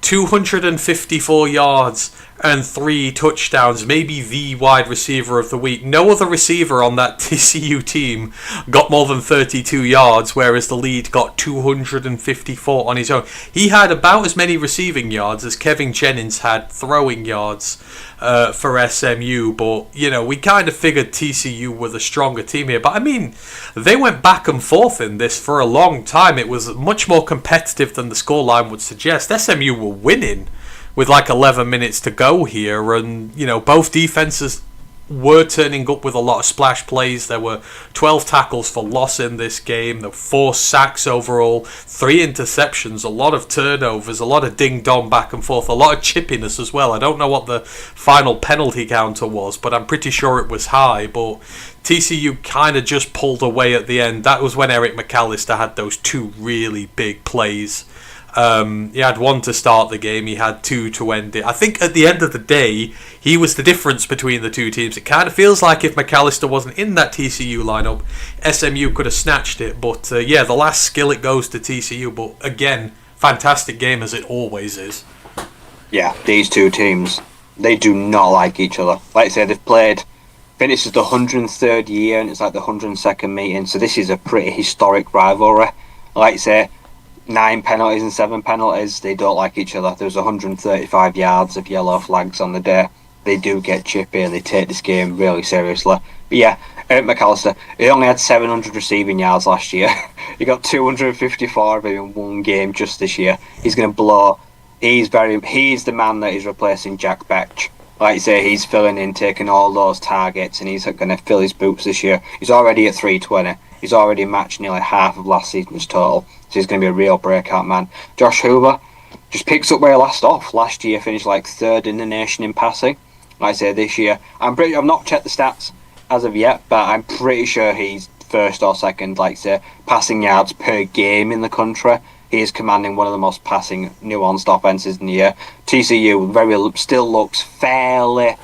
254 yards and 3 touchdowns, maybe the wide receiver of the week. No other receiver on that TCU team got more than 32 yards, whereas the lead got 254 on his own. He had about as many receiving yards as Kevin Jennings had throwing yards for SMU, but, we kind of figured TCU were the stronger team here. But, I mean, they went back and forth in this for a long time. It was much more competitive than the scoreline would suggest. SMU were winning with like 11 minutes to go here, and both defenses were turning up with a lot of splash plays. There were 12 tackles for loss in this game. There were 4 sacks overall, 3 interceptions, a lot of turnovers, a lot of ding-dong back and forth, a lot of chippiness as well. I don't know what the final penalty counter was, but I'm pretty sure it was high. But TCU kind of just pulled away at the end. That was when Eric McAllister had those 2 really big plays. He had 1 to start the game, he had 2 to end it. I think at the end of the day, he was the difference between the 2 teams. It kind of feels like if McAllister wasn't in that TCU lineup, SMU could have snatched it. But the last Skillet goes to TCU. But again, fantastic game as it always is. Yeah, these 2 teams, they do not like each other. Like I said, they've played, I think this is the 103rd year and it's like the 102nd meeting, so this is a pretty historic rivalry. Like I say, 9 penalties and 7 penalties. They don't like each other. There's 135 yards of yellow flags on the day. They do get chippy and they take this game really seriously. But yeah, Eric McAllister, he only had 700 receiving yards last year. He got 254 of it in 1 game just this year. He's going to blow. He's the man that is replacing Jack Betch. Like you say, he's filling in, taking all those targets, and he's going to fill his boots this year. He's already at 320. He's already matched nearly half of last season's total. So he's going to be a real breakout man. Josh Hoover just picks up where he last off. Last year finished like 3rd in the nation in passing. Like I say, this year, I've not checked the stats as of yet, but I'm pretty sure he's 1st or 2nd, like I say, passing yards per game in the country. He is commanding one of the most passing, nuanced offenses in the year. TCU still looks fairly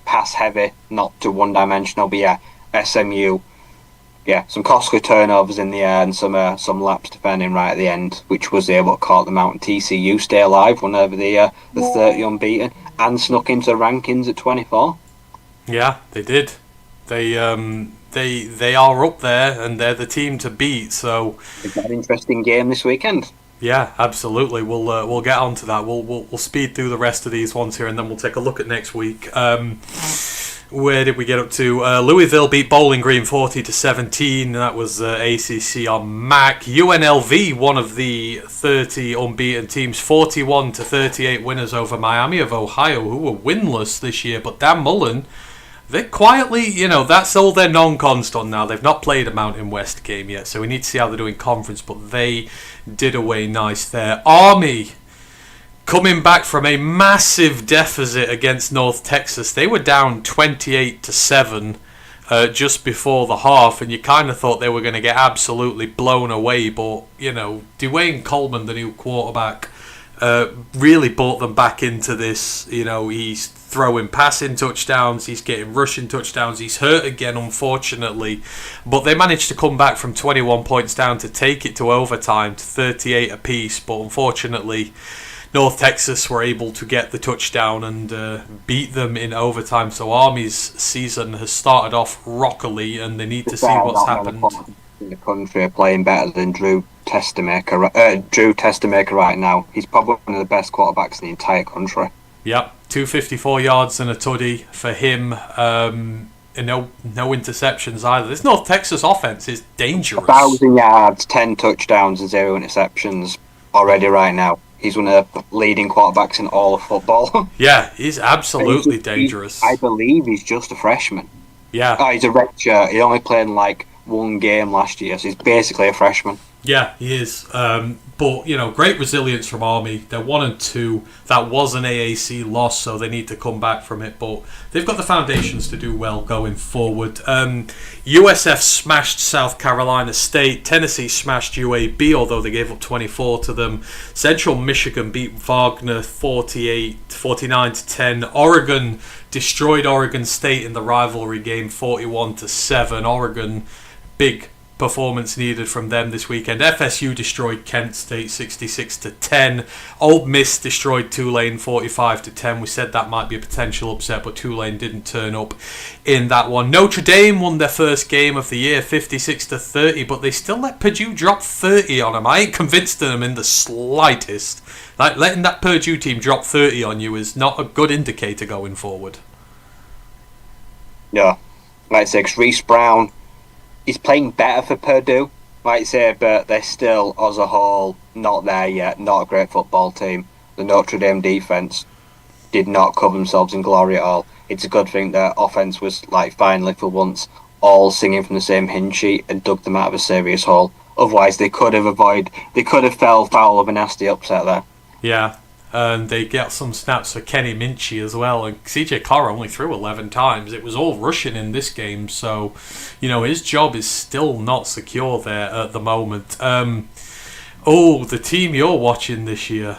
pass heavy, not too one-dimensional, but yeah, SMU. Yeah, some costly turnovers in the air and some laps defending right at the end, which was able to caught them out. And TCU stay alive, won over the 30 unbeaten, and snuck into the rankings at 24. Yeah, they did. They are up there, and they're the team to beat. So it's an interesting game this weekend. Yeah, absolutely. We'll get on to that. We'll speed through the rest of these ones here, and then we'll take a look at next week. Where did we get up to? Louisville beat Bowling Green 40-17. That was ACC on MAC. UNLV, one of the 30 unbeaten teams, 41-38 winners over Miami of Ohio, who were winless this year. But Dan Mullen, they quietly, that's all their non-con's done now. They've not played a Mountain West game yet, so we need to see how they're doing conference. But they did away nice there. Army, coming back from a massive deficit against North Texas. They were down 28-7 just before the half, and you kind of thought they were going to get absolutely blown away. But, Dwayne Coleman, the new quarterback, really brought them back into this. He's throwing passing touchdowns, he's getting rushing touchdowns, he's hurt again, unfortunately. But they managed to come back from 21 points down to take it to overtime to 38 apiece. But unfortunately, North Texas were able to get the touchdown and beat them in overtime. So Army's season has started off rockily, and they need to see what's happened. In the country are playing better than Drew Testamaker right now. He's probably one of the best quarterbacks in the entire country. Yep. 254 yards and a tutty for him. And no interceptions either. This North Texas offense is dangerous. 1,000 yards, 10 touchdowns, and 0 interceptions already right now. He's one of the leading quarterbacks in all of football. Yeah, he's absolutely dangerous. I believe he's just a freshman. Yeah. Oh, he's a redshirt. He only played in like one game last year, so he's basically a freshman. Yeah, he is. But, great resilience from Army. They're 1-2. That was an AAC loss, so they need to come back from it. But they've got the foundations to do well going forward. USF smashed South Carolina State. Tennessee smashed UAB, although they gave up 24 to them. Central Michigan beat Wagner 49-10. Oregon destroyed Oregon State in the rivalry game 41-7. Oregon, big performance needed from them this weekend. FSU destroyed Kent State 66-10. Ole Miss destroyed Tulane 45-10. We said that might be a potential upset, but Tulane didn't turn up in that one. Notre Dame won their first game of the year 56-30, but they still let Purdue drop 30 on them. I ain't convinced of them in the slightest. Like, letting that Purdue team drop 30 on you is not a good indicator going forward. Yeah, like I said, Reese Brown, he's playing better for Purdue, like I say, but they're still, as a whole, not there yet. Not a great football team. The Notre Dame defense did not cover themselves in glory at all. It's a good thing that offense was, finally for once, all singing from the same hymn sheet and dug them out of a serious hole. Otherwise, they could have fell foul of a nasty upset there. Yeah. And they get some snaps for Kenny Minchie as well. And CJ Carr only threw 11 times. It was all rushing in this game. So, his job is still not secure there at the moment. The team you're watching this year.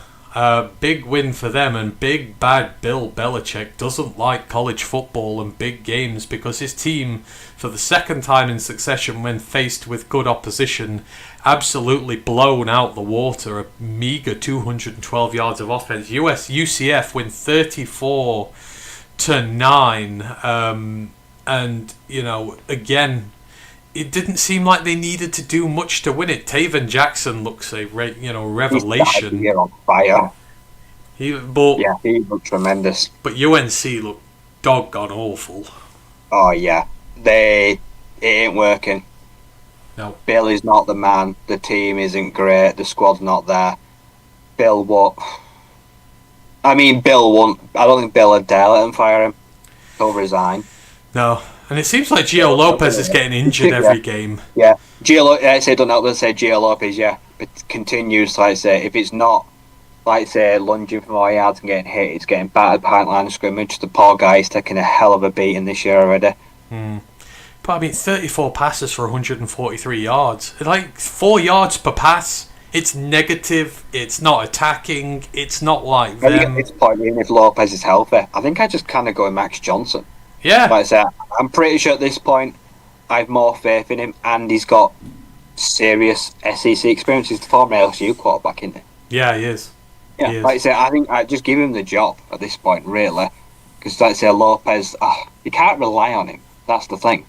Big win for them. And big bad Bill Belichick doesn't like college football and big games because his team, for the second time in succession when faced with good opposition, absolutely blown out the water. A meager 212 yards of offense. UCF win 34-9. And, again, it didn't seem like they needed to do much to win it. Taven Jackson looks a revelation. He's on fire. He looked tremendous. But UNC looked doggone awful. Oh, yeah. It ain't working. No. Bill is not the man. The team isn't great. The squad's not there. Bill what? Bill won't. I don't think Bill would dare let him fire him. He'll resign. No. And it seems like Gio Lopez is getting injured every game. Yeah. Don't know what to say. Gio Lopez, yeah. It continues, if it's not, lunging for more yards and getting hit, it's getting battered behind line of scrimmage. The poor guy is taking a hell of a beating this year already. But 34 passes for 143 yards. 4 yards per pass. It's negative. It's not attacking. It's not like them. I think at this point, even if Lopez is healthy, I think I just kind of go with Max Johnson. Yeah. Like I say, I'm pretty sure at this point, I have more faith in him, and he's got serious SEC experience. He's the former LSU quarterback, isn't he? Yeah, he is. Yeah, like I say, I think I just give him the job at this point, really. Because, like I say, Lopez, you can't rely on him. That's the thing.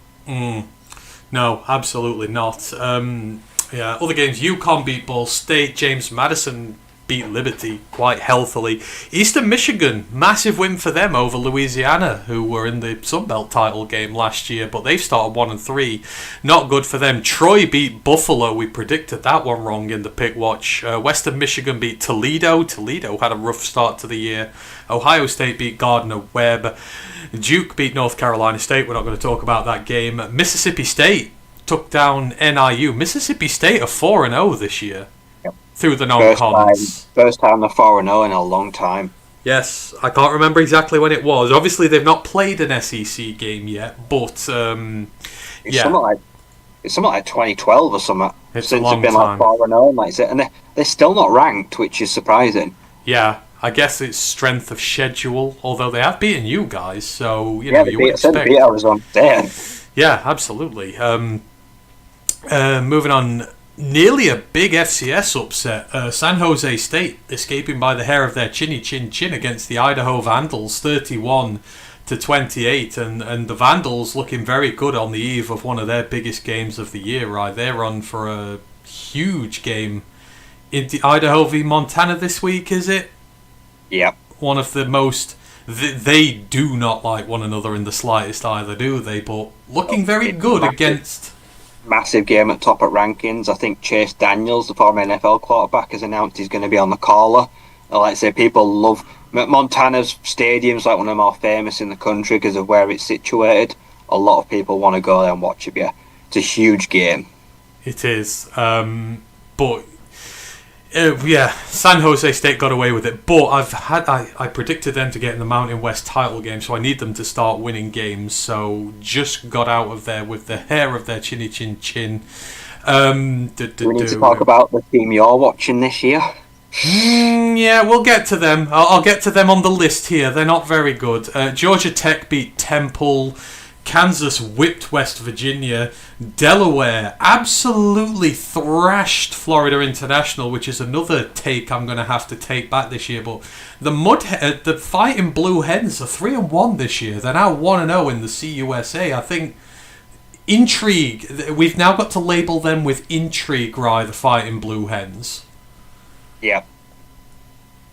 No, absolutely not. Other games, UConn beat Ball State. James Madison beat Liberty quite healthily. Eastern Michigan, massive win for them over Louisiana, who were in the Sun Belt title game last year, but they've started 1-3. Not good for them. Troy beat Buffalo. We predicted that one wrong in the pick watch. Western Michigan beat Toledo. Toledo had a rough start to the year. Ohio State beat Gardner-Webb. Duke beat North Carolina State. We're not going to talk about that game. Mississippi State took down NIU. Mississippi State are 4-0 this year. Through the non-cons. First time they're 4-0 in a long time. Yes, I can't remember exactly when it was. Obviously, they've not played an SEC game yet, but It's something like 2012 or something. It's since a long they've been time. 4-0, and they're still not ranked, which is surprising. Yeah, I guess it's strength of schedule. Although they have beaten you guys, so you would expect. They beat Arizona State. Yeah, absolutely. Moving on. Nearly a big FCS upset. San Jose State escaping by the hair of their chinny chin chin against the Idaho Vandals, 31-28, and the Vandals looking very good on the eve of one of their biggest games of the year. Right, they're on for a huge game in the Idaho v Montana this week. Is it? Yeah. One of the most they do not like one another in the slightest either, do they? But looking very good against... Massive game at top at rankings. I think Chase Daniels, the former NFL quarterback, has announced he's going to be on the caller. Like I say, people love... Montana's stadium's like one of the more famous in the country because of where it's situated. A lot of people want to go there and watch it. Yeah, it's a huge game. It is. But... yeah, San Jose State got away with it, but I predicted them to get in the Mountain West title game, so I need them to start winning games. So just got out of there with the hair of their chinny chin chin. We need to talk about the team you're watching this year. Yeah, we'll get to them. I'll get to them on the list here. They're not very good. Georgia Tech beat Temple. Kansas whipped West Virginia. Delaware absolutely thrashed Florida International, which is another take I'm going to have to take back this year. But the Fighting Blue Hens are 3-1 this year. They're now 1-0 in the CUSA. I think intrigue. We've now got to label them with intrigue, the Fighting Blue Hens. Yeah,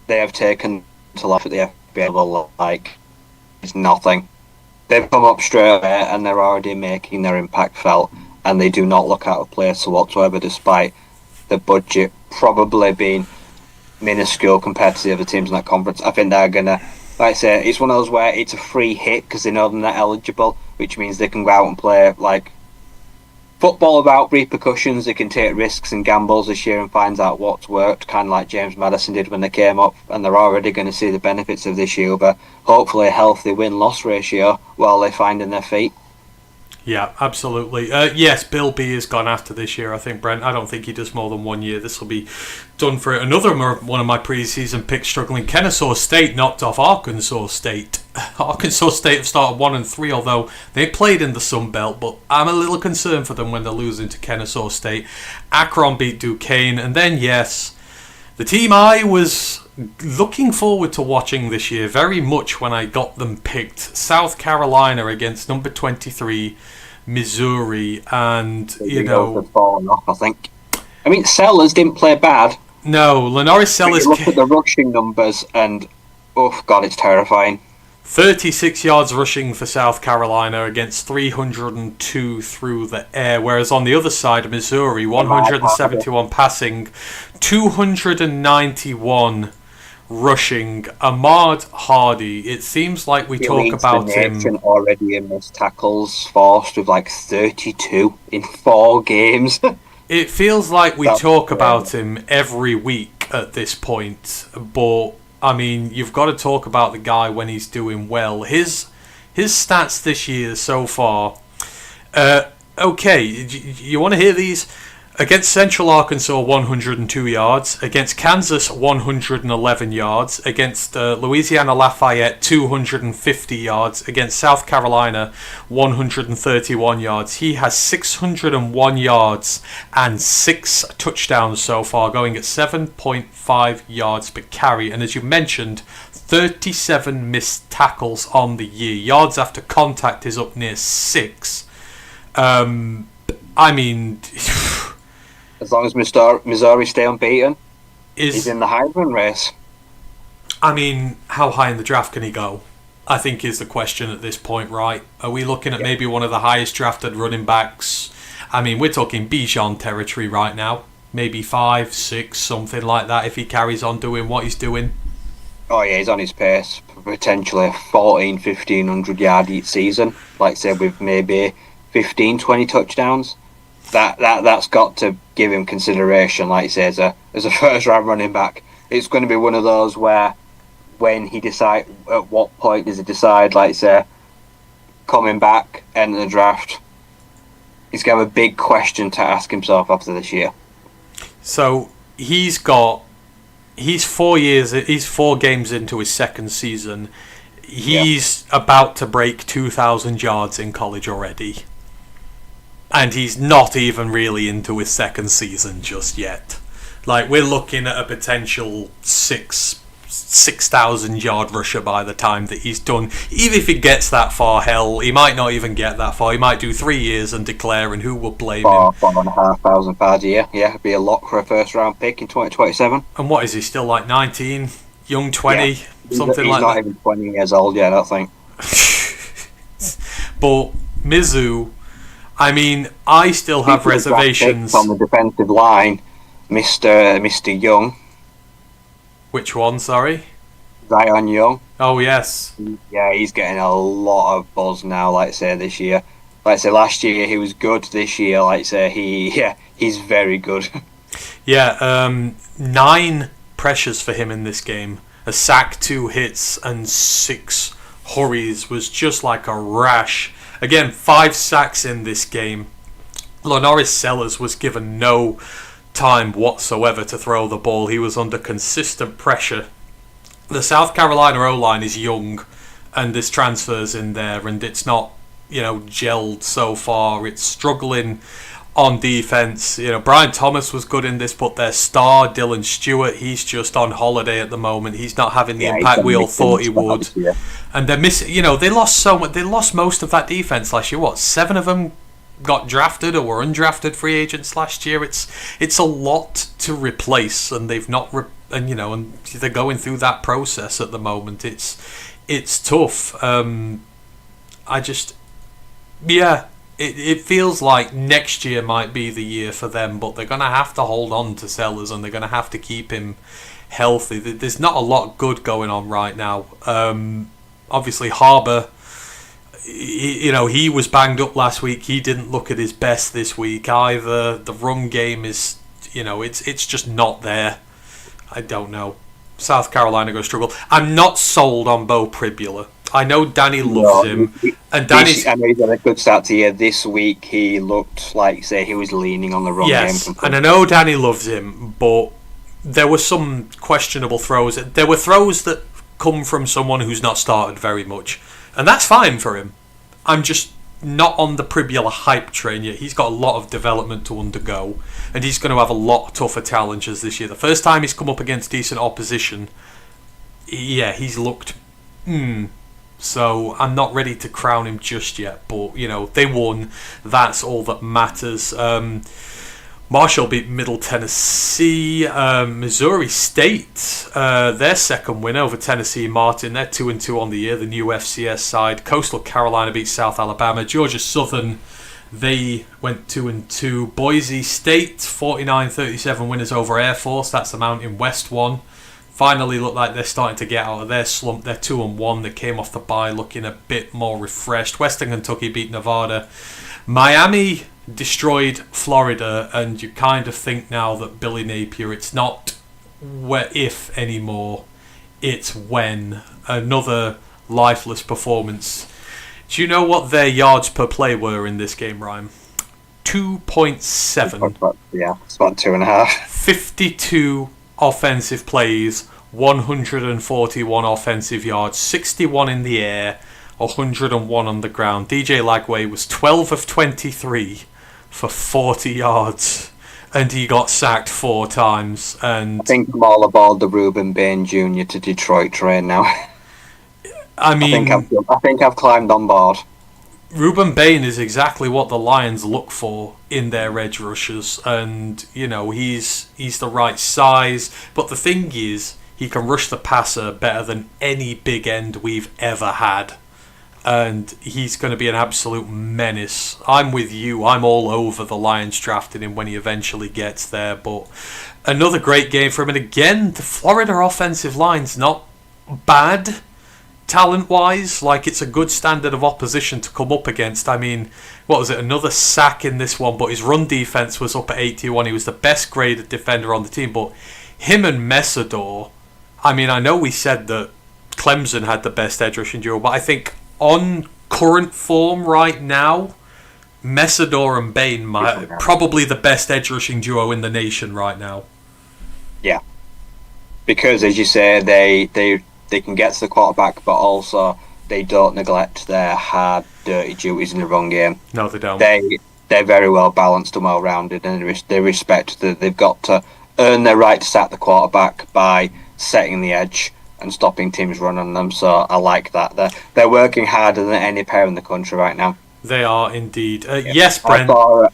they have taken to life at the FBA level like it's nothing. They've come up straight away and they're already making their impact felt, and they do not look out of place whatsoever, despite the budget probably being minuscule compared to the other teams in that conference. I think they're going to, like I say, it's one of those where it's a free hit because they know they're not eligible, which means they can go out and play like football without repercussions. They can take risks and gambles this year and find out what's worked, kind of like James Madison did when they came up, and they're already going to see the benefits of this year, but hopefully a healthy win-loss ratio while they're finding their feet. Yeah, absolutely. Yes, Bill B has gone after this year, I think, Brent. I don't think he does more than 1 year. This will be done for it. Another one of my preseason picks struggling. Kennesaw State knocked off Arkansas State. Arkansas State have started 1-3, although they played in the Sun Belt, but I'm a little concerned for them when they're losing to Kennesaw State. Akron beat Duquesne, and then, yes, the team I was looking forward to watching this year very much when I got them picked, South Carolina against number 23 Missouri, and you know, fallen off, I think. I mean, Sellers didn't play bad. No, Lenoris Sellers. Look at the rushing numbers, and oh god, it's terrifying. 36 yards rushing for South Carolina against 302 through the air, whereas on the other side, Missouri, 171 passing, 291 rushing. Ahmad Hardy, it seems like we talk about him already in missed tackles forced with like 32 in 4 games. It feels like we talk about him every week at this point, but I mean, you've got to talk about the guy when he's doing well. His stats this year so far. Okay, you want to hear these? Against Central Arkansas, 102 yards. Against Kansas, 111 yards. Against Louisiana Lafayette, 250 yards. Against South Carolina, 131 yards. He has 601 yards and 6 touchdowns so far, going at 7.5 yards per carry. And as you mentioned, 37 missed tackles on the year. Yards after contact is up near 6. I mean... As long as Missouri stay unbeaten, he's in the Heisman race. I mean, how high in the draft can he go? I think is the question at this point, right? Are we looking at maybe one of the highest drafted running backs? I mean, we're talking Bijan territory right now. Maybe 5, 6, something like that if he carries on doing what he's doing. Oh yeah, he's on his pace for potentially a 1,500 yard each season. Like I said, with maybe 15, 20 touchdowns. That's got to give him consideration, like you say, as a first round running back. It's going to be one of those where when he decide, at what point does he decide, like you say, coming back, enter the draft, he's going to have a big question to ask himself after this year. So he's 4 games into his second season. He's about to break 2,000 yards in college already. And he's not even really into his second season just yet. Like, we're looking at a potential 6,000 yard rusher by the time that he's done. Even if he gets that far, hell, he might not even get that far. He might do 3 years and declare, and who will blame him? 4,500 pounds a year. Yeah, it'd be a lot for a first round pick in 2027. And what is he, still like 19? young 20, something he's like not that. even 20 years old yet, I don't think. But Mizzou, I mean, I still have reservations. On the defensive line, Mr. Young. Which one, sorry? Zion Young. Oh, yes. Yeah, he's getting a lot of buzz now, like I say, this year. Like I say, last year he was good. This year, like I say, he's very good. Yeah, 9 pressures for him in this game. A sack, 2 hits, and 6 hurries was just like a rash. Again, 5 sacks in this game. Lonoris Sellers was given no time whatsoever to throw the ball. He was under consistent pressure. The South Carolina O-line is young, and there's transfers in there, and it's not, gelled so far. It's struggling on defense. Brian Thomas was good in this, but their star, Dylan Stewart, he's just on holiday at the moment. He's not having the impact we all thought he would. And they're missing, they lost so much. They lost most of that defense last year. What, 7 of them got drafted or were undrafted free agents last year? It's a lot to replace, and they've not and they're going through that process at the moment. It's tough. It feels like next year might be the year for them, but they're going to have to hold on to Sellers, and they're going to have to keep him healthy. There's not a lot good going on right now. Obviously, Harbour, he was banged up last week. He didn't look at his best this week either. The run game is, it's just not there. I don't know. South Carolina going to struggle. I'm not sold on Bo Pribula. I know Danny loves him, and I know he's had a good start to the year. This week he looked like, say, he was leaning on the run game. Yes, and I know Danny loves him, but there were some questionable throws. There were throws that come from someone who's not started very much, and that's fine for him. I'm just not on the Pribula hype train yet. He's got a lot of development to undergo, and he's going to have a lot tougher challenges this year. The first time he's come up against decent opposition, he's looked... So I'm not ready to crown him just yet, but they won. That's all that matters. Marshall beat Middle Tennessee. Missouri State, their second win over Tennessee Martin. They're 2-2 on the year, the new FCS side. Coastal Carolina beat South Alabama. Georgia Southern, they went 2-2. Boise State, 49-37 winners over Air Force. That's the Mountain West one. Finally look like they're starting to get out of their slump. They're 2-1. They came off the bye looking a bit more refreshed. Western Kentucky beat Nevada. Miami destroyed Florida, and you kind of think now that Billy Napier, it's not where if anymore, it's when. Another lifeless performance. Do you know what their yards per play were in this game, Ryan? 2.7. Yeah, it's about 2.5. 52 offensive plays, 141 offensive yards, 61 in the air, 101 on the ground. DJ Lagway was 12 of 23 for 40 yards, and he got sacked 4 times. And I think I'm all aboard the Reuben Bain Jr. to Detroit train now. I think I've climbed on board. Reuben Bain is exactly what the Lions look for in their edge rushers, and he's the right size. But the thing is, he can rush the passer better than any big end we've ever had, and he's going to be an absolute menace. I'm with you. I'm all over the Lions drafting him when he eventually gets there. But another great game for him, and again, the Florida offensive line's not bad talent-wise. Like, it's a good standard of opposition to come up against. I mean, what was it? Another sack in this one, but his run defense was up at 81. He was the best graded defender on the team. But him and Messador, I mean, I know we said that Clemson had the best edge rushing duo, but I think on current form right now, Messador and Bain probably the best edge rushing duo in the nation right now. Yeah, because as you say, they can get to the quarterback, but also they don't neglect their hard, dirty duties in the run game. No, they don't. They're very well balanced and well rounded, and they respect that they've got to earn their right to sack the quarterback by setting the edge and stopping teams running them. So I like that. They're working harder than any pair in the country right now. They are indeed. Yes, Brent. I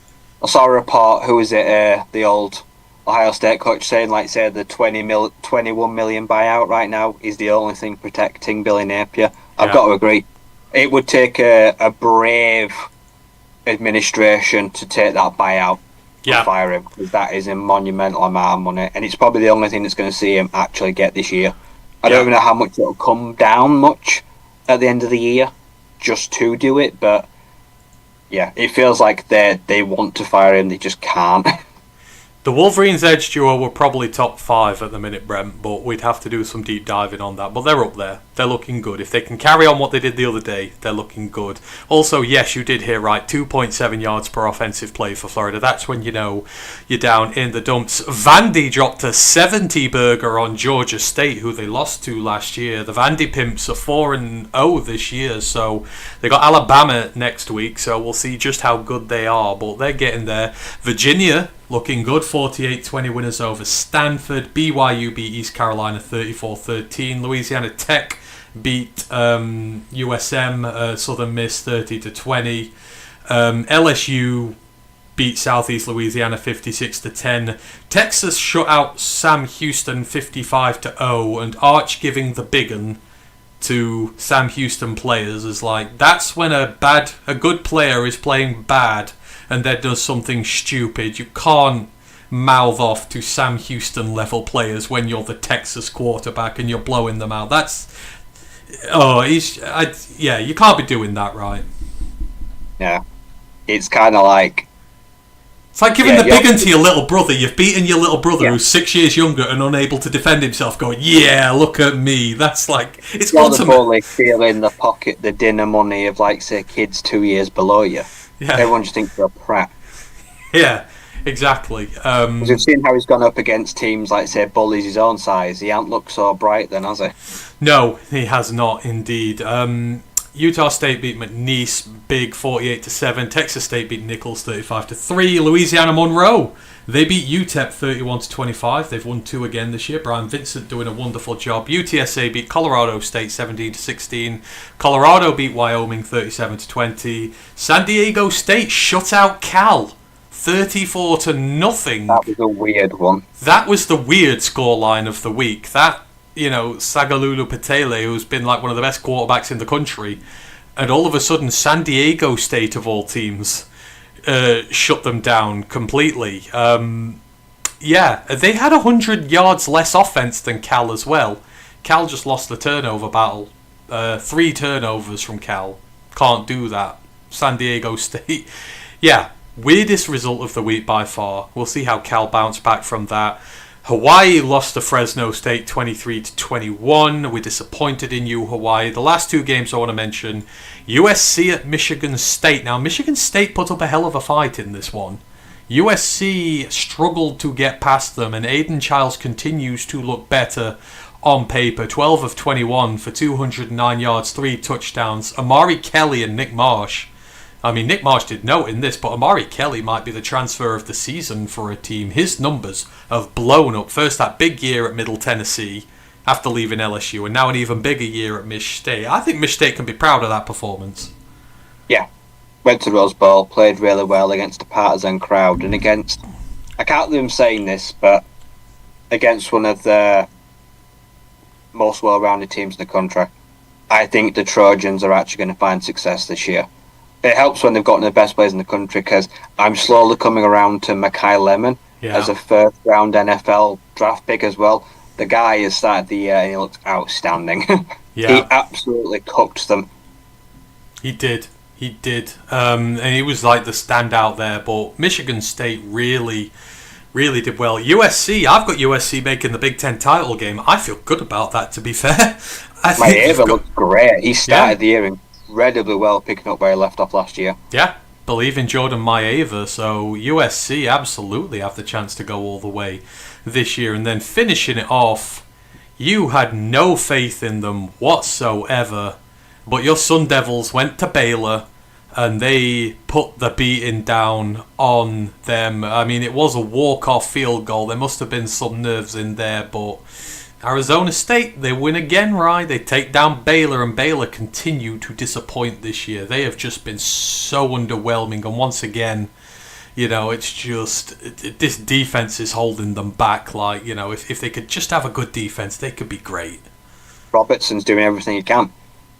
saw a report. Who is it? The old Ohio State coach saying, like, say, the 21 million buyout right now is the only thing protecting Billy Napier. I've got to agree. It would take a brave administration to take that buyout and fire him, because that is a monumental amount of money, and it's probably the only thing that's going to see him actually get this year. I don't even know how much it'll come down much at the end of the year just to do it, but yeah, it feels like they want to fire him, they just can't. The Wolverines edge duo were probably top 5 at the minute, Brent, but we'd have to do some deep diving on that. But they're up there. They're looking good. If they can carry on what they did the other day, they're looking good. Also, yes, you did hear right, 2.7 yards per offensive play for Florida. That's when you know you're down in the dumps. Vandy dropped a 70 burger on Georgia State, who they lost to last year. The Vandy Pimps are 4-0 this year, so they got Alabama next week, so we'll see just how good they are, but they're getting there. Virginia looking good, 48-20 winners over Stanford. BYU beat East Carolina 34-13. Louisiana Tech beat USM, Southern Miss 30-20. LSU beat Southeast Louisiana 56-10. Texas shut out Sam Houston 55-0, and Arch giving the big un to Sam Houston players is like, that's when a good player is playing bad and then does something stupid. You can't mouth off to Sam Houston level players when you're the Texas quarterback and you're blowing them out. You can't be doing that, right? Yeah, it's kind of like, it's like giving the big one to your little brother. You've beaten your little brother who's 6 years younger and unable to defend himself, going, yeah, look at me. That's like, it's ultimate. The bully feeling the pocket, the dinner money of, like, say, kids 2 years below you. Yeah. Everyone just thinks you're a prat. Yeah, exactly. We've seen how he's gone up against teams like, say, bullies his own size. He hasn't looked so bright then, has he? No, he has not, indeed. Utah State beat McNeese big 48-7. Texas State beat Nichols 35-3. Louisiana Monroe, they beat UTEP 31-25. They've won 2 again this year. Brian Vincent doing a wonderful job. UTSA beat Colorado State 17-16. Colorado beat Wyoming 37-20. San Diego State shut out Cal 34-0. That was a weird one. That was the weird scoreline of the week. That, Sagalulu Patele, who's been like one of the best quarterbacks in the country, and all of a sudden San Diego State, of all teams, shut them down completely. They had 100 yards less offense than Cal as well. Cal just lost the turnover battle. 3 turnovers from Cal. Can't do that. San Diego State. Weirdest result of the week by far. We'll see how Cal bounced back from that. Hawaii lost to Fresno State 23-21. We're disappointed in you, Hawaii. The last 2 games I want to mention, USC at Michigan State. Now, Michigan State put up a hell of a fight in this one. USC struggled to get past them, and Aiden Childs continues to look better on paper. 12 of 21 for 209 yards, 3 touchdowns. Amari Kelly and Nick Marsh. I mean, Nick Marsh did note in this, but Amari Kelly might be the transfer of the season for a team. His numbers have blown up. First, that big year at Middle Tennessee after leaving LSU, and now an even bigger year at Mich State. I think Mich State can be proud of that performance. Yeah. Went to Rose Bowl, played really well against a partisan crowd, and against, I can't believe I'm saying this, but against one of the most well-rounded teams in the country. I think the Trojans are actually going to find success this year. It helps when they've gotten the best players in the country, because I'm slowly coming around to Makai Lemon as a first-round NFL draft pick as well. The guy has started the year and he looks outstanding. He absolutely cooked them. He did. And he was like the standout there, but Michigan State really did well. USC, I've got USC making the Big Ten title game. I feel good about that, to be fair. Maeva looked great. He started the year incredibly well, picking up where he left off last year. Yeah, believe in Jordan Maeva, so USC absolutely have the chance to go all the way this year. And then finishing it off, you had no faith in them whatsoever, but your Sun Devils went to Baylor and they put the beating down on them. I mean, it was a walk-off field goal. There must have been some nerves in there, but Arizona State, they win again, right? They take down Baylor, and Baylor continue to disappoint this year. They have just been so underwhelming, and once again, It's just this defense is holding them back. Like, if they could just have a good defense, they could be great. Robertson's doing everything he can.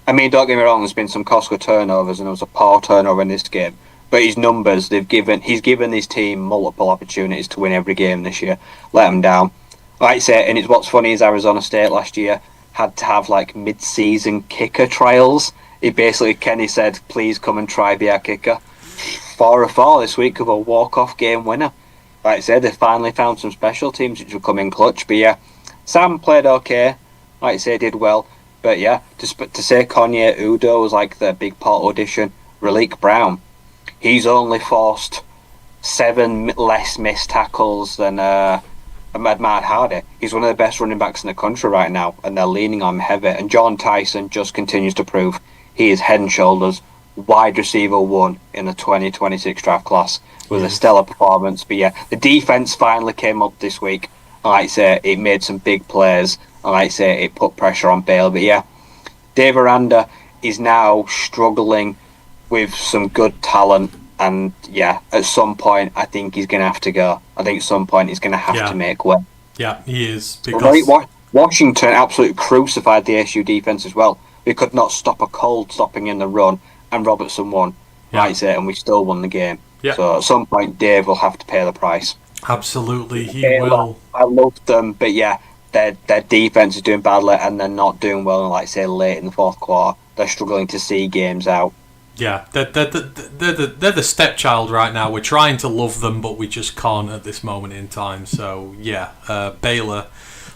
I mean, don't get me wrong, there's been some costly turnovers, and there was a poor turnover in this game. But his numbers, he's given his team multiple opportunities to win every game this year. Let them down. Like I say, and it's what's funny is Arizona State last year had to have like mid-season kicker trials. Kenny said, please come and try be our kicker. 4-4 this week of a walk-off game winner. Like I said, they finally found some special teams which will come in clutch. But yeah, Sam played okay. Like I say, did well. But yeah, to say Kanye Udo was like the big pot audition, Raleek Brown, he's only forced 7 less missed tackles than Matt Hardy. He's one of the best running backs in the country right now, and they're leaning on him heavy. And John Tyson just continues to prove he is head and shoulders wide receiver 1 in the 2026 draft class with a stellar performance. But yeah, the defense finally came up this week. Like I say, it made some big plays. And like I say, it put pressure on Bale. But yeah, Dave Aranda is now struggling with some good talent. And yeah, at some point, I think he's going to have to go. I think at some point, he's going to have to make way. Yeah, he is. Because Washington absolutely crucified the SU defense as well. We could not stop a cold stopping in the run, and Robertson won. Like I say, and we still won the game. Yeah. So at some point, Dave will have to pay the price. Absolutely, he will. I love them, but yeah, their defense is doing badly, and they're not doing well. And like I say, late in the fourth quarter, they're struggling to see games out. Yeah, they're the stepchild right now. We're trying to love them, but we just can't at this moment in time. So yeah, Baylor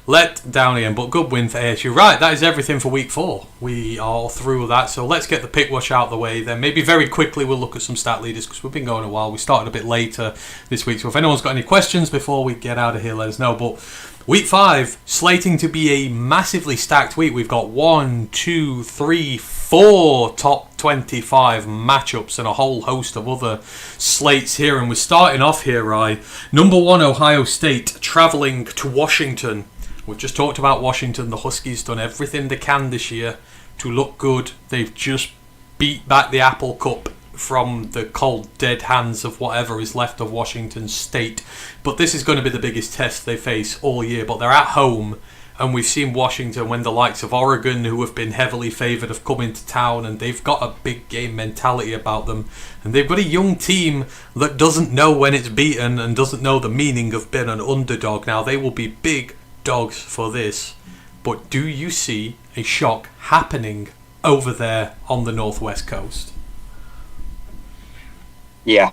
let down again, but good win for ASU. Right, that is everything for week 4. We are through that, so let's get the pick wash out of the way. Then maybe very quickly we'll look at some stat leaders because we've been going a while. We started a bit later this week, so if anyone's got any questions before we get out of here, let us know. But week 5, slating to be a massively stacked week. We've got 1, 2, 3, 4 top 25 matchups and a whole host of other slates here. And we're starting off here, right? Number 1, Ohio State, travelling to Washington. We've just talked about Washington. The Huskies done everything they can this year to look good. They've just beat back the Apple Cup from the cold, dead hands of whatever is left of Washington State. But this is going to be the biggest test they face all year. But they're at home, and we've seen Washington when the likes of Oregon, who have been heavily favoured, have come into town, and they've got a big game mentality about them. And they've got a young team that doesn't know when it's beaten and doesn't know the meaning of being an underdog. Now, they will be big dogs for this, but do you see a shock happening over there on the northwest coast? Yeah,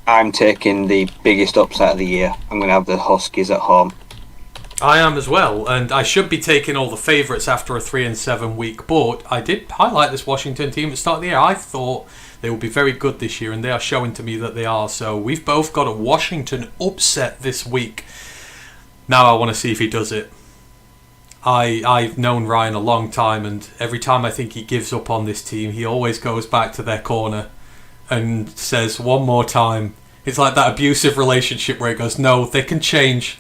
I'm taking the biggest upset of the year. I'm going to have the Huskies at home. I am as well, and I should be taking all the favourites after a 3-7 week, but I did highlight this Washington team at the start of the year. I thought they would be very good this year, and they are showing to me that they are. So we've both got a Washington upset this week. Now I want to see if he does it. I've known Ryan a long time, and every time I think he gives up on this team, he always goes back to their corner and says one more time. It's like that abusive relationship where he goes, no, they can change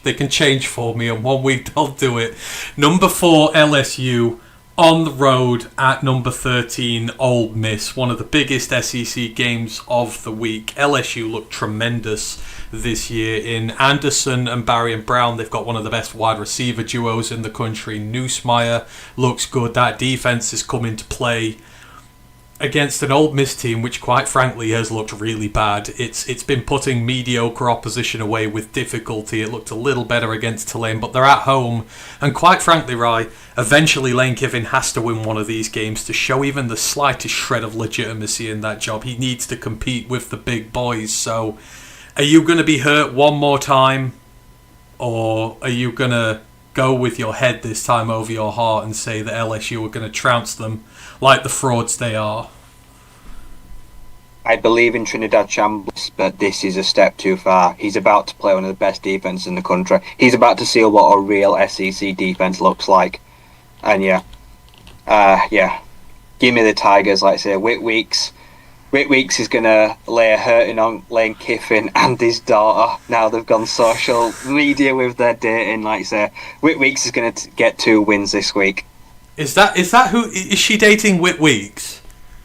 for me, and one week they'll do it. Number 4, LSU, on the road at number 13, Ole Miss. One of the biggest SEC games of the week. LSU looked tremendous this year in Anderson and Barry and Brown. They've got one of the best wide receiver duos in the country. Neusmeyer looks good. That defense is coming to play against an Ole Miss team which quite frankly has looked really bad. It's been putting mediocre opposition away with difficulty. It looked a little better against Tulane, but they're at home, and quite frankly, Rye, eventually Lane Kiffin has to win one of these games to show even the slightest shred of legitimacy in that job. He needs to compete with the big boys. So are you going to be hurt one more time, or are you going to go with your head this time over your heart and say that LSU are going to trounce them like the frauds they are? I believe in Trinidad Chambliss, but this is a step too far. He's about to play one of the best defenses in the country. He's about to see what a real SEC defense looks like. And yeah, give me the Tigers. Like I say, Whit Weeks is going to lay a hurting on Lane Kiffin and his daughter. Now they've gone social media with their dating. Like I say, Whit Weeks is going to get 2 wins this week. Is that who is she dating? Whit Weeks?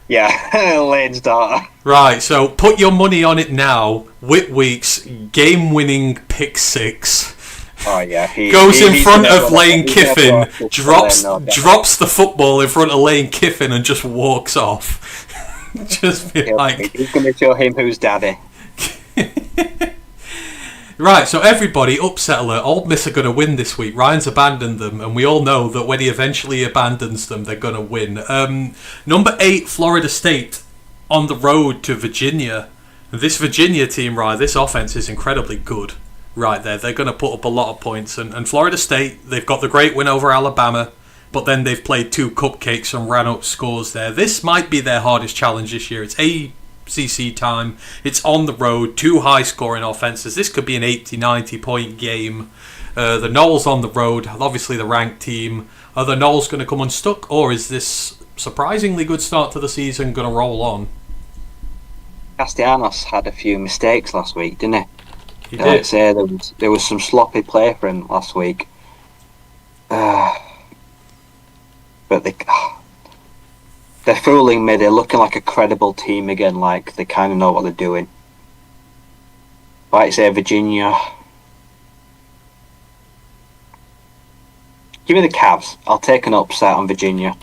Yeah, Lane's daughter. Right, so put your money on it now. Whitweek's game-winning pick six Oh yeah, goes in front of Lane he's gonna Kiffin, blow us drops no doubt. drops the football in front of Lane Kiffin, and just walks off. Just be like, He's going to show him who's daddy. right, so everybody, upset alert, Old Miss are going to win this week. Ryan's abandoned them, and we all know that when he eventually abandons them, they're going to win. Number 8, Florida State, on the road to Virginia. This Virginia team, Ryan, this offense is incredibly good right there. They're going to put up a lot of points. And Florida State, they've got the great win over Alabama, but then they've played 2 cupcakes and ran up scores there. This might be their hardest challenge this year. It's ACC time. It's on the road. 2 high-scoring offenses. This could be an 80, 90-point game. The Noles on the road, obviously the ranked team. Are the Noles going to come unstuck, or is this surprisingly good start to the season going to roll on? Castellanos had a few mistakes last week, didn't he? He did. I'd say there was some sloppy play for him last week. But they're fooling me. They're looking like a credible team again, like they kind of know what they're doing. Like I say, Virginia. Give me the Cavs. I'll take an upset on Virginia.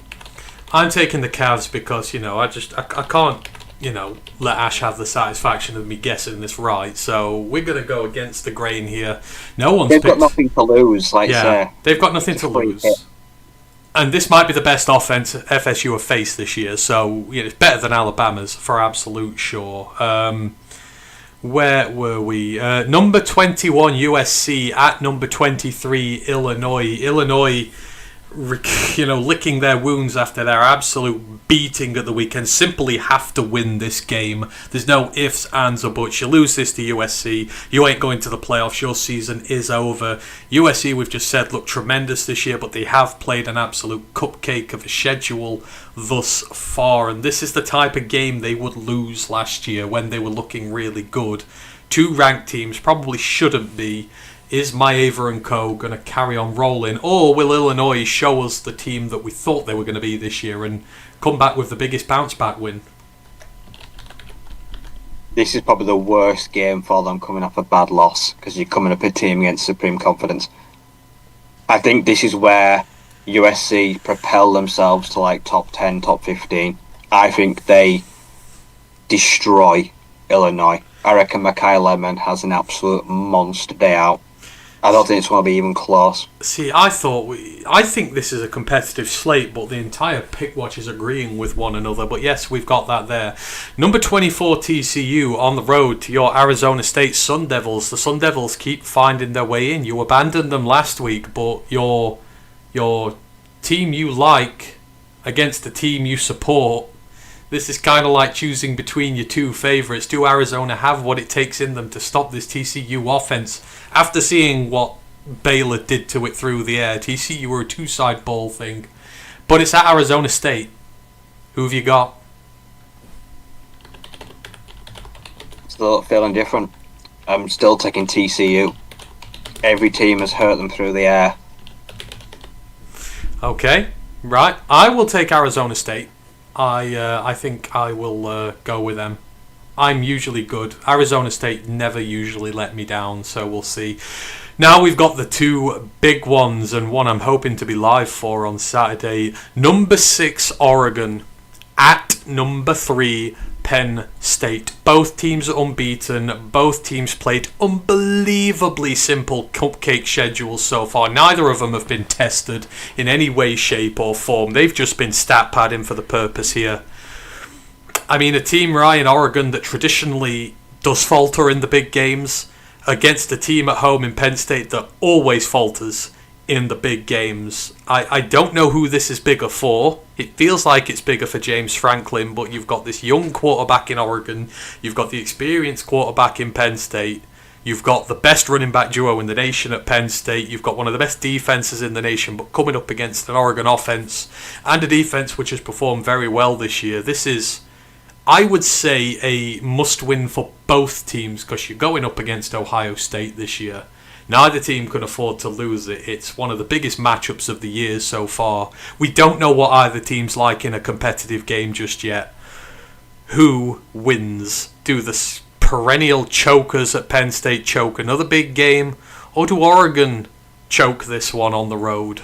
I'm taking the Cavs because, I can't, let Ash have the satisfaction of me guessing this right. So we're going to go against the grain here. They've got nothing to lose, they've got nothing to lose. And this might be the best offense FSU have faced this year, so it's better than Alabama's for absolute sure. Where were we? Number 21 USC at number 23 Illinois. Illinois, licking their wounds after their absolute beating at the weekend. Simply have to win this game. There's no ifs, ands or buts. You lose this to USC, you ain't going to the playoffs. Your season is over. USC, we've just said, look tremendous this year, but they have played an absolute cupcake of a schedule thus far, and this is the type of game they would lose last year when they were looking really good. 2 ranked teams probably shouldn't be. Is Maeva and co. going to carry on rolling, or will Illinois show us the team that we thought they were going to be this year and come back with the biggest bounce-back win? This is probably the worst game for them coming off a bad loss, because you're coming up a team against supreme confidence. I think this is where USC propel themselves to like top 10, top 15. I think they destroy Illinois. I reckon Mekhi Lemon has an absolute monster day out. I don't think it's going to be even close. See, I think this is a competitive slate, but the entire pick watch is agreeing with one another. But yes, we've got that there. Number 24 TCU on the road to your Arizona State Sun Devils. The Sun Devils keep finding their way in. You abandoned them last week, but your team you like against the team you support. This is kind of like choosing between your 2 favourites. Do Arizona have what it takes in them to stop this TCU offense? After seeing what Baylor did to it through the air, TCU were a 2-side ball thing. But it's at Arizona State. Who have you got? Still feeling different. I'm still taking TCU. Every team has hurt them through the air. Okay, right. I will take Arizona State. I think I will go with them. I'm usually good. Arizona State never usually let me down, so we'll see. Now we've got the 2 big ones, and one I'm hoping to be live for on Saturday. Number 6 Oregon at number 3 Penn State. Both teams are unbeaten. Both teams played unbelievably simple cupcake schedules so far. Neither of them have been tested in any way, shape or form. They've just been stat padding for the purpose here. I mean, a team, Ryan, Oregon, that traditionally does falter in the big games against a team at home in Penn State that always falters in the big games. I don't know who this is bigger for. It feels like it's bigger for James Franklin, but you've got this young quarterback in Oregon, you've got the experienced quarterback in Penn State, you've got the best running back duo in the nation at Penn State, you've got one of the best defenses in the nation, but coming up against an Oregon offense and a defense which has performed very well this year. This is, I would say, a must-win for both teams because you're going up against Ohio State this year. Neither team can afford to lose it. It's one of the biggest matchups of the year so far. We don't know what either team's like in a competitive game just yet. Who wins? Do the perennial chokers at Penn State choke another big game, or do Oregon choke this one on the road?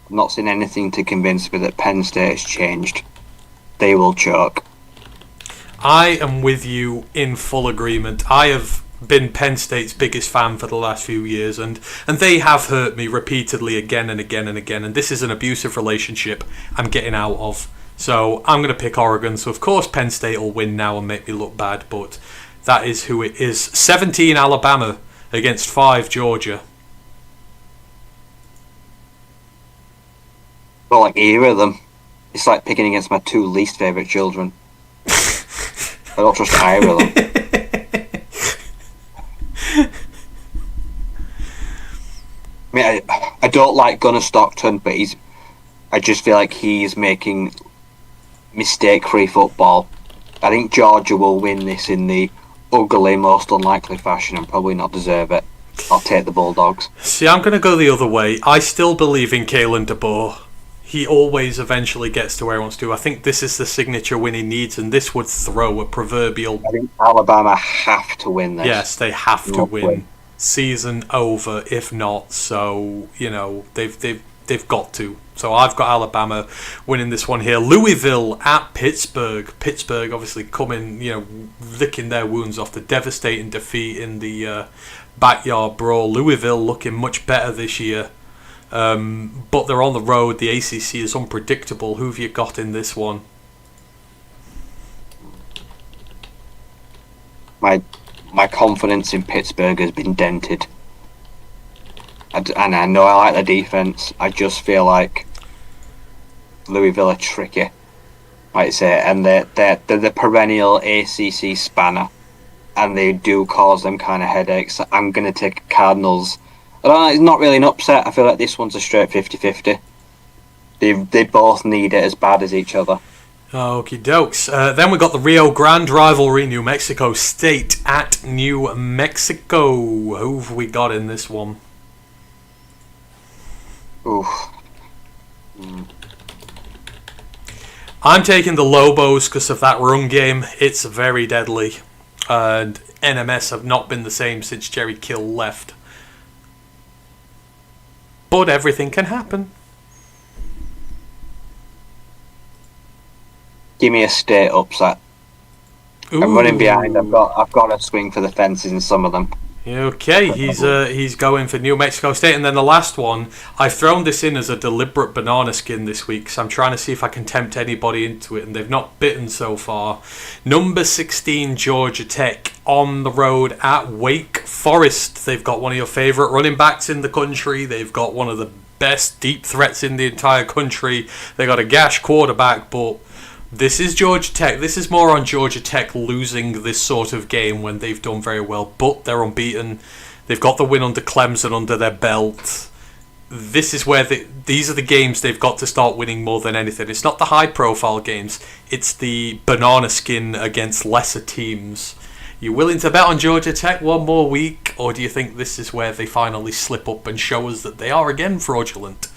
I've not seen anything to convince me that Penn State has changed. They will choke. I am with you in full agreement. I have been Penn State's biggest fan for the last few years, and they have hurt me repeatedly again and again and again, and this is an abusive relationship I'm getting out of. So I'm going to pick Oregon. So of course Penn State will win now and make me look bad, but that is who it is. 17 Alabama against 5 Georgia. Well, like either of them. It's like picking against my 2 least favourite children. I don't trust either of them. I mean, I don't like Gunnar Stockton, but I just feel like he's making mistake-free football. I think Georgia will win this in the ugly, most unlikely fashion and probably not deserve it. I'll take the Bulldogs. See, I'm going to go the other way. I still believe in Kalen DeBoer. He always eventually gets to where he wants to. I think this is the signature win he needs, and this would throw a proverbial... I think Alabama have to win this. Yes, they have to win. Season over, if not. So, they've got to. So I've got Alabama winning this one here. Louisville at Pittsburgh. Pittsburgh obviously coming, licking their wounds off the devastating defeat in the backyard brawl. Louisville looking much better this year. But they're on the road. The ACC is unpredictable. Who have you got in this one? My confidence in Pittsburgh has been dented. And I know I like the defense. I just feel like Louisville are tricky, like I say, and they're the perennial ACC spanner, and they do cause them kind of headaches. I'm going to take Cardinals. I don't know, it's not really an upset. I feel like this one's a straight 50-50. They both need it as bad as each other. Okie dokes. Then we got the Rio Grande rivalry, New Mexico State at New Mexico. Who have we got in this one? Oof. I'm taking the Lobos because of that run game. It's very deadly. And NMS have not been the same since Jerry Kill left. But everything can happen. Give me a state upset. Ooh. I'm running behind. I've got to swing for the fences in some of them. Okay, he's going for New Mexico State. And then the last one, I've thrown this in as a deliberate banana skin this week, so I'm trying to see if I can tempt anybody into it, and they've not bitten so far. Number 16 Georgia Tech on the road at Wake Forest. They've got one of your favourite running backs in the country. They've got one of the best deep threats in the entire country. They got a gash quarterback, but this is Georgia Tech. This is more on Georgia Tech losing this sort of game when they've done very well, but they're unbeaten. They've got the win under Clemson under their belt. This is where these are the games they've got to start winning more than anything. It's not the high-profile games. It's the banana skin against lesser teams. You willing to bet on Georgia Tech one more week, or do you think this is where they finally slip up and show us that they are again fraudulent?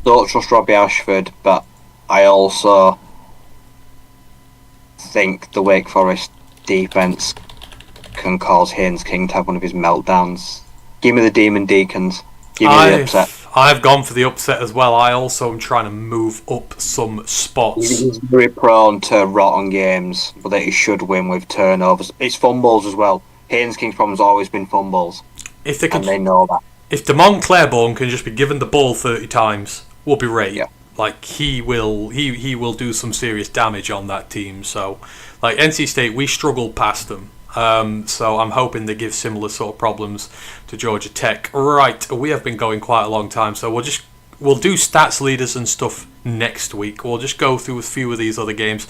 Don't trust Robbie Ashford, but I also think the Wake Forest defence can cause Haynes King to have one of his meltdowns. Give me the Demon Deacons. Give me the upset. I've gone for the upset as well. I also am trying to move up some spots. He's very prone to rotten games, but that he should win with turnovers. It's fumbles as well. Haynes King's problem's always been fumbles, and they know that. If Damon Claiborne can just be given the ball 30 times, we'll be right. Yeah. Like he will do some serious damage on that team. So, like NC State, we struggled past them. So I'm hoping they give similar sort of problems to Georgia Tech. Right, we have been going quite a long time, so we'll do stats leaders and stuff next week. We'll just go through a few of these other games.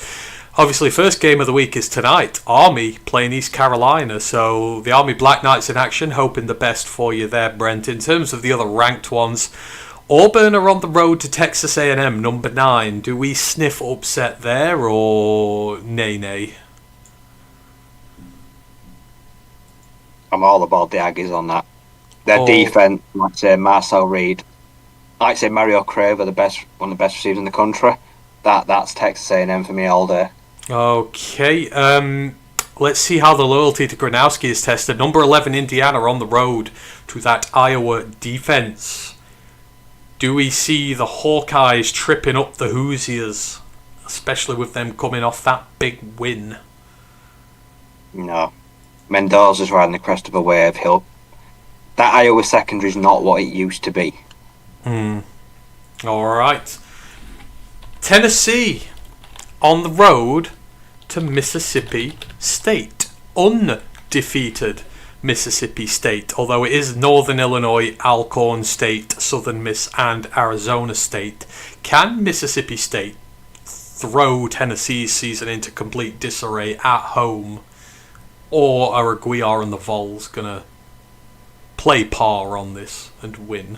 Obviously, first game of the week is tonight. Army playing East Carolina. So the Army Black Knights in action, hoping the best for you there, Brent. In terms of the other ranked ones, Auburn are on the road to Texas A&M, number 9. Do we sniff upset there, or nay? I'm all about the Aggies on that. Their defense, I'd say Marcel Reed, I'd say Mario Craver, one of the best receivers in the country. That's Texas A&M for me all day. Okay, let's see how the loyalty to Gronowski is tested. Number 11 Indiana on the road to that Iowa defense. Do we see the Hawkeyes tripping up the Hoosiers, especially with them coming off that big win? No. Mendoza's riding the crest of a wave. That Iowa secondary is not what it used to be. All right. Tennessee on the road to Mississippi State. Undefeated Mississippi State, although it is Northern Illinois, Alcorn State, Southern Miss, and Arizona State. Can Mississippi State throw Tennessee's season into complete disarray at home, or are Aguiar and the Vols gonna play par on this and win?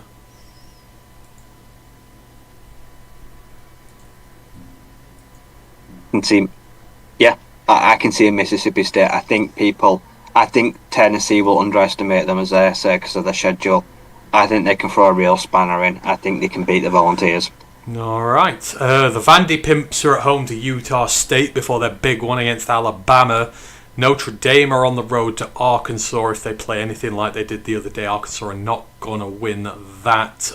I can see in Mississippi State. I think Tennessee will underestimate them, as they say, because of their schedule. I think they can throw a real spanner in. I think they can beat the Volunteers. Alright, the Vandy Pimps are at home to Utah State before their big one against Alabama. Notre Dame are on the road to Arkansas. If they play anything like they did the other day, Arkansas are not going to win that.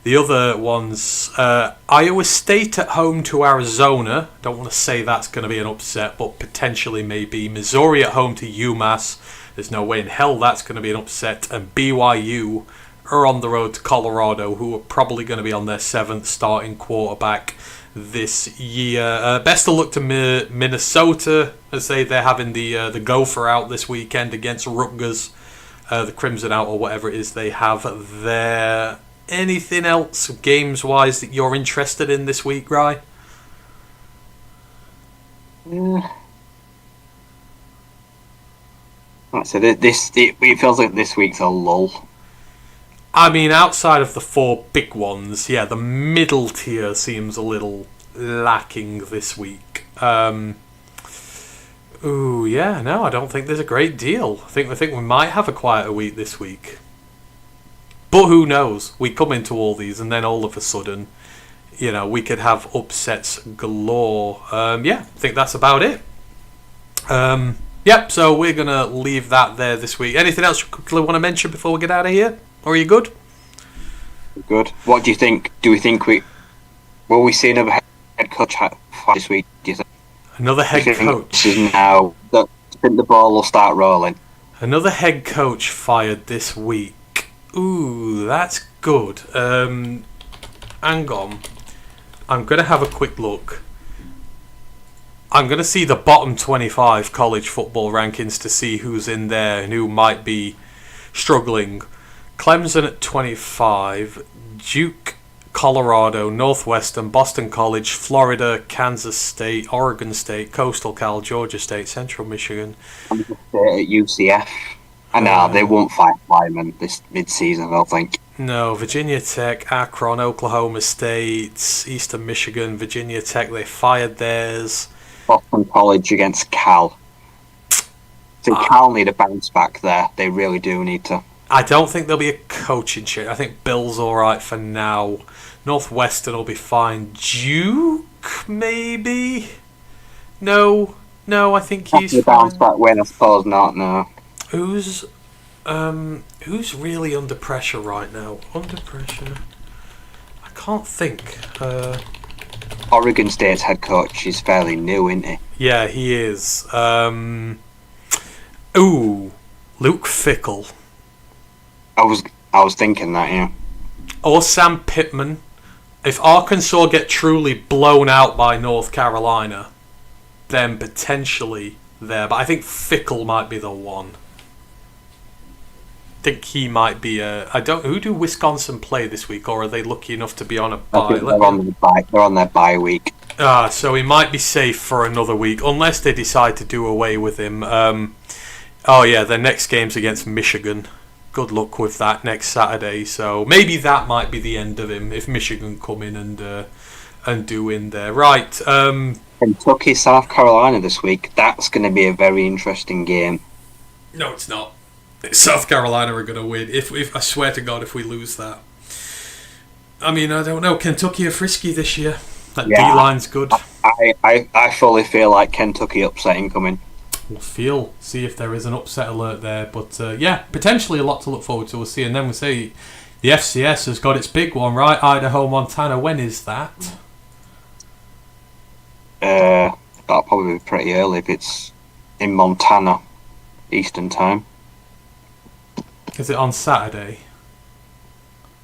The other ones, Iowa State at home to Arizona. Don't want to say that's going to be an upset, but potentially maybe. Missouri at home to UMass. There's no way in hell that's going to be an upset. And BYU are on the road to Colorado, who are probably going to be on their 7th starting quarterback this year. Best of luck to Minnesota, as they're having the Gopher out this weekend against Rutgers, the Crimson out, or whatever it is they have there. Anything else games-wise that you're interested in this week, Rye? So it feels like this week's a lull. I mean, outside of the 4 big ones, yeah, the middle tier seems a little lacking this week. I don't think there's a great deal. I think we might have a quieter week this week. But who knows? We come into all these and then all of a sudden, we could have upsets galore. I think that's about it. So we're going to leave that there this week. Anything else you quickly want to mention before we get out of here? Or are you good? Good. What do you think? Do we think will we see another head coach this week, do you think? Another head coach? Now, I think the ball will start rolling. Another head coach fired this week. Ooh, that's good. Hang on. I'm going to have a quick look. I'm going to see the bottom 25 college football rankings to see who's in there and who might be struggling. Clemson at 25, Duke, Colorado, Northwestern, Boston College, Florida, Kansas State, Oregon State, Coastal Cal, Georgia State, Central Michigan. I'm just at UCF. And now they won't fight linemen this mid-season, I don't think. No, Virginia Tech, Akron, Oklahoma State, Eastern Michigan, Virginia Tech, they fired theirs. Boston College against Cal. So Cal need a bounce back there. They really do need to. I don't think there'll be a coaching change. I think Bill's alright for now. Northwestern will be fine. Duke, maybe? No, I think he's fine. Bounce back win, I suppose not, no. Who's really under pressure right now? Under pressure? I can't think. Oregon State's head coach is fairly new, isn't he? Yeah, he is. Luke Fickell. I was thinking that, yeah. Or Sam Pittman. If Arkansas get truly blown out by North Carolina, then potentially there. But I think Fickell might be the one. I think he might be who do Wisconsin play this week, or are they lucky enough to be on a bye? They're on their bye week. So he might be safe for another week, unless they decide to do away with him. Their next game's against Michigan. good luck with that next Saturday. So maybe that might be the end of him if Michigan come in and do in there. Right. Kentucky, South Carolina this week. That's going to be a very interesting game. No, it's not. South Carolina are going to win. If I swear to God, if we lose that. I mean, I don't know. Kentucky are frisky this year. That D-line's good. I fully feel like Kentucky upsetting coming. We'll see if there is an upset alert there. But yeah, potentially a lot to look forward to. We'll see. And then we'll say the FCS has got its big one, right? Idaho, Montana. When is that? That'll probably be pretty early if it's in Montana, Eastern time. Is it on Saturday?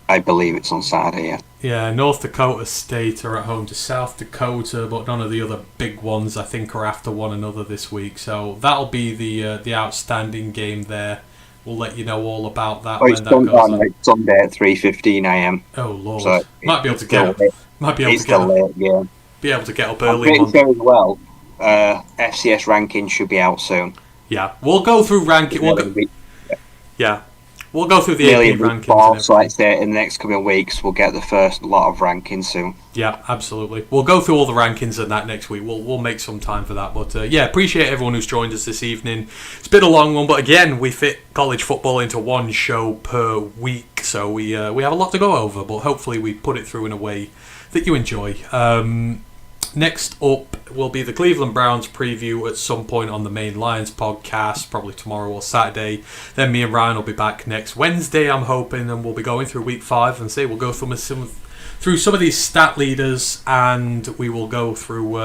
I believe it's on Saturday, yeah. Yeah, North Dakota State are at home to South Dakota, but none of the other big ones, I think, are after one another this week. So that'll be the outstanding game there. We'll let you know all about that when that goes on. It's Sunday at 3:15 a.m. Oh, Lord. So might be able to get up. Be able to get up early. I'm pretty sure as well, FCS rankings should be out soon. Yeah, we'll go through ranking. We'll go through the AP rankings. So I'd say in the next couple of weeks, we'll get the first lot of rankings soon. Yeah, absolutely. We'll go through all the rankings and that next week. We'll make some time for that. But yeah, appreciate everyone who's joined us this evening. It's been a long one, but again, we fit college football into one show per week, so we have a lot to go over. But hopefully, we put it through in a way that you enjoy. Next up will be the Cleveland Browns preview at some point on the main Lions podcast, probably tomorrow or Saturday. Then me and Ryan will be back next Wednesday, I'm hoping, and we'll be going through week 5 and we'll go through some of these stat leaders, and we will go through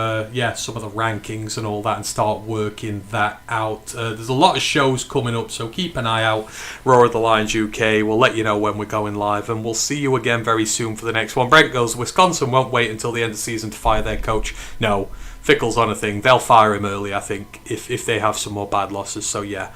some of the rankings and all that and start working that out. There's a lot of shows coming up, so keep an eye out. Roar of the Lions UK. We'll let you know when we're going live, and we'll see you again very soon for the next one. Brent goes, Wisconsin won't wait until the end of the season to fire their coach. No, Fickle's on a thing. They'll fire him early, I think, if they have some more bad losses. So yeah.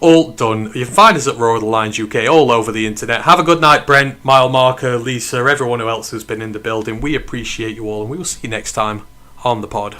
All done. You can find us at Roar of the Lions UK all over the internet. Have a good night, Brent, Mile Marker, Lisa, everyone else who's been in the building. We appreciate you all, and we will see you next time on the pod.